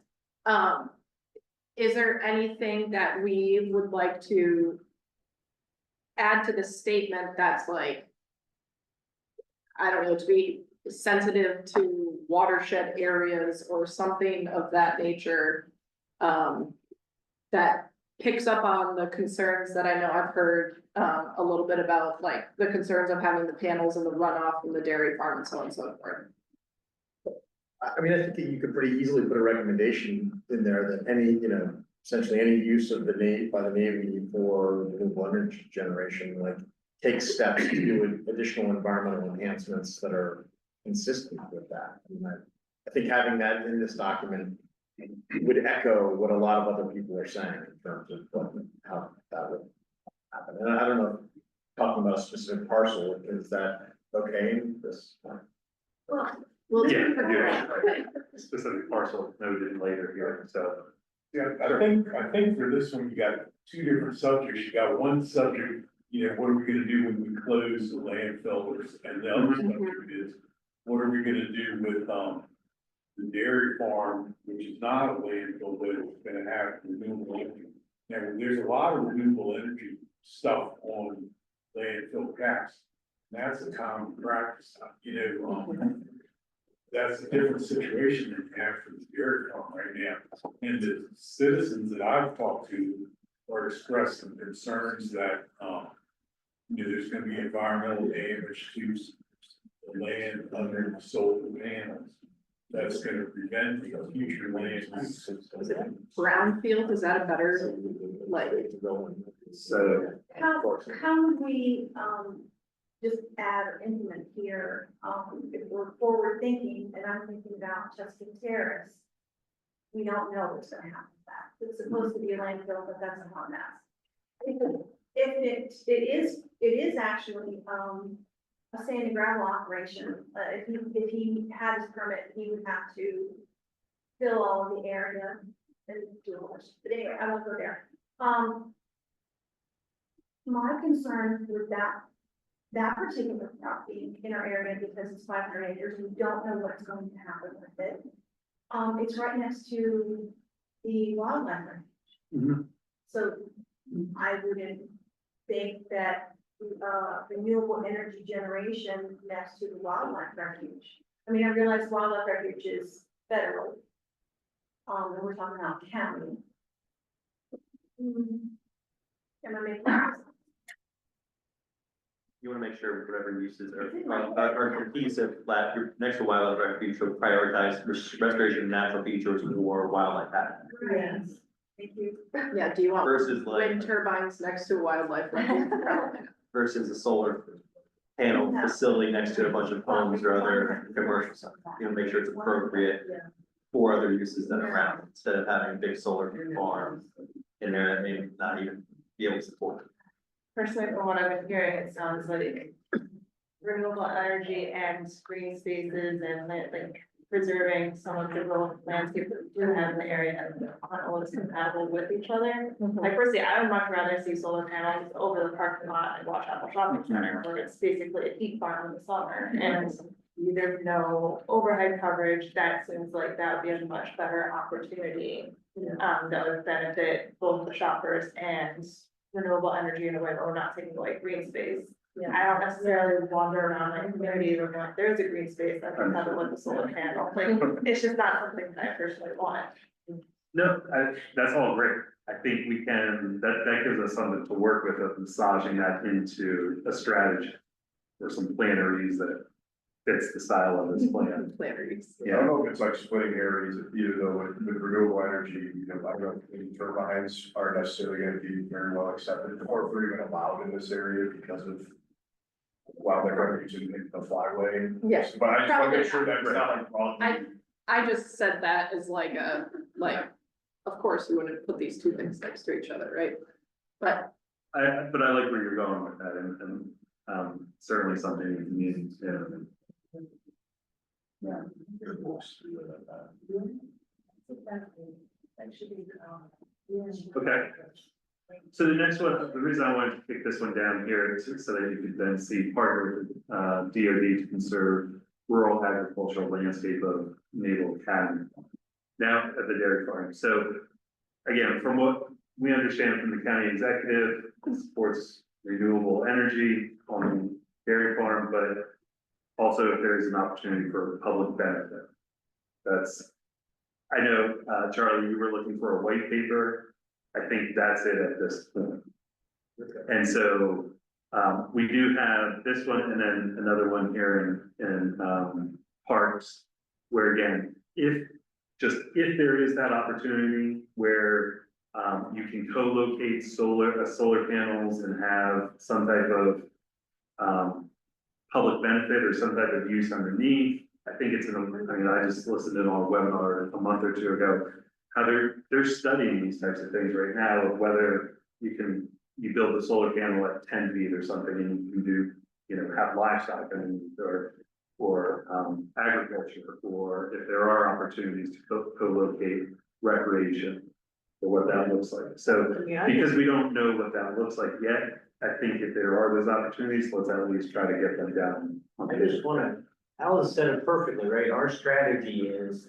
is there anything that we would like to add to the statement that's like, I don't know, to be sensitive to watershed areas or something of that nature? That picks up on the concerns that I know I've heard, a little bit about, like the concerns of having the panels and the runoff from the dairy farm and so on and so forth. I mean, I think that you could pretty easily put a recommendation in there that any, essentially any use of the Navy, by the Navy for renewable energy generation, like take steps to do additional environmental enhancements that are consistent with that. I mean, I think having that in this document would echo what a lot of other people are saying in terms of how that would happen. And I don't know, talking about a specific parcel, is that okay in this? Well, Yeah, specific parcel noted later here, so. Yeah, I think for this one, you got 2 different subjects. You got one subject, what are we gonna do when we close the landfills? And the other subject is, what are we gonna do with, the dairy farm, which is not a landfill, but it's gonna have renewable energy. Now, there's a lot of renewable energy stuff on landfill caps. That's a common practice, that's a different situation than you have for the dairy farm right now. And the citizens that I've talked to are expressing concerns that, there's gonna be environmental damage to the land under the solar panels. That's gonna prevent the future land. brownfield, is that a better, like, So, How would we, just add or implement here, if we're forward thinking, and I'm thinking about Chester Terrace. We don't know what's gonna happen with that. It's supposed to be a landfill, but that's a hot mess. If it is actually, a sand and gravel operation, if he had his permit, he would have to fill all of the area and do all this, but anyway, I won't go there. My concern with that particular property in our area, because it's 500 acres, we don't know what's going to happen with it. It's right next to the wildlife refuge. So I wouldn't think that, renewable energy generation next to the wildlife refuge. I mean, I realize wildlife refuge is federal. And we're talking about county. Am I making sense? You wanna make sure whatever uses are cohesive, that your next to wildlife refuge should prioritize restoration of natural features or wildlife habitat. Yes. Thank you. yeah, do you want Versus like, wind turbines next to wildlife? versus a solar panel facility next to a bunch of homes or other commercial stuff. Make sure it's appropriate for other uses that are around, instead of having a big solar farm in there that may not even be able to support it. Personally, from what I've been hearing, it sounds like renewable energy and green spaces and like preserving some of the rural landscape that we do have in the area aren't always compatible with each other. Like personally, I would much rather see solar panels over the parking lot at Wash Apple Shopping Center, where it's basically a heat farm in the summer and there's no overhead coverage. That seems like that would be a much better opportunity. That would benefit both the shoppers and renewable energy in a way that we're not taking away green space. I don't necessarily wander around my community and like, there's a green space that can have it with a solar panel. Like, it's just not something that I personally want. no, that's all great. I think we can, that gives us something to work with, of massaging that into a strategy. Or some plan to use that. fits the style of this plan. Planners. I don't know if it's like splitting areas, either though with renewable energy, you know, I don't know if wind turbines are necessarily gonna be very well accepted, or if they're even allowed in this area because of. Well, they're gonna be using the flyway. Yeah, But I just wanna probably make sure that's not like broadly. I just said that as like of course, you wouldn't put these two things next to each other, right? But But I like where you're going with that, and certainly something you can use, yeah. Okay. So the next one, the reason I wanted to pick this one down here is so that you could then see partner with DOD to conserve rural agricultural landscape of Naval Academy. Now at the dairy farm. So again, from what we understand from the county executive, it supports renewable energy on the dairy farm, but also if there's an opportunity for public benefit. That's, I know, Charlie, you were looking for a white paper. I think that's it at this point. And so, we do have this one and then another one here in parks. Where again, if there is that opportunity where, you can co-locate solar panels and have some type of, public benefit or some type of use underneath. I think it's I just listened in on a webinar a month or two ago, how they're studying these types of things right now of whether you build a solar panel at 10 feet or something and you can do, have livestock or agriculture, or if there are opportunities to co-locate recreation or what that looks like. So because we don't know what that looks like yet, I think if there are those opportunities, let's at least try to get them down. I just wanna, Alice said it perfectly, right? Our strategy is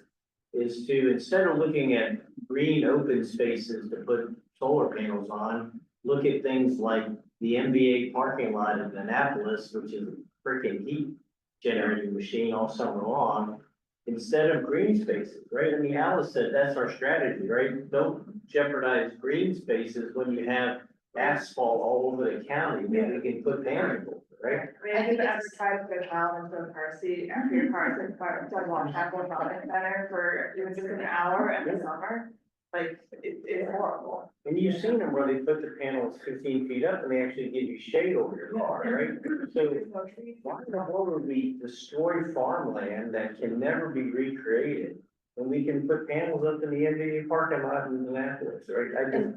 to, instead of looking at green open spaces to put solar panels on, look at things like the NBA parking lot in Annapolis, which is a freaking heat generating machine all summer long, instead of green spaces, right? I mean, Alice said that's our strategy, right? Don't jeopardize green spaces when you have asphalt all over the county, maybe we can put panels, right? I think advertise the child into a car seat after your car is in front of Watt Chapel Shopping Center for even just an hour in the summer. Like, it's horrible. And you've seen them where they put the panels 15 feet up and they actually give you shade over your car, right? So There's no trees. why in the hell would we destroy farmland that can never be recreated? And we can put panels up in the NBA parking lot in Annapolis, right?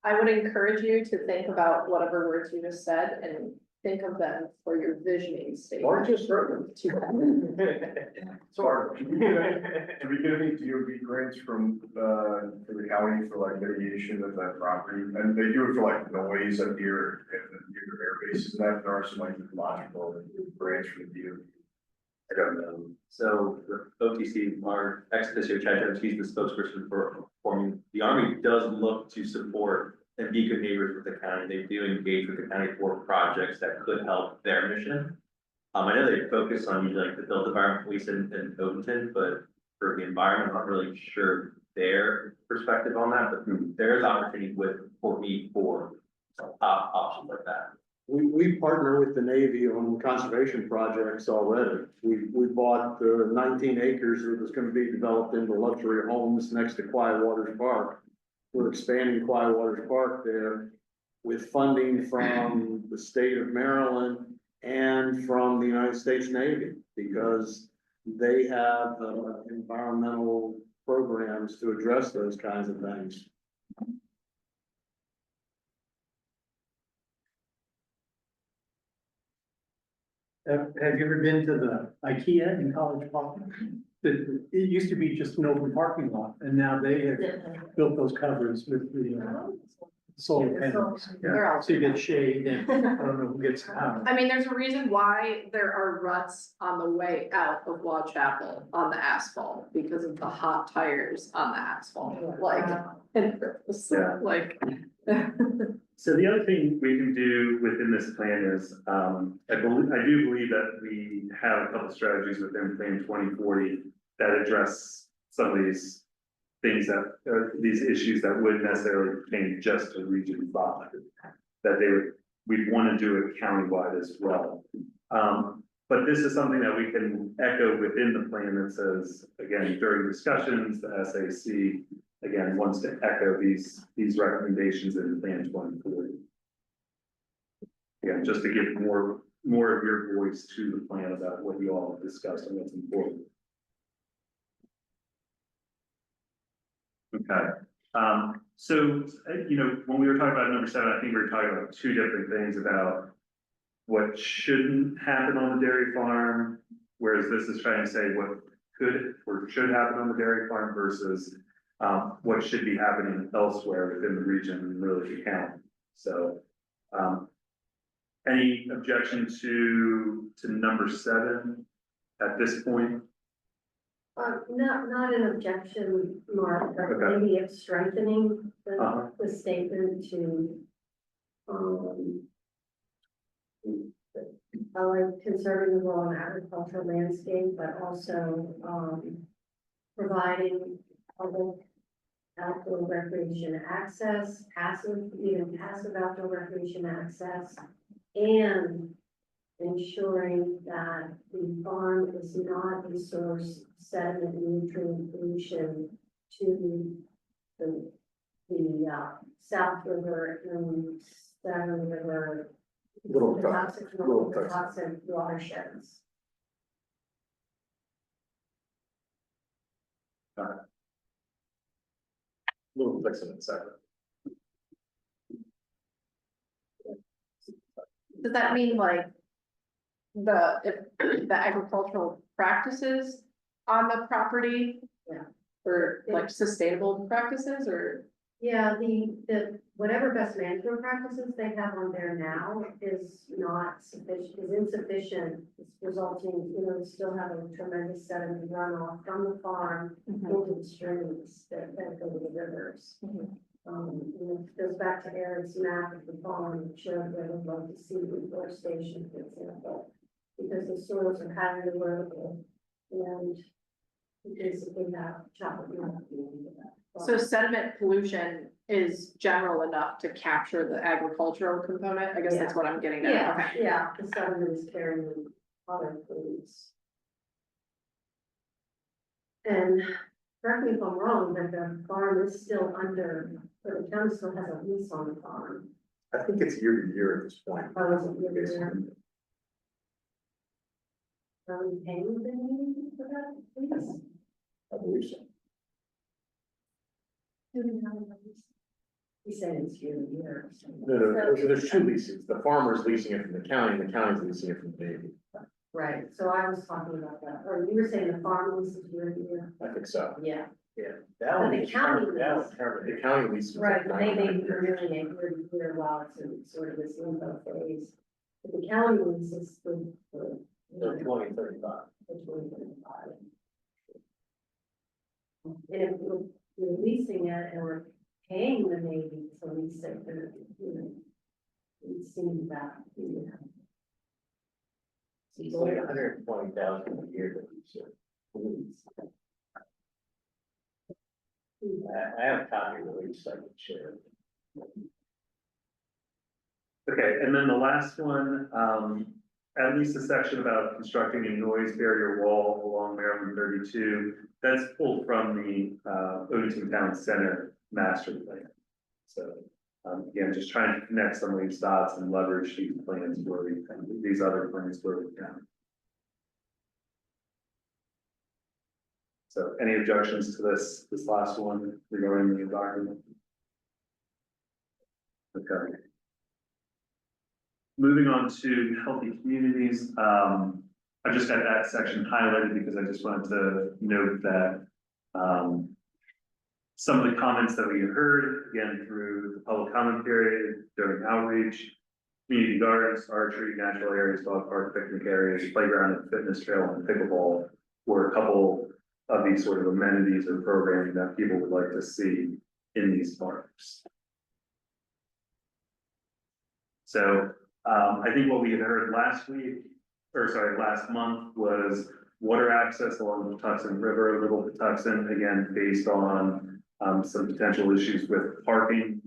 I would encourage you to think about whatever words you just said and think of them for your visioning statement. Or just wrote them. Sorry. Do we get any DOB grants from the county for like mitigation of that property? And they do it for like noise up here and your air bases, and that there are some like logical grants from the DOB. I don't know. So the OTC, our ex-officio Chad Jones, he's the spokesperson for me. The Army does look to support and be good neighbors with the county. They do engage with the county for projects that could help their mission. I know they focus on like the built environment police in Oakton, but for the environment, I'm not really sure their perspective on that, but there's opportunity for me for options like that. We partner with the Navy on conservation projects already. We bought 19 acres that was gonna be developed into luxury homes next to Quiet Waters Park. We're expanding Quiet Waters Park there with funding from the state of Maryland and from the United States Navy, because they have environmental programs to address those kinds of things. Have you ever been to the IKEA in College Park? It used to be just an open parking lot, and now they have built those covers with the solar panels. Yeah, so you get shade and I don't know who gets power. I mean, there's a reason why there are ruts on the way out of Waugh Chapel on the asphalt, because of the hot tires on the asphalt, like, So the other thing we can do within this plan is, I do believe that we have a couple strategies within Plan 2040 that address some of these things these issues that wouldn't necessarily pertain just to Region 5. That we'd want to do it countywide as well. But But this is something that we can echo within the plan that says, again, during discussions, the SAC, again, wants to echo these recommendations in Plan 24. Again, just to give more of your voice to the plan about what you all have discussed and what's important. Okay, so, when we were talking about number 7, I think we were talking about 2 different things about what shouldn't happen on the dairy farm, whereas this is trying to say what could or should happen on the dairy farm versus what should be happening elsewhere within the region and really the county. So, any objection to number 7 at this point? Not an objection, Mark, but Okay. maybe it's strengthening Uh-huh. the statement to, like conserving the rural and agricultural landscape, but also, providing public outdoor recreation access, even passive outdoor recreation access, and ensuring that the farm is not a source of sediment nutrient pollution to the South River and Severn River. Little the touch, toxic, little the touch. toxic watersheds. Little fix in a second. Does that mean like if the agricultural practices on the property? Yeah. Or like sustainable practices or? Yeah, the, whatever best management practices they have on there now is not sufficient, is insufficient. It's resulting, we still have a tremendous sediment runoff from the farm into the streams that go to the rivers. It goes back to Aaron's map of the farm, which showed where we'd love to see reforestation, for example, because the soils are highly erodible and we basically have chocolate milk. So sediment pollution is general enough to capture the agricultural component? I guess that's what I'm getting at. Yeah, Okay. yeah, the sediment is carrying other foods. And correct me if I'm wrong, but the farm is still under, but the town still has a lease on the farm. I think it's year to year at this point. I wasn't really there. Are we paying them for that lease? I believe so. He said it's year to year. No, there's 2 leases. The farmer's leasing it from the county, and the county's leasing it from the Navy. Right, so I was talking about that, or you were saying the farm lease is year to year? I think so. Yeah. That But one the is county covered, that lease- one's covered. The county leases. Right, but they may be renewing it year to year while it's in sort of this limbo phase. But the county lease is for 2035. for 2025. And if we're leasing it and we're paying the Navy to lease it, then, it seems that, It's like 120,000 a year that we should. I have a copy of the lease I can share. Okay, and then the last one, at least the section about constructing a noise barrier wall along Maryland 32, that's pulled from the Odenton Town Center master plan. So, again, just trying to connect some of these dots and leverage these plans where we can, these other plans where we can. So any objections to this last one regarding the environment? Okay. Moving on to healthy communities, I just got that section highlighted because I just wanted to note that some of the comments that we heard, again, through the public comment period, during outreach, community gardens, archery, natural areas, dog park, picnic areas, playground and fitness trail and pickleball were a couple of these sort of amenities or programming that people would like to see in these parks. So I think what we had heard last month was water access along the Patuxent River, Little Patuxent, again, based on some potential issues with parking.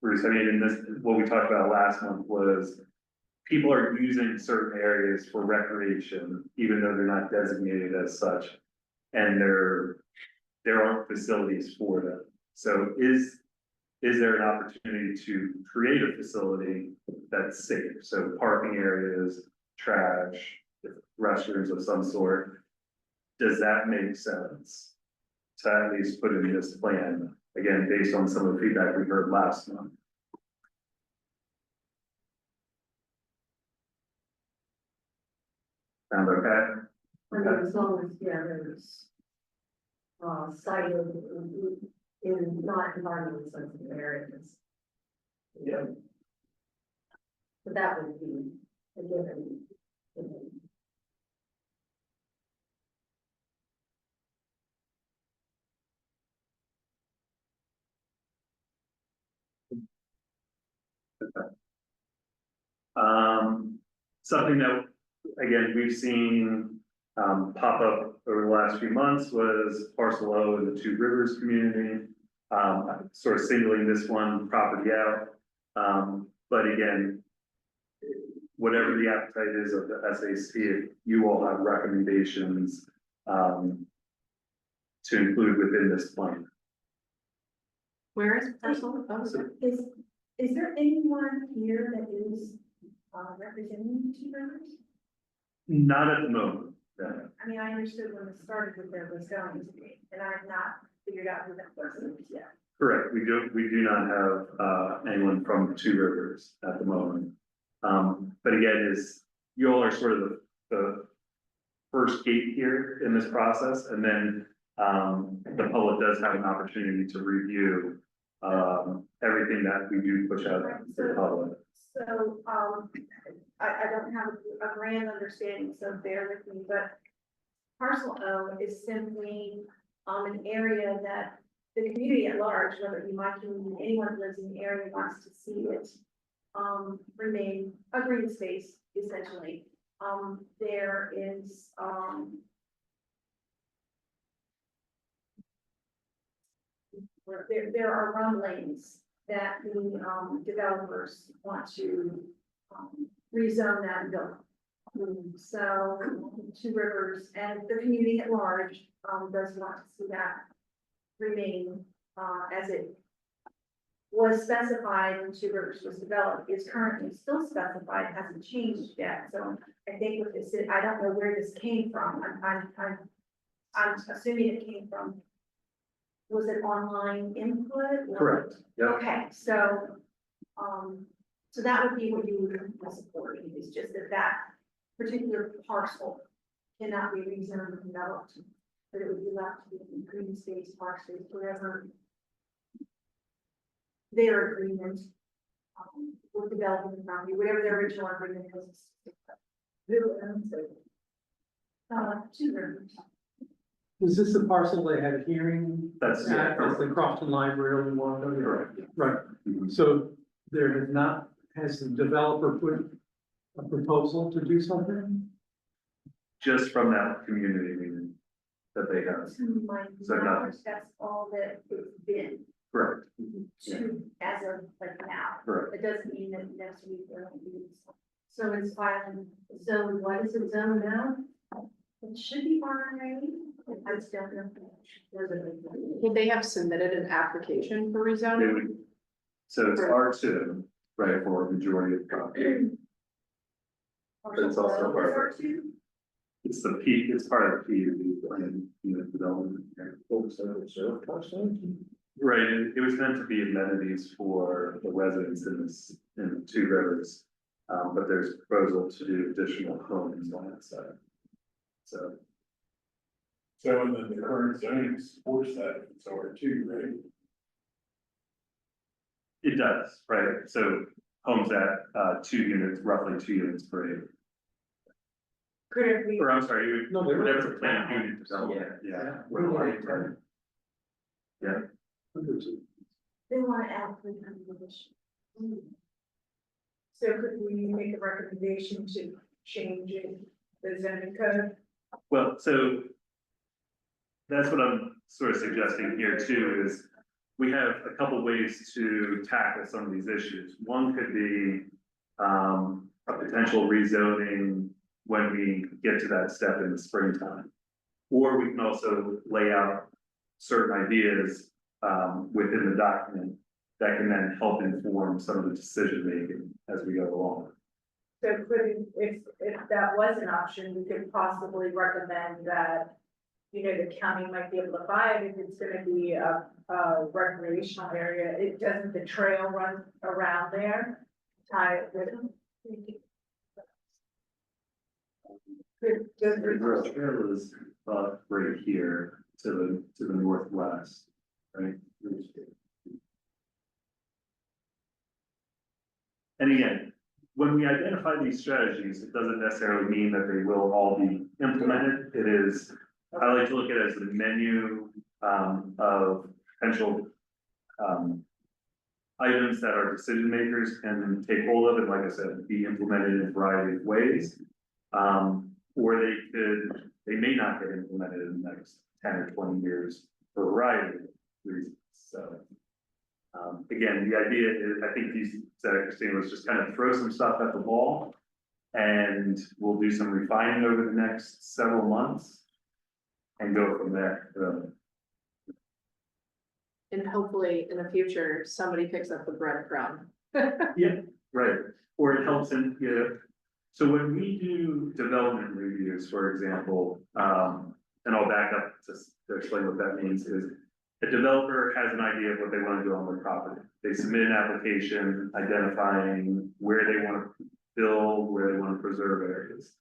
Bruce, I mean, in this, what we talked about last month was people are using certain areas for recreation, even though they're not designated as such. And there aren't facilities for them. So is there an opportunity to create a facility that's safe? So parking areas, trash, restrooms of some sort. Does that make sense? To at least put in this plan, again, based on some of the feedback we heard last month. Sound okay? I mean, as long as, yeah, there's cited in not environmentally sensitive areas. Yeah. But that would be a given. Something that, again, we've seen, pop up over the last few months was parcel O in the Two Rivers community. Sort of singling this one property out. But again, whatever the appetite is of the SAC, if you all have recommendations, to include within this plan. Where is parcel? Oh, Is there anyone here that is representing Two Rivers? Not at the moment, no. I mean, I understood when it started that there was going to be, and I've not figured out who that person is yet. Correct, we do not have anyone from Two Rivers at the moment. But again, you all are sort of the first gate here in this process, and then the public does have an opportunity to review everything that we do push out to the public. So, I don't have a grand understanding, so bear with me, but parcel O is simply, an area that the community at large, whether it be my community, anyone who lives in the area wants to see it, remain a green space, essentially. There is, there are rumblings that the, developers want to, rezone that and build. So Two Rivers and the community at large, does want to see that remain, as it was specified when Two Rivers was developed, is currently still specified, hasn't changed yet. So I think with this, I don't know where this came from. I'm assuming it came from, was it online input? or- Correct, yep. Okay, so, so that would be what you would be supporting, is just that particular parcel cannot be rezoned or developed, but it would be left to be in green space, park space, whatever their agreement, with developing the property, whatever their original agreement was. Who owns it? Two Rivers. Was this the parcel they had a hearing? That's at the Crofton Library in Wanda? Correct. Right, so has the developer put a proposal to do something? Just from that community meeting that they have, To my So no. knowledge, that's all that it's been correct, to, as of like now. correct. It doesn't mean that next week there won't be. So it's filing, so what is it zone now? It should be RA. I just don't know. Would they have submitted an application for They rezoning? would- So it's R2, right, for a majority of property. But it's also part of it's the P, it's part of the PUD plan, development. Right, it was meant to be amenities for the residents in Two Rivers. But there's a proposal to do additional homes on that side. So, and then the current zoning supports that, it's R2, right? it does, right, so homes at 2 units, roughly 2 units per acre. Could it be? Or I'm sorry, No, they were- whatever the planned unit development, yeah. Right. Yeah, They want to add 300 additional. So could we make a recommendation to change it, the zoning code? well, so. That's what I'm sort of suggesting here too, is we have a couple ways to tackle some of these issues. One could be, a potential rezoning when we get to that step in the springtime. Or we can also lay out certain ideas, within the document that can then help inform some of the decision making as we go along. So could, if that was an option, we could possibly recommend that, you know, the county might be able to buy it if it's gonna be a recreational area. It doesn't the trail run around there, tie it with them? The trail is right here to the northwest, right? And again, when we identify these strategies, it doesn't necessarily mean that they will all be implemented. It is, I like to look at it as the menu of potential items that our decision makers can take hold of and, like I said, be implemented in a variety of ways. Or they may not get implemented in the next 10 or 20 years for a variety of reasons. So again, the idea is, I think you said, Christina, was just kind of throw some stuff at the wall and we'll do some refining over the next several months and go from there. And hopefully in the future, somebody picks up the breadcrumb. Yeah, right. Or it helps in, you know, so when we do development reviews, for example, and I'll back up to explain what that means is a developer has an idea of what they want to do on their property. They submit an application identifying where they want to build, where they want to preserve areas.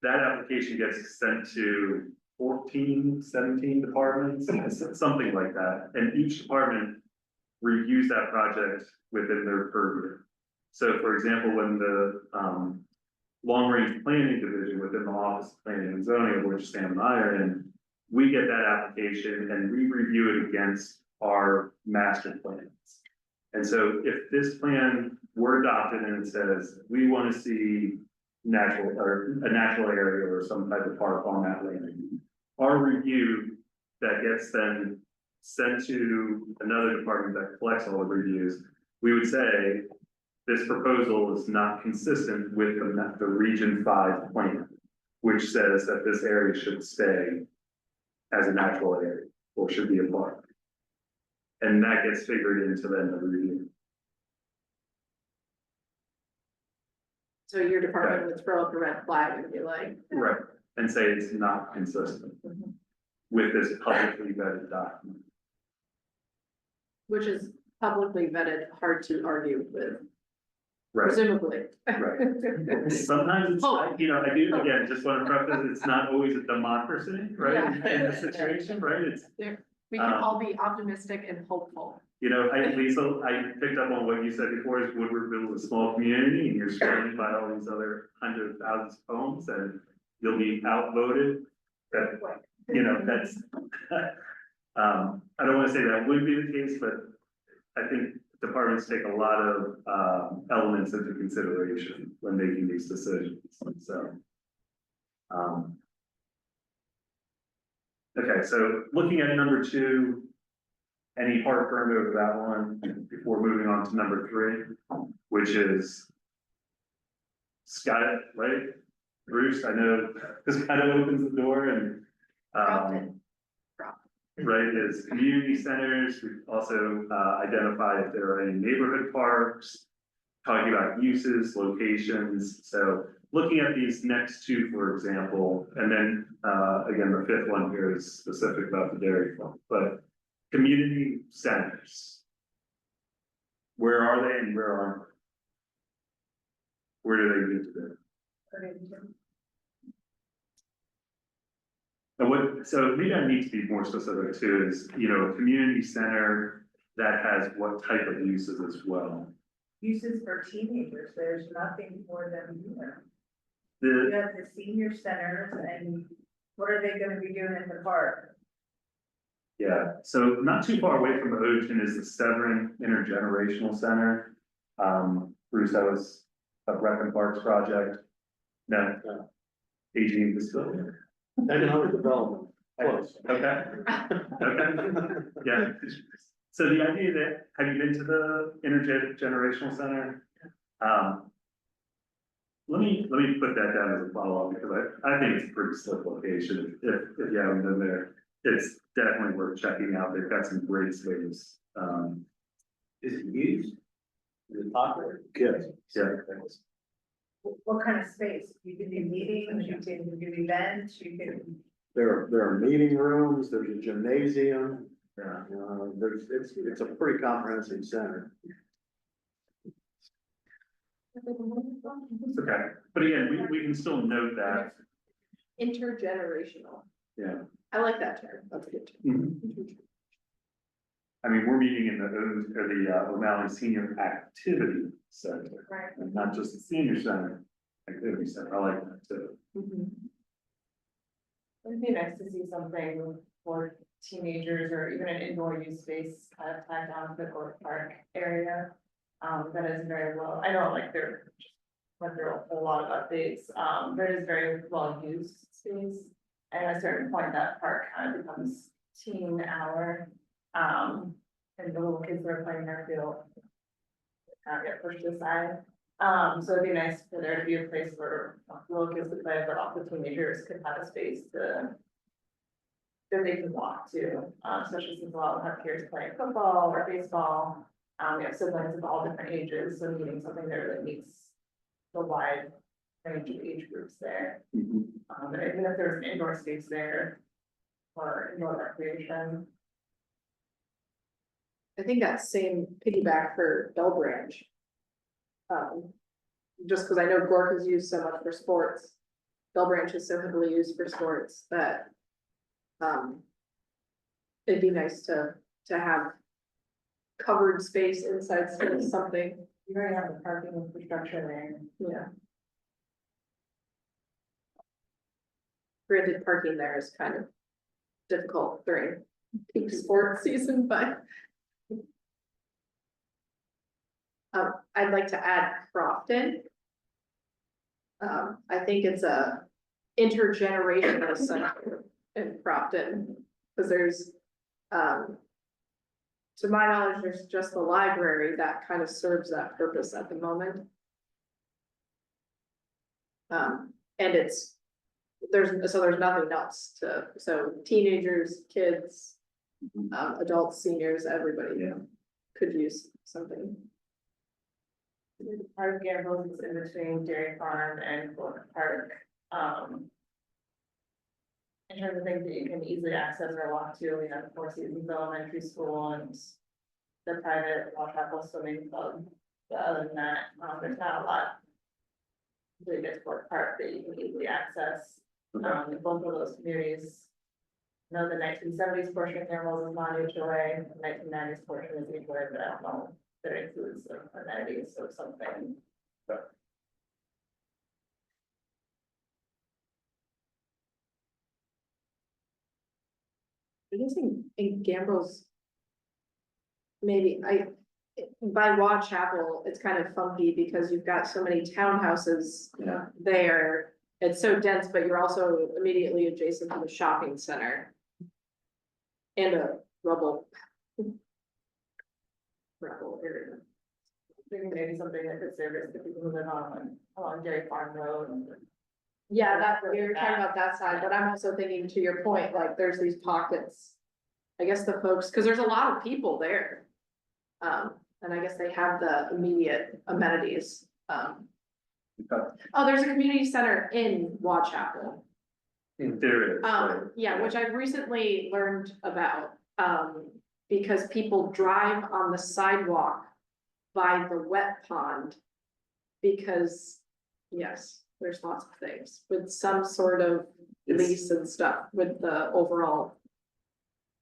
That application gets sent to 14, 17 departments, something like that. And each department reviews that project within their purview. So for example, when the long range planning division within the Office of Planning and Zoning, of which Sam and I are in, we get that application and we review it against our master plans. And so if this plan were adopted and it says, we want to see a natural area or some type of park on that land, our review that gets then sent to another department that collects all the reviews, we would say, this proposal is not consistent with the Region 5 plan, which says that this area should stay as a natural area or should be a park. And that gets figured into then the review. So your department would throw up a red flag and be like. Right, and say it's not consistent with this publicly vetted document. Which is publicly vetted, hard to argue with, Right, presumably. right. Sometimes it's, you know, I do, again, just want to preface, it's not always a democracy, right, Yeah. in the situation, right? It's, We can all be optimistic and hopeful. you know, Lisa, I picked up on what you said before, is Woodwardville is a small community and you're surrounded by all these other hundreds of thousands of homes and you'll be outvoted. That, you know, that's, I don't want to say that would be the case, but I think departments take a lot of elements into consideration when making these decisions, so. Okay, so looking at number 2, any heartburn over that one before moving on to number 3, which is Scott, right? Bruce, I know this kind of opens the door and, right, is community centers. We also identify if there are any neighborhood parks, talking about uses, locations. So looking at these next 2, for example, and then again, the 5th one here is specific about the dairy farm, but community centers. Where are they and where aren't they? Where do they need to be? And what, so maybe I need to be more specific too, is, you know, a community center that has what type of uses as well. Uses for teenagers, there's nothing for them here. The, You have the senior centers and what are they gonna be doing in the park? yeah, so not too far away from the ocean is the Severn Intergenerational Center. Bruce, that was a Rec and Parks project. No, aging facility. Economic development. Close, okay. Okay, yeah. So the idea that, have you been to the Intergenerational Center? Let me put that down as a follow-up, because I think it's a pretty slick location, if you haven't been there. It's definitely worth checking out, they've got some great space, Is it used? Is it popular? Yes. yeah. What kind of space? You can do meetings, you can do events, you can. There are meeting rooms, there's a gymnasium, Yeah. it's a pretty comprehensive center. It's okay, but again, we can still note that, Intergenerational. yeah. I like that term. That's a good term. I mean, we're meeting in the O'Malley Senior Activity Center, Right. and not just the senior center, activity center, I like that too. It'd be nice to see something for teenagers or even an indoor use space kind of tied down to the Gork Park area. That is very well, I know like they're went through a whole lot of updates, but it is very well used space. And at a certain point, that park kind of becomes teen hour, and the little kids that are playing their field kind of get pushed aside. So it'd be nice for there to be a place where little kids could play, but also teenagers could have a space that they can walk to, especially since a lot of them have peers playing football or baseball. We have siblings of all different ages, so needing something there that meets the wide range of age groups there. And even if there's an indoor space there for indoor recreation. I think that same piggyback for Bell Branch. Just because I know Gork is used so much for sports, Bell Branch is so heavily used for sports that it'd be nice to have covered space inside space, something, You already have the parking infrastructure there. yeah. Granted, parking there is kind of difficult during peak sports season, but I'd like to add Crofton. I think it's a intergenerational center in Crofton, because there's, to my knowledge, there's just the library that kind of serves that purpose at the moment. And there's nothing else so teenagers, kids, adults, seniors, everybody could use something. Part of Gamble's is in between Dairy Farm and Gork Park. In terms of things that you can easily access or walk to, we have Four Seasons Elementary School and the private Wall Chapel Swimming Club. But other than that, there's not a lot. Until you get to Gork Park that you can easily access. In both of those communities. I know the 1970s portion of Gamble's is non-HOA, the 1990s portion is HOA, but I don't know that it includes amenities or something. I guess in Gamble's. Maybe by Waugh Chapel, it's kind of funky because you've got so many townhouses there. It's so dense, but you're also immediately adjacent to the shopping center. And a rubble area. Maybe something that could service the people who live along Dairy Farm Road. Yeah, we were talking about that side, but I'm also thinking to your point, like there's these pockets. I guess the folks, because there's a lot of people there. And I guess they have the immediate amenities. Oh, there's a community center in Waugh Chapel. There is. right. Yeah, which I've recently learned about, because people drive on the sidewalk by the wet pond. Because, yes, there's lots of things with some sort of lease and stuff with the overall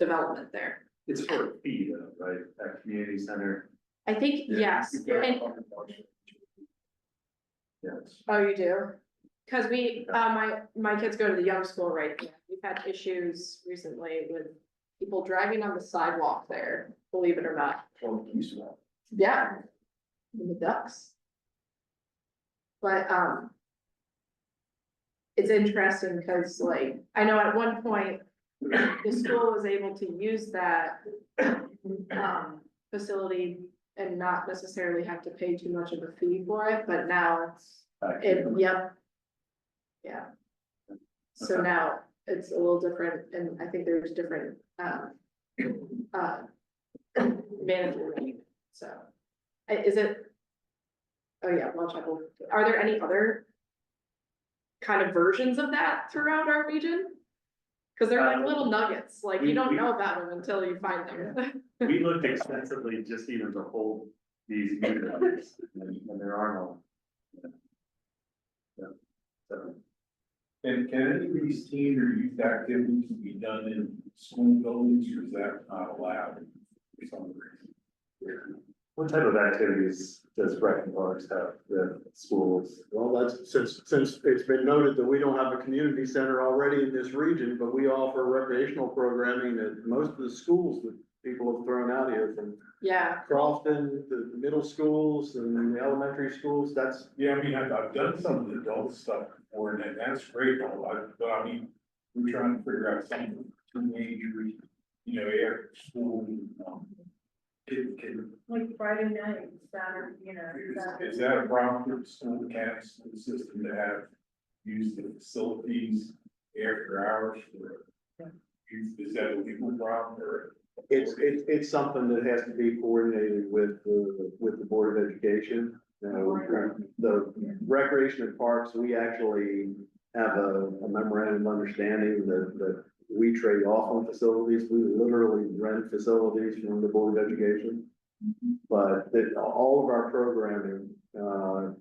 development there. It's for a fee though, right, that community center. I think, yes, and, Yes. oh, you do? Cause my kids go to the young school right now. We've had issues recently with people driving on the sidewalk there, believe it or not. Yeah. And the ducks. But, it's interesting because like, I know at one point, the school was able to use that, facility and not necessarily have to pay too much of a fee for it, but now Yep. Yeah. So now it's a little different, and I think there's different, manager rating, so. Is it? Oh, yeah, well, Chapel, are there any other kind of versions of that throughout our region? Cause they're like little nuggets, like you don't know about them until you find them. We looked extensively just even to hold these units, and there are no. Yeah. So, And can any of these teen or youth activities be done in school buildings, or is that not allowed? For some reason? what type of activities does Rec and Parks have with schools? Well, that's, since it's been noted that we don't have a community center already in this region, but we offer recreational programming at most of the schools that people have thrown out here, from Yeah, Crofton, the middle schools and the elementary schools, that's, Yeah, I mean, I've done some of the adult stuff before, and that's great, but I mean, we're trying to figure out something for teenagers, you know, after school, can, Like Friday night, Saturday, is that a problem for the school county school system to have, use the facilities after hours for youth? Is that a legal problem, or? it's something that has to be coordinated with the Board of Education. You know, the Recreation and Parks, we actually have a memorandum of understanding that we trade off on facilities. We literally rent facilities from the Board of Education. But all of our programming,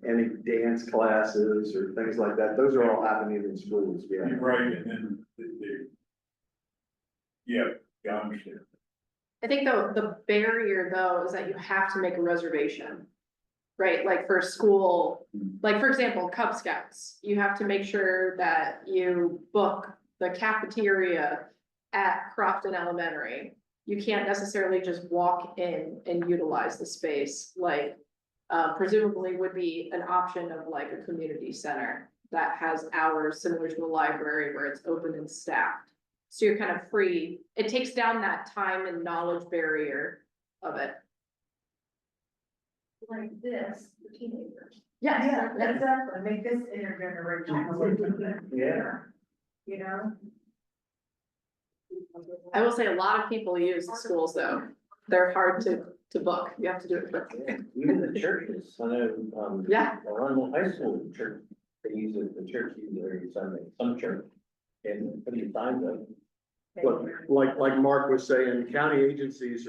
any dance classes or things like that, those are all happening in schools, yeah. You're right, and then yeah, I understand. I think the barrier though is that you have to make a reservation. Right, like for school, like for example, Cub Scouts, you have to make sure that you book the cafeteria at Crofton Elementary. You can't necessarily just walk in and utilize the space, like presumably would be an option of like a community center that has hours similar to a library where it's open and staffed. So you're kind of free. It takes down that time and knowledge barrier of it. like this, the teenagers. Yes. Exactly, make this intergenerational. Yeah. You know? I will say a lot of people use the schools though. They're hard to book. You have to do it quickly. Even the churches, I know, Yeah. Arundel High School church, they use it, the church uses it every Sunday, some church. And put your signs up. But like Mark was saying, county agencies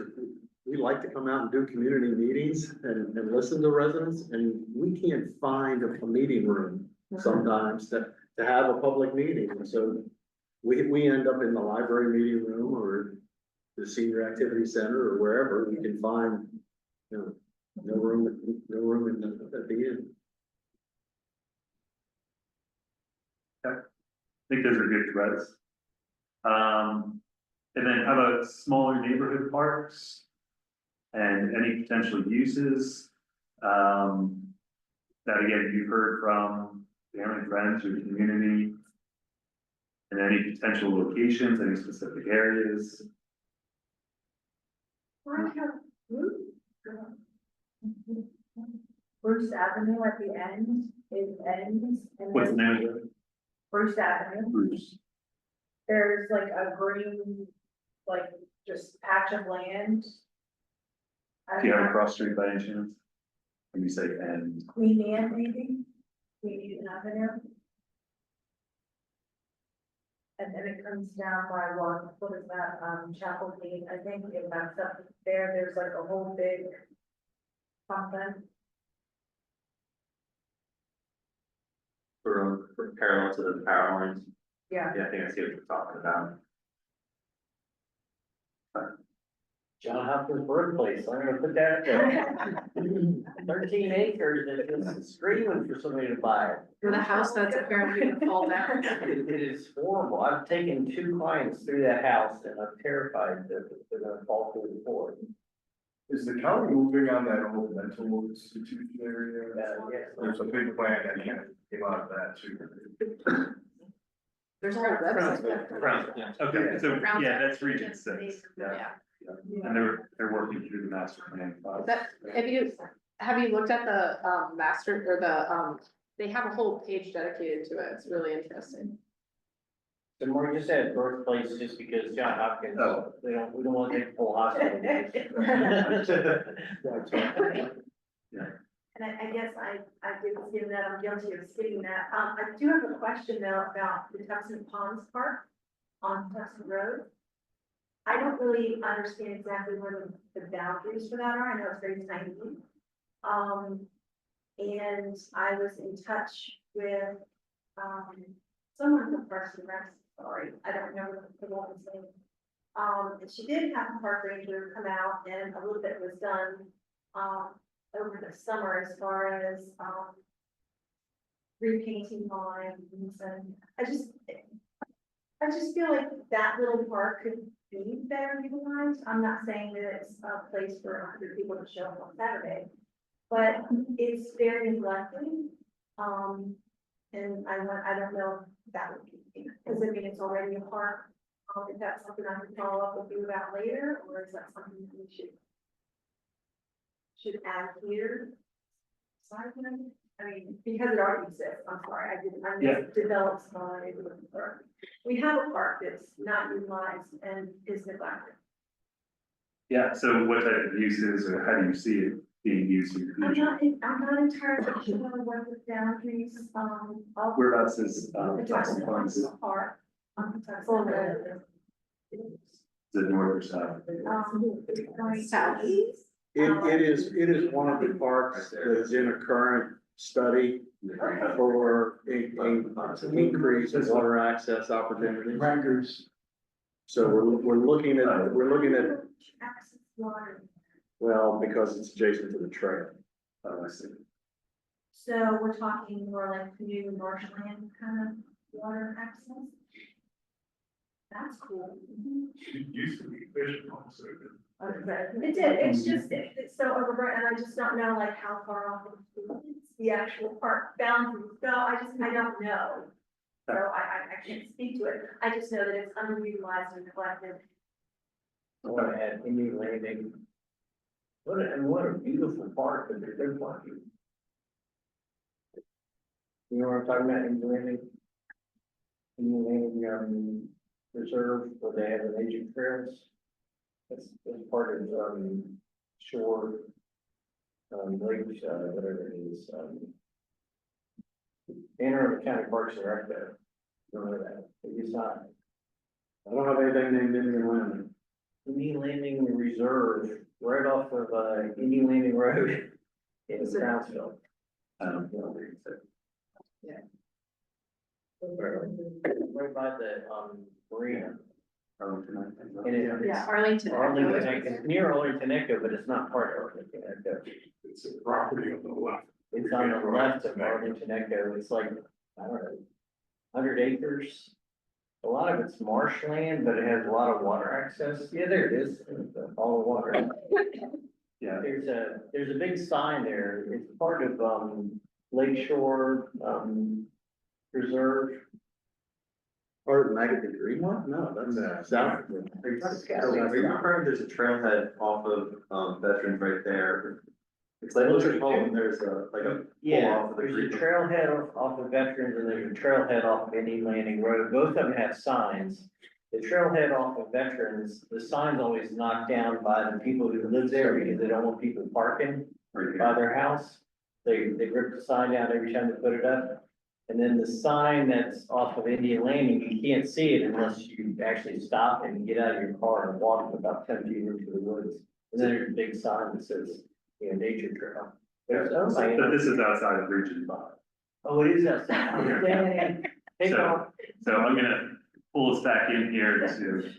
we like to come out and do community meetings and listen to residents, and we can't find a meeting room sometimes to have a public meeting. And so we end up in the library meeting room or the senior activity center or wherever we can find, you know, no room at the end. I think those are good threads. And then how about smaller neighborhood parks? And any potential uses? That again, you've heard from family, friends, or community. And any potential locations, any specific areas? Bruce Avenue at the end, it ends. And What's the then name of it? Bruce Avenue, Bruce. there's like a green, like just patch of land. Do you have a cross street by any chance? When you say end, Queen Anne maybe, Queen Anne Avenue. And then it comes down by what is that, Chapel Gate, I think, it backs up there, there's like a whole big something. For parallel to the power lines. Yeah. Yeah, I think I see what you're talking about. John Hopkins' birthplace, I'm gonna put that there. 13 acres, and it's screaming for somebody to buy it. For the house that's apparently gonna fall down. It is horrible. I've taken 2 clients through that house and I'm terrified that they're gonna fall through the floor. Is the county moving on that old mental institution area? Yes. There's a big plan that came out of that too. There's a whole website. okay, so Around yeah, that. that's region 6, Yeah. and they're working through the master plan. That, have you looked at the master or the they have a whole page dedicated to it. It's really interesting. The more you said birthplace, just because John Hopkins, Oh. we don't want to take the whole hospital. And I guess I did skim that, I'm guilty of skipping that. I do have a question though about the Tuxton Ponds Park on Tuxton Road. I don't really understand exactly where the boundaries for that are. I know it's very tiny. And I was in touch with, someone from Parks and Rec, sorry, I don't remember the woman's name. And she did have a park ranger come out and a little bit was done, over the summer as far as, repainting lines and I just feel like that little park could be better utilized. I'm not saying that it's a place for 100 people to show up on Saturday, but it's very neglected. And I don't know if that would be, because I mean, it's already a park. If that's something I can follow up with you about later, or is that something that we should add here? Sorry, I mean, because it already exists, I'm sorry, I just developed small neighborhood park. We have a park that's not utilized and is neglected. Yeah, so what type of uses or how do you see it being used in the future? I'm not entirely sure what the boundaries, of. Whereabouts is, The Tuxton Ponds? Is Park. Tuxton Road. it north or south? Going Southeast. It is one of the parks that is in a current study for an increase in water access opportunities. Records. So we're looking at, Access water. well, because it's adjacent to the trail. Oh, I see. So we're talking more like canoe marshland kind of water access? That's cool. It used to be fishing also. It did, it's just, it's so overgrown, and I just don't know like how far off of the actual park boundaries go, I don't know. So I can't speak to it, I just know that it's underutilized and neglected. I want to add Indian Landing. What a beautiful park, but they're parking. You know what I'm talking about, Indian Landing? Indian Landing, reserve, where they have the nature trails. That's part of, shore, lake, whatever it is, Anne Arundel County Parks and Rec there. Remember that, it's not. I don't have anything named Indian Landing. Indian Landing Reserve, right off of, Indian Landing Road in Brownsville. I don't know where you said. Right by the, marina. Arlington, I think. And it- Yeah, Arlington. Arlington, it's near Arlington Echo, but it's not part of Arlington Echo. It's a property on the left. It's on the left of Arlington Echo, it's like, I don't know, 100 acres. A lot of it's marshland, but it has a lot of water access. Yeah, there it is, all the water. Yeah, There's a big sign there, it's part of, Lake Shore, Reserve. Or the Maggot Green one? No, that's south. Are you referring, there's a trailhead off of, Veterans right there? It's like, looks like home, there's a, like a. Yeah, pull off of the there's creek. a trailhead off of Veterans and there's a trailhead off of Indian Landing Road. Both of them have signs. The trailhead off of Veterans, the sign's always knocked down by the people who live there because they don't want people parking right by here. their house. They rip the sign down every time they put it up. And then the sign that's off of Indian Landing, you can't see it unless you actually stop and get out of your car and walk about 10 feet into the woods. And then there's a big sign that says, nature trail. There's, But this is outside of Region 5. oh, it is outside. Take So- off. So I'm gonna pull us back in here to,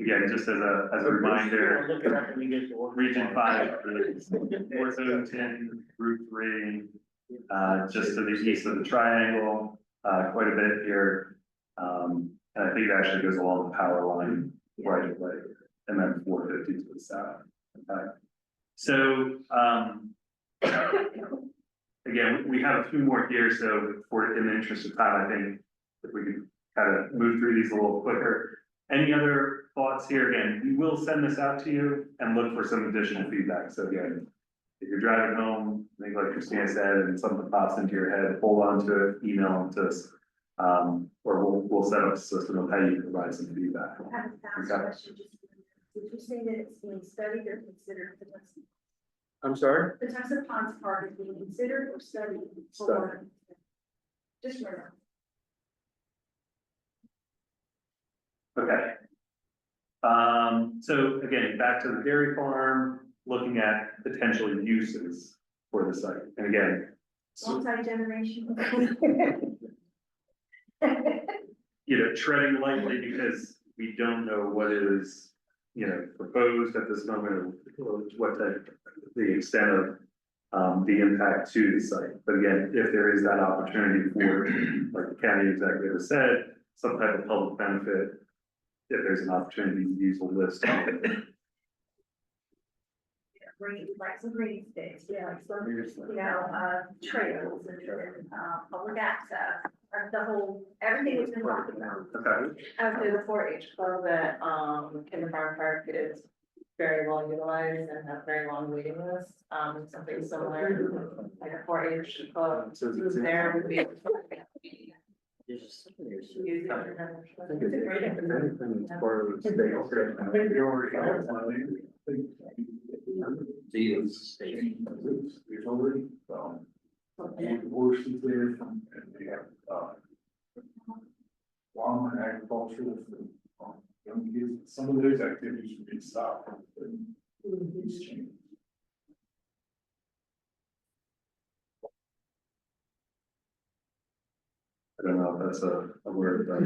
again, just as a reminder, Look it up when you get to work. Region 5 is North Oakton, Route 3, just to the east of the triangle, quite a bit here. And I think it actually goes along the power line right away, and then 450 to the south. Okay. So, again, we have a few more here, so in the interest of time, I think if we could kind of move through these a little quicker. Any other thoughts here? Again, we will send this out to you and look for some additional feedback. So again, if you're driving home, I think like Christina said, and something pops into your head, hold on to it, email it to us. Or we'll set up a system of how you can provide some feedback. I have a fast Okay. question. Did you say that it's being studied or considered for Tuxpan? I'm sorry? The Tuxpan Ponds Park is being considered or studied? for- Just remember. Okay. So again, back to the dairy farm, looking at potential uses for the site, and again. Multi-generational. You know, treading lightly because we don't know what is, you know, proposed at this moment, or what the extent of. The impact to the site, but again, if there is that opportunity for, like the county executive has said, some type of public benefit. If there's an opportunity to use a list. Green, like some green space, yeah, like some, you know, trails and, public access, the whole, everything that's been talked about. Okay, I would say the 4-H club at, Kinder Farm Park is very well utilized and have very long waiting lists. Something similar, like a 4-H club, who's there would be. Use it for membership. I think it's, if anything, it's part of the state. I think we already have one. There's already, horses there, and we have, farm and agriculture, young kids, some of those activities would be stopped. These changes. I don't know if that's a word, but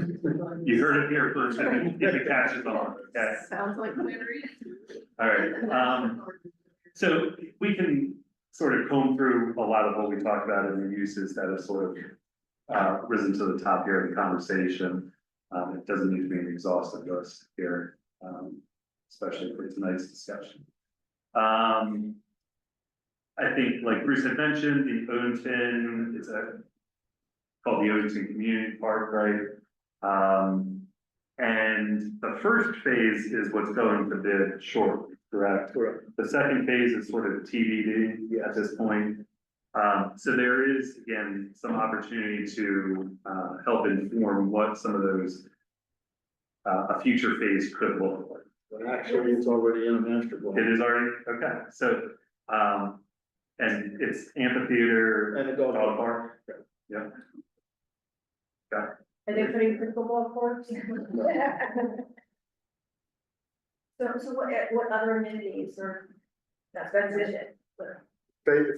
you heard it here first, if it catches on, okay? Sounds like Larry. All right, so we can sort of comb through a lot of what we talked about in the uses that have sort of risen to the top here of the conversation. It doesn't need to be an exhaustive list here, especially for tonight's discussion. I think, like Bruce had mentioned, the Odenton, it's called the Odenton Community Park, right? And the first phase is what's going to bid shortly, correct? Correct. The second phase is sort of TBD at this point. So there is, again, some opportunity to help inform what some of those a future phase could look like. But actually, it's already in a master plan. It is already, okay, so, and it's amphitheater. And a dog park. Yeah. Are they putting pickleball courts? So what other amenities or, that's it.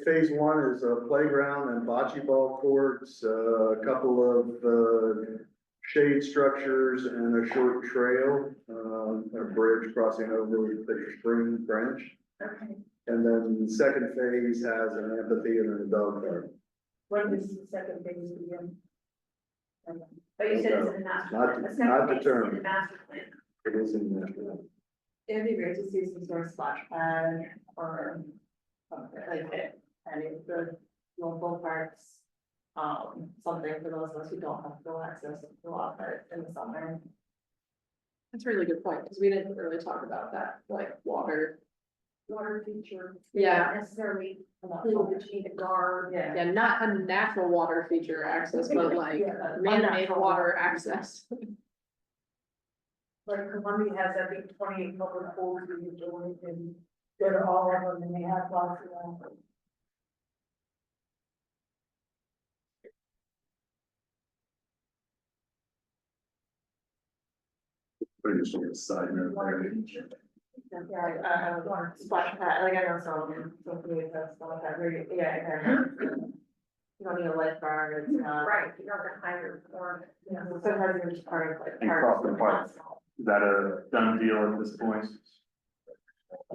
Phase one is a playground and bocce ball courts, a couple of shade structures and a short trail, a bridge crossing over Fisher Spring Branch. Okay, And then the second phase has an amphitheater and a dog park. when does the second phase begin? Oh, you said it's in the master. Not- plan. The second not phase is determined. in the master plan. It is in the master plan. It'd be great to see some sort of splash pad or something like it, any of the local parks. Something for those of us who don't have full access to the water in the summer. That's a really good point, because we didn't really talk about that, like water. Water feature. Yeah. Not necessarily pool between the guard. Yeah. Yeah, not a natural water feature access, but like Yeah. man-made Unnatural water access. Like Columbia has, I think, 28 public pools you can join and go to all of them and they have lots of them. Pretty just a side note Water there. feature. Yeah, I want splash pad, like I know some communities have splash pad, yeah, I know. You don't need a lifeguard, it's not. Right, you don't have to hire or, you know. Sometimes you're just part of like. And part of Crawford the Park. council. Is that a done deal at this point?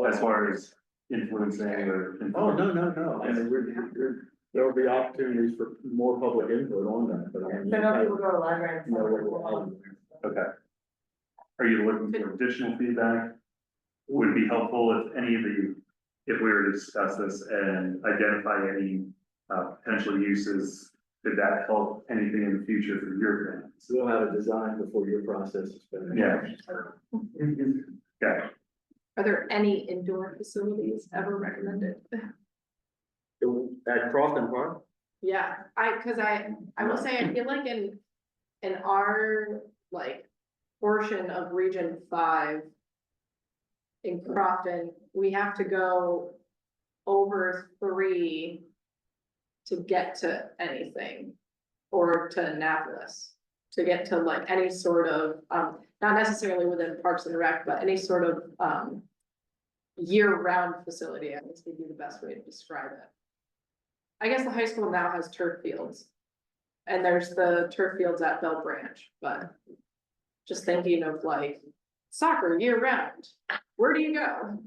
As far as influencing or? Oh, no. I mean, there will be opportunities for more public input on that, but I mean. So now people go to the library and. You know what we're out there. Okay. Are you looking for additional feedback? Would it be helpful if any of you, if we were to discuss this and identify any potential uses, did that help anything in the future for your grant? So we'll have a design before your process is finished. Yeah. Okay, Are there any indoor facilities ever recommended? At Crofton Park? Yeah, cause I will say, I feel like in our, like, portion of Region 5 in Crofton, we have to go over 3 to get to anything, or to Annapolis, to get to like any sort of, not necessarily within Parks and Rec, but any sort of, year-round facility, I guess would be the best way to describe it. I guess the high school now has turf fields. And there's the turf fields at Bell Branch, but just thinking of like soccer year-round, where do you go?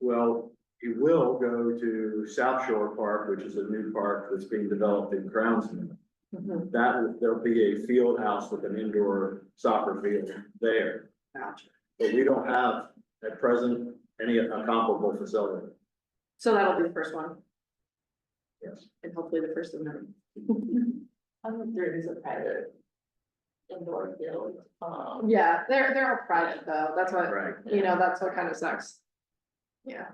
Well, you will go to South Shore Park, which is a new park that's being developed in Crownsman. There'll be a field house with an indoor soccer field there. Gotcha. But we don't have at present any comparable facility. So that'll be the first one, Yes. and hopefully the first of many. There is a private indoor field, Yeah, they're all private though, that's what, Right. you know, that's what kind of sucks. Yeah,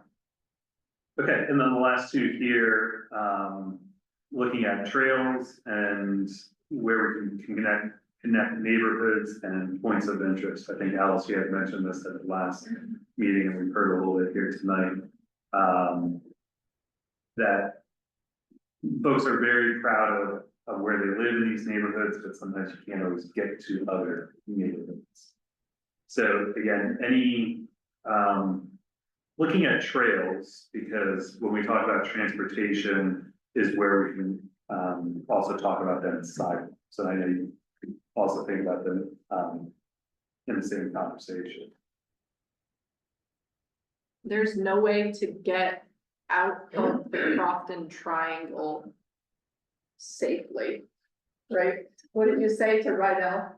Okay, and then the last two here, looking at trails and where we can connect neighborhoods and points of interest. I think Alice, you had mentioned this at the last meeting, and we've heard a little bit here tonight. That folks are very proud of where they live in these neighborhoods, but sometimes you can't always get to other neighborhoods. So again, looking at trails, because when we talk about transportation is where we can also talk about them sidewalks. So I know you also think about them in the same conversation. there's no way to get out of the Crofton Triangle safely, right? What did you say to Rydell?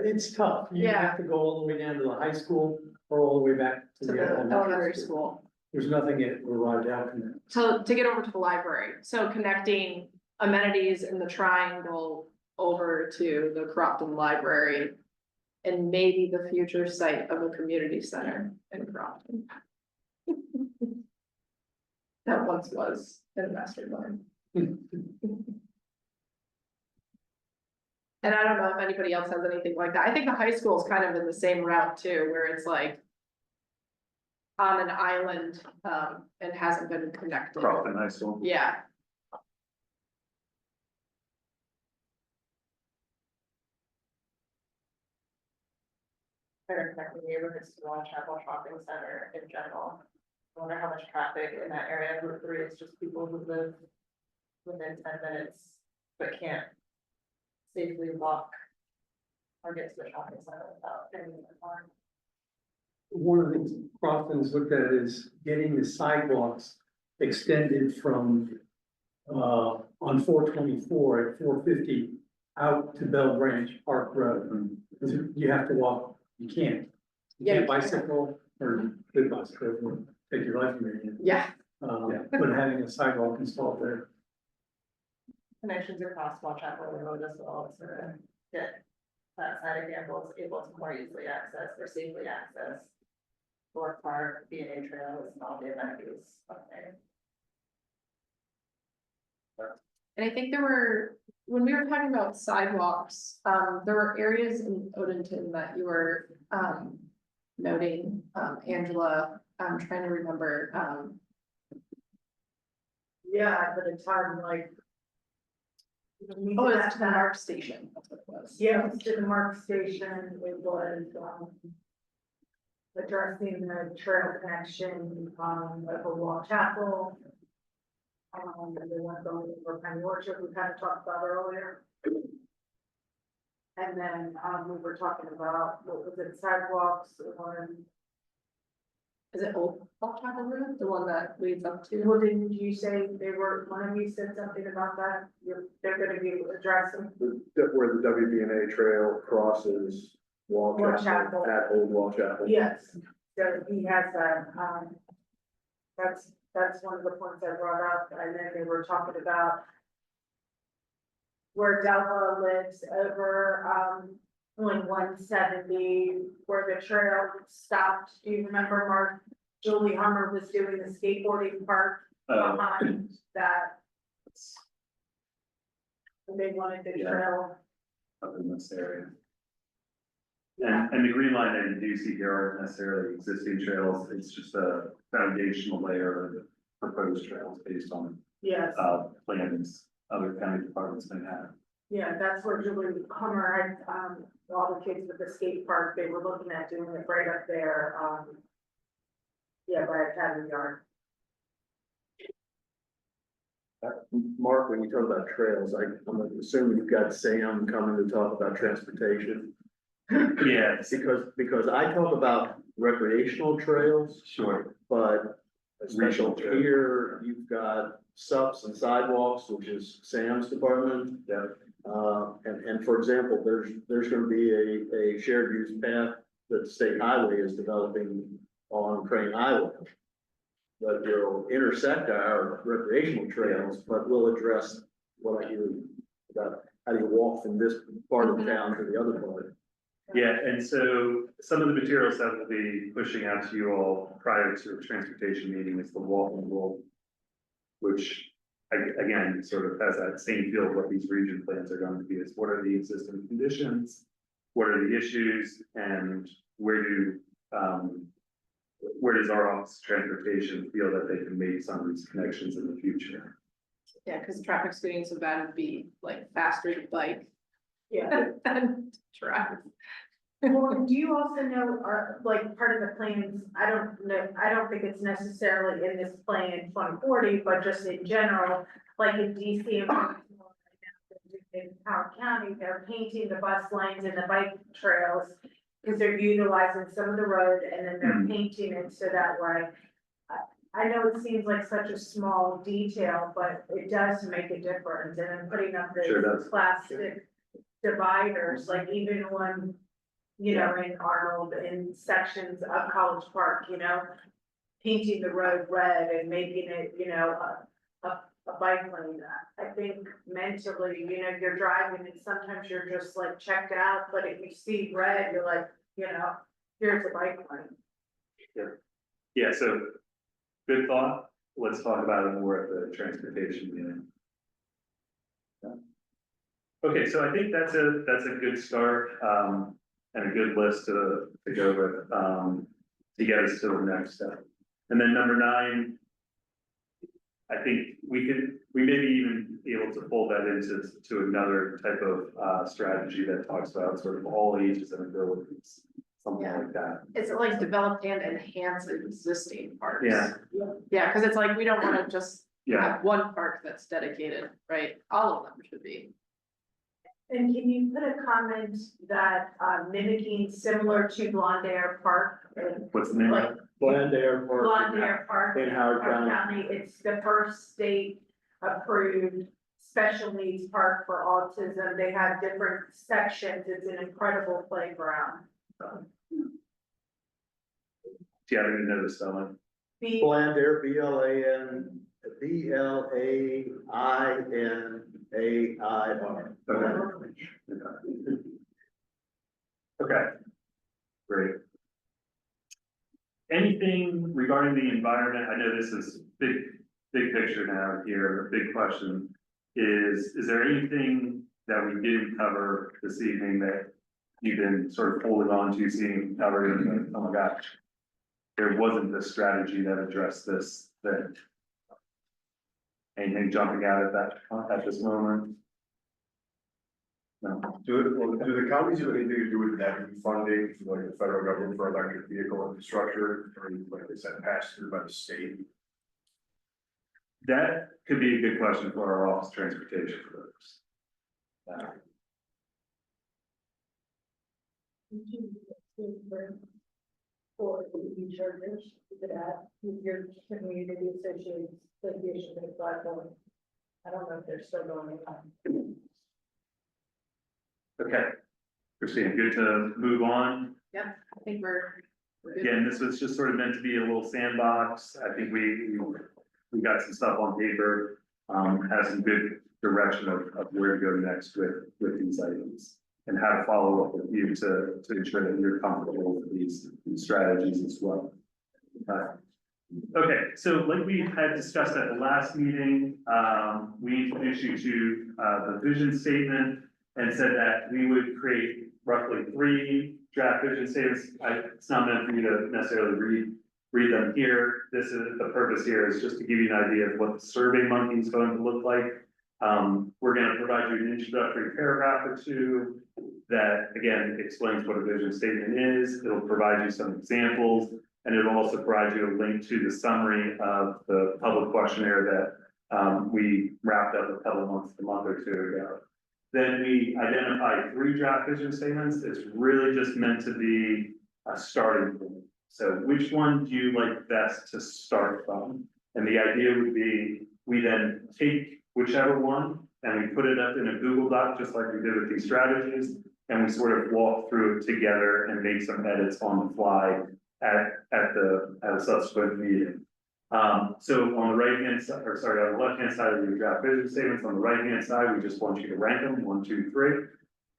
It's tough. You Yeah. have to go all the way down to the high school or all the way back to To the the elementary elementary school. school, There's nothing at Arundel can. to get over to the library, so connecting amenities in the triangle over to the Crofton Library. And maybe the future site of a community center in Crofton. That once was in master plan. And I don't know if anybody else has anything like that. I think the high school is kind of in the same route too, where it's like on an island, and hasn't been connected. Crofton High School. Yeah, better connecting neighborhoods to Long Chapel Shopping Center in general. I wonder how much traffic in that area, Route 3 is just people who live within 10 minutes, but can't safely walk or get to the shopping center without getting in the car. One of the things Crofton's looked at is getting the sidewalks extended from, on 424 at 450 out to Bell Branch Park Road. You have to walk, you can't Yeah. bicycle or good bicycle, or take your life from you. yeah, But having a sidewalk installed there. Connections across Long Chapel Road as well to get that side of Campbell's able to more easily access or safely access. Fork Park, B&A trails, and all the amenities up there. and I think there were, when we were talking about sidewalks, there were areas in Odenton that you were, noting, Angela, I'm trying to remember, Yeah, but it's hard, like. oh, it's to the Mark Station, that's what it was. Yeah, it's to the Mark Station, it was, addressing the trail connection, of Wall Chapel. And they want to go over Penny Orchard, we kind of talked about earlier. And then, we were talking about, what was it, sidewalks, or, Is it Old Old Chapel Road, the one that leads up to? what didn't you say, they were, one of you said something about that, they're gonna be addressing. Where the WBNA trail crosses Wall Wall Chapel, Chapel. at Old Wall Chapel. Yes, so he has that, that's one of the points I brought up, and then they were talking about. Where Delva lives over, on 170, where the trail stopped, do you remember, Mark? Julie Hummer was doing the skateboarding park, behind that. They wanted the Yeah. trail. Up in this area. And the green line that you do see here aren't necessarily existing trails, it's just a foundational layer of the proposed trails based on, Yes, plans other county departments may have. yeah, that's where Julie Hummer, all the kids with the skate park, they were looking at doing it right up there, yeah, by Academy Yard. Mark, when you talk about trails, I'm assuming you've got Sam coming to talk about transportation. Yes, Because I talk about recreational trails, sure. but Regional especially trail. here, you've got SUPs and sidewalks, which is Sam's department. Yeah. And for example, there's gonna be a shared use path that the state highway is developing on Crane Highway. That will intersect our recreational trails, but will address what I hear about how do you walk from this part of town to the other part. Yeah, and so some of the materials that we'll be pushing out to you all prior to a transportation meeting is the walking rule. Which, again, sort of has that same feel of what these region plans are going to be, is what are the existing conditions? What are the issues, and where does our office of transportation feel that they can make some of these connections in the future? Yeah, because traffic studies of that would be like faster to bike Yeah. than drive. Well, do you also know, like, part of the plans, I don't know, I don't think it's necessarily in this plan 2040, but just in general, like in DC and in Howard County, they're painting the bus lanes and the bike trails because they're utilizing some of the road and then they're painting it so that way. I know it seems like such a small detail, but it does make a difference. And then putting up Sure the does. plastic dividers, like even when, you know, in Arnold, in sections of College Park, you know, painting the road red and making it, you know, a bike lane. I think mentally, you know, you're driving and sometimes you're just like checked out, but if you see red, you're like, you know, here's a bike lane. Yeah, so, good thought, let's talk about it more at the transportation meeting. Yeah. Okay, so I think that's a good start, and a good list to go with, to get us to the next step. And then number 9, I think we may be even able to fold that into another type of, strategy that talks about sort of all ages and abilities, something Yeah. like that. It's like develop and enhance existing parks. Yeah. Yeah, because it's like, we don't want to just Yeah, have one park that's dedicated, right? All of them should be. And can you put a comment that mimicking similar to Blondair Park? what's the name of it? Blandare Park. Blondair Park. In Howard County. It's the first state approved special needs park for autism. They have different sections. It's an incredible playground. Do you have any notice on it? Blandare, BLAINAIR. Okay. Great. Anything regarding the environment? I know this is big picture now here, big question. Is there anything that we didn't cover this evening that you've been sort of holding on to, seeing covered, and like, oh my gosh, there wasn't this strategy that addressed this thing? Anything jumping out at this moment? No. Do the counties have anything to do with that funding, like the federal government for electric vehicle infrastructure, or like they said, passed through by the state? That could be a good question for our office of transportation folks. For the chargers, that your community association with platform. I don't know if they're still going on. Okay, Christine, good to move on. I think we're good. Again, this was just sort of meant to be a little sandbox. I think we got some stuff on paper, have some good direction of where to go next with these items. And how to follow up with you to ensure that you're comfortable with these strategies as well. Okay, so like we had discussed at the last meeting, we introduced you to, the vision statement and said that we would create roughly 3 draft vision statements. It's not meant for you to necessarily read them here. This is, the purpose here is just to give you an idea of what the Survey Monkey is going to look like. We're gonna provide you an introductory paragraph or 2 that, again, explains what a vision statement is. It'll provide you some examples, and it'll also provide you a link to the summary of the public questionnaire that we wrapped up a month or 2 ago. Then we identify 3 draft vision statements. It's really just meant to be a starting point. So which one do you like best to start from? And the idea would be, we then take whichever one and we put it up in a Google Doc, just like we did with these strategies. And we sort of walk through it together and make some edits on the fly at a subsequent meeting. So on the right hand side, or sorry, on the left hand side of your draft vision statements, on the right hand side, we just want you to rank them 1, 2, 3.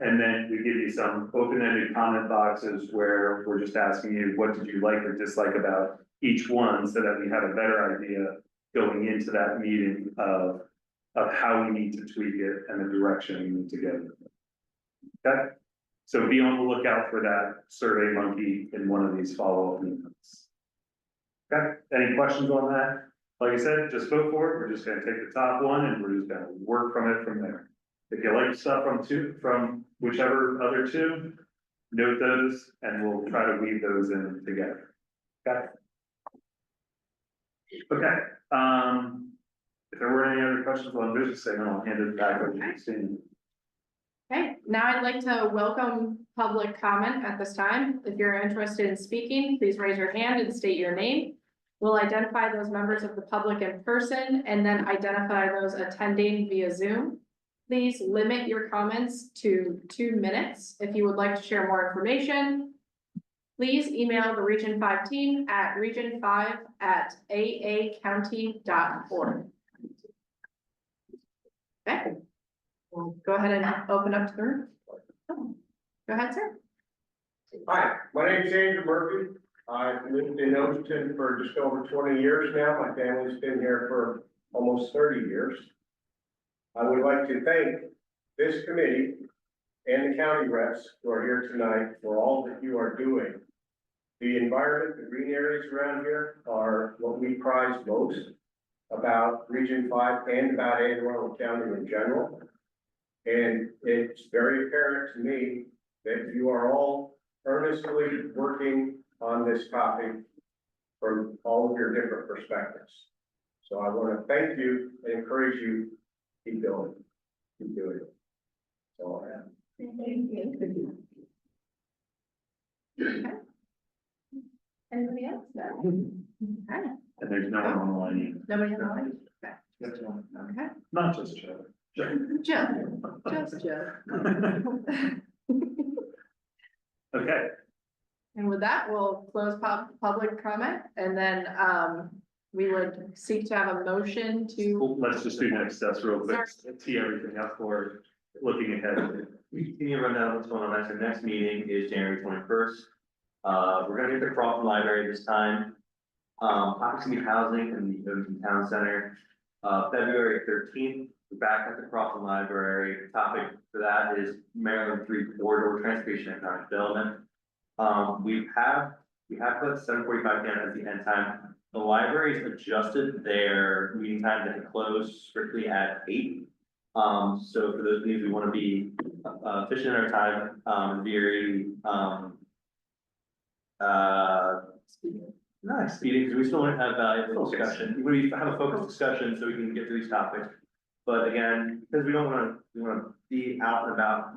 And then we give you some open-ended comment boxes where we're just asking you, what did you like or dislike about each one, so that we have a better idea going into that meeting of how we need to tweak it and the direction we need to go. Okay, so be on the lookout for that Survey Monkey in one of these follow-up meetings. Okay, any questions on that? Like I said, just vote for it. We're just gonna take the top one and we're just gonna work from it from there. If you like stuff from whichever other 2, note those and we'll try to weave those in together. Okay. Okay, if there were any other questions on vision statement, I'll hand it back over to Christine. Okay, now I'd like to welcome public comment at this time. If you're interested in speaking, please raise your hand and state your name. We'll identify those members of the public in person and then identify those attending via Zoom. Please limit your comments to 2 minutes. If you would like to share more information, please email the Region 5 team at region5@aacounty.org. Okay. We'll go ahead and open up to the room. Go ahead, sir. Hi, my name is Andrew Murphy. I've lived in Overton for just over 20 years now. My family's been here for almost 30 years. I would like to thank this committee and the county reps who are here tonight for all that you are doing. The environment, the green areas around here are what we prize most about Region 5 and about Anne Arundel County in general. And it's very apparent to me that you are all earnestly working on this topic from all of your different perspectives. So I want to thank you and encourage you, keep going, keep doing it. That's all I have. Thank you. Okay. Anybody else? Okay. And there's no one on the line. Nobody on the line? Okay. That's one. Okay. Not just Joe. Joe, just Joe. Okay, And with that, we'll close public comment and then, we would seek to have a motion to. well, let's just do next steps real quick, tee everything up for looking ahead. We can run down what's going on next. Our next meeting is January 21st. We're gonna get the Crawford Library this time. Topics gonna be housing in the Overton Town Center. February 13th, we're back at the Crawford Library. The topic for that is Maryland 3 corridor transportation and economic development. We have put 7:45 p.m. as the end time. The library's adjusted their meeting time to close strictly at 8. So for those of you who want to be efficient in our time, very not speeding, because we still want to have valuable discussion. We have a focused discussion so we can get through these topics. But again, because we want to be out and about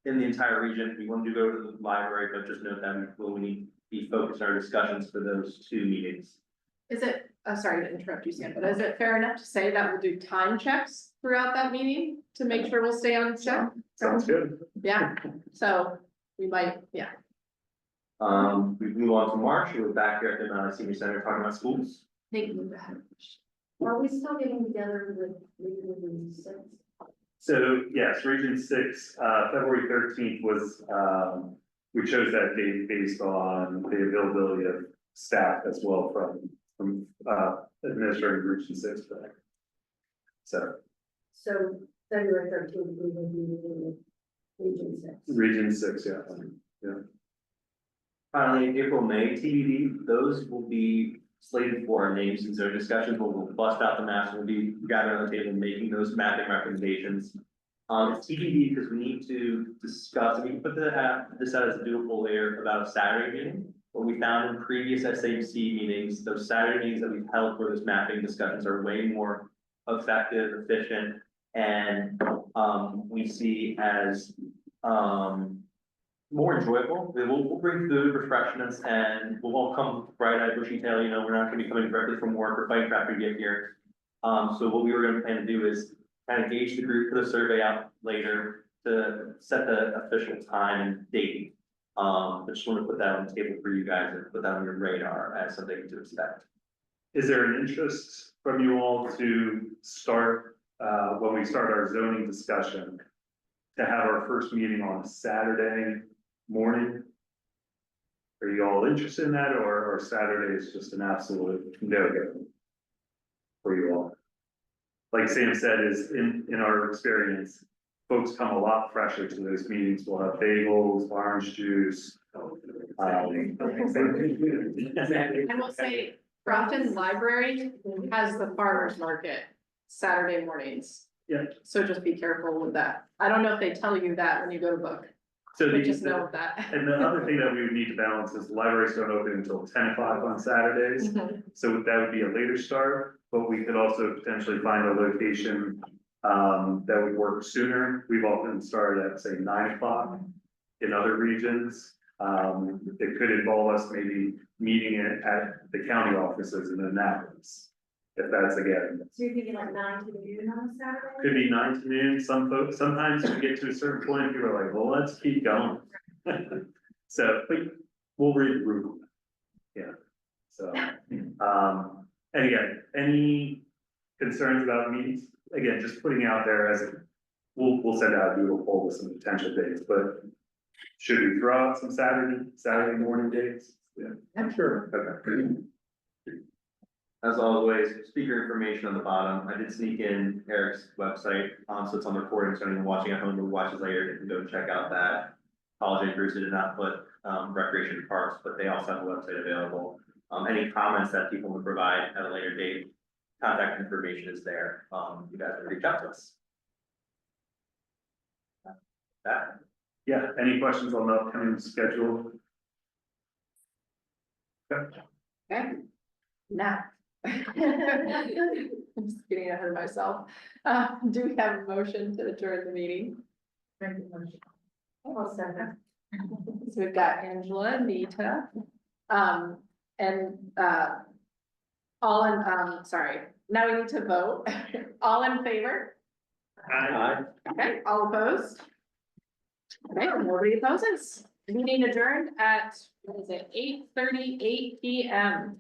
in the entire region, we want to go to the library, but just note that we need to be focused on our discussions for those 2 meetings. Is it, sorry to interrupt you, Sam, but is it fair enough to say that we'll do time checks throughout that meeting to make sure we'll stay on schedule? Sounds good. Yeah, so we might, yeah. We move on to March. We're back here at the Mount Senior Center talking about schools. Thank you. Are we still getting together with Region 6? So yes, Region 6, February 13th was, we chose that date based on the availability of staff as well from from, administering Region 6 back. So, So February 13th, we will be in Region 6. Region 6, yeah. Finally, April, May TBD, those will be slated for our names and zone discussions, where we'll bust out the maps, we'll be gathering on the table, making those mapping recommendations. It's TBD because we need to discuss, and we can put this out as a doable layer about a Saturday meeting. What we found in previous SAC meetings, those Saturday meetings that we've held for those mapping discussions are way more effective, efficient, and we see as more enjoyable. We'll bring food, refreshments, and we'll all come bright-eyed, bushy-tailed, you know, we're not gonna be coming directly from work or fighting traffic to get here. So what we were gonna plan to do is kind of gauge the group, put a survey out later to set the official time and date. I just want to put that on the table for you guys and put that on your radar as something to expect. Is there an interest from you all to start, when we start our zoning discussion, to have our first meeting on Saturday morning? Are you all interested in that, or Saturday is just an absolute no-go for you all? Like Sam said, is in our experience, folks come a lot fresher to those meetings. We'll have bagels, orange juice. I will say, Grafton Library has the farmer's market Saturday mornings. Yeah. So just be careful with that. I don't know if they tell you that when you go to book, So but just know that. and the other thing that we would need to balance is libraries don't open until 10 o'clock on Saturdays. So that would be a later start, but we could also potentially find a location that would work sooner. We've often started at, say, 9 o'clock in other regions. It could involve us maybe meeting it at the county offices in Annapolis. If that's again, So you're thinking like 9 to noon on a Saturday? could be 9 to noon. Some folks, sometimes we get to a certain point, people are like, well, let's keep going. So, but we'll read the room. Yeah, so, and again, any concerns about meetings? Again, just putting out there as, we'll send out a doodle poll with some potential dates, but should we throw out some Saturday morning dates? Yeah, I'm sure. okay. As always, speaker information on the bottom. I did sneak in Eric's website, so it's on the recording, so anyone watching at home who watches later can go check out that. Apologize, Bruce, I did not put recreation parks, but they also have a website available. Any comments that people would provide at a later date, contact information is there. You guys can reach out to us. That. Yeah, any questions on the upcoming schedule? Okay. Now. I'm just getting ahead of myself. Do we have a motion to adjourn the meeting? I'll second. So we've got Angela, Nita, and, all in, sorry, now we need to vote. All in favor? Aye. Okay, all opposed? Okay, nobody opposes. Meeting adjourned at, what is it, 8:38 PM.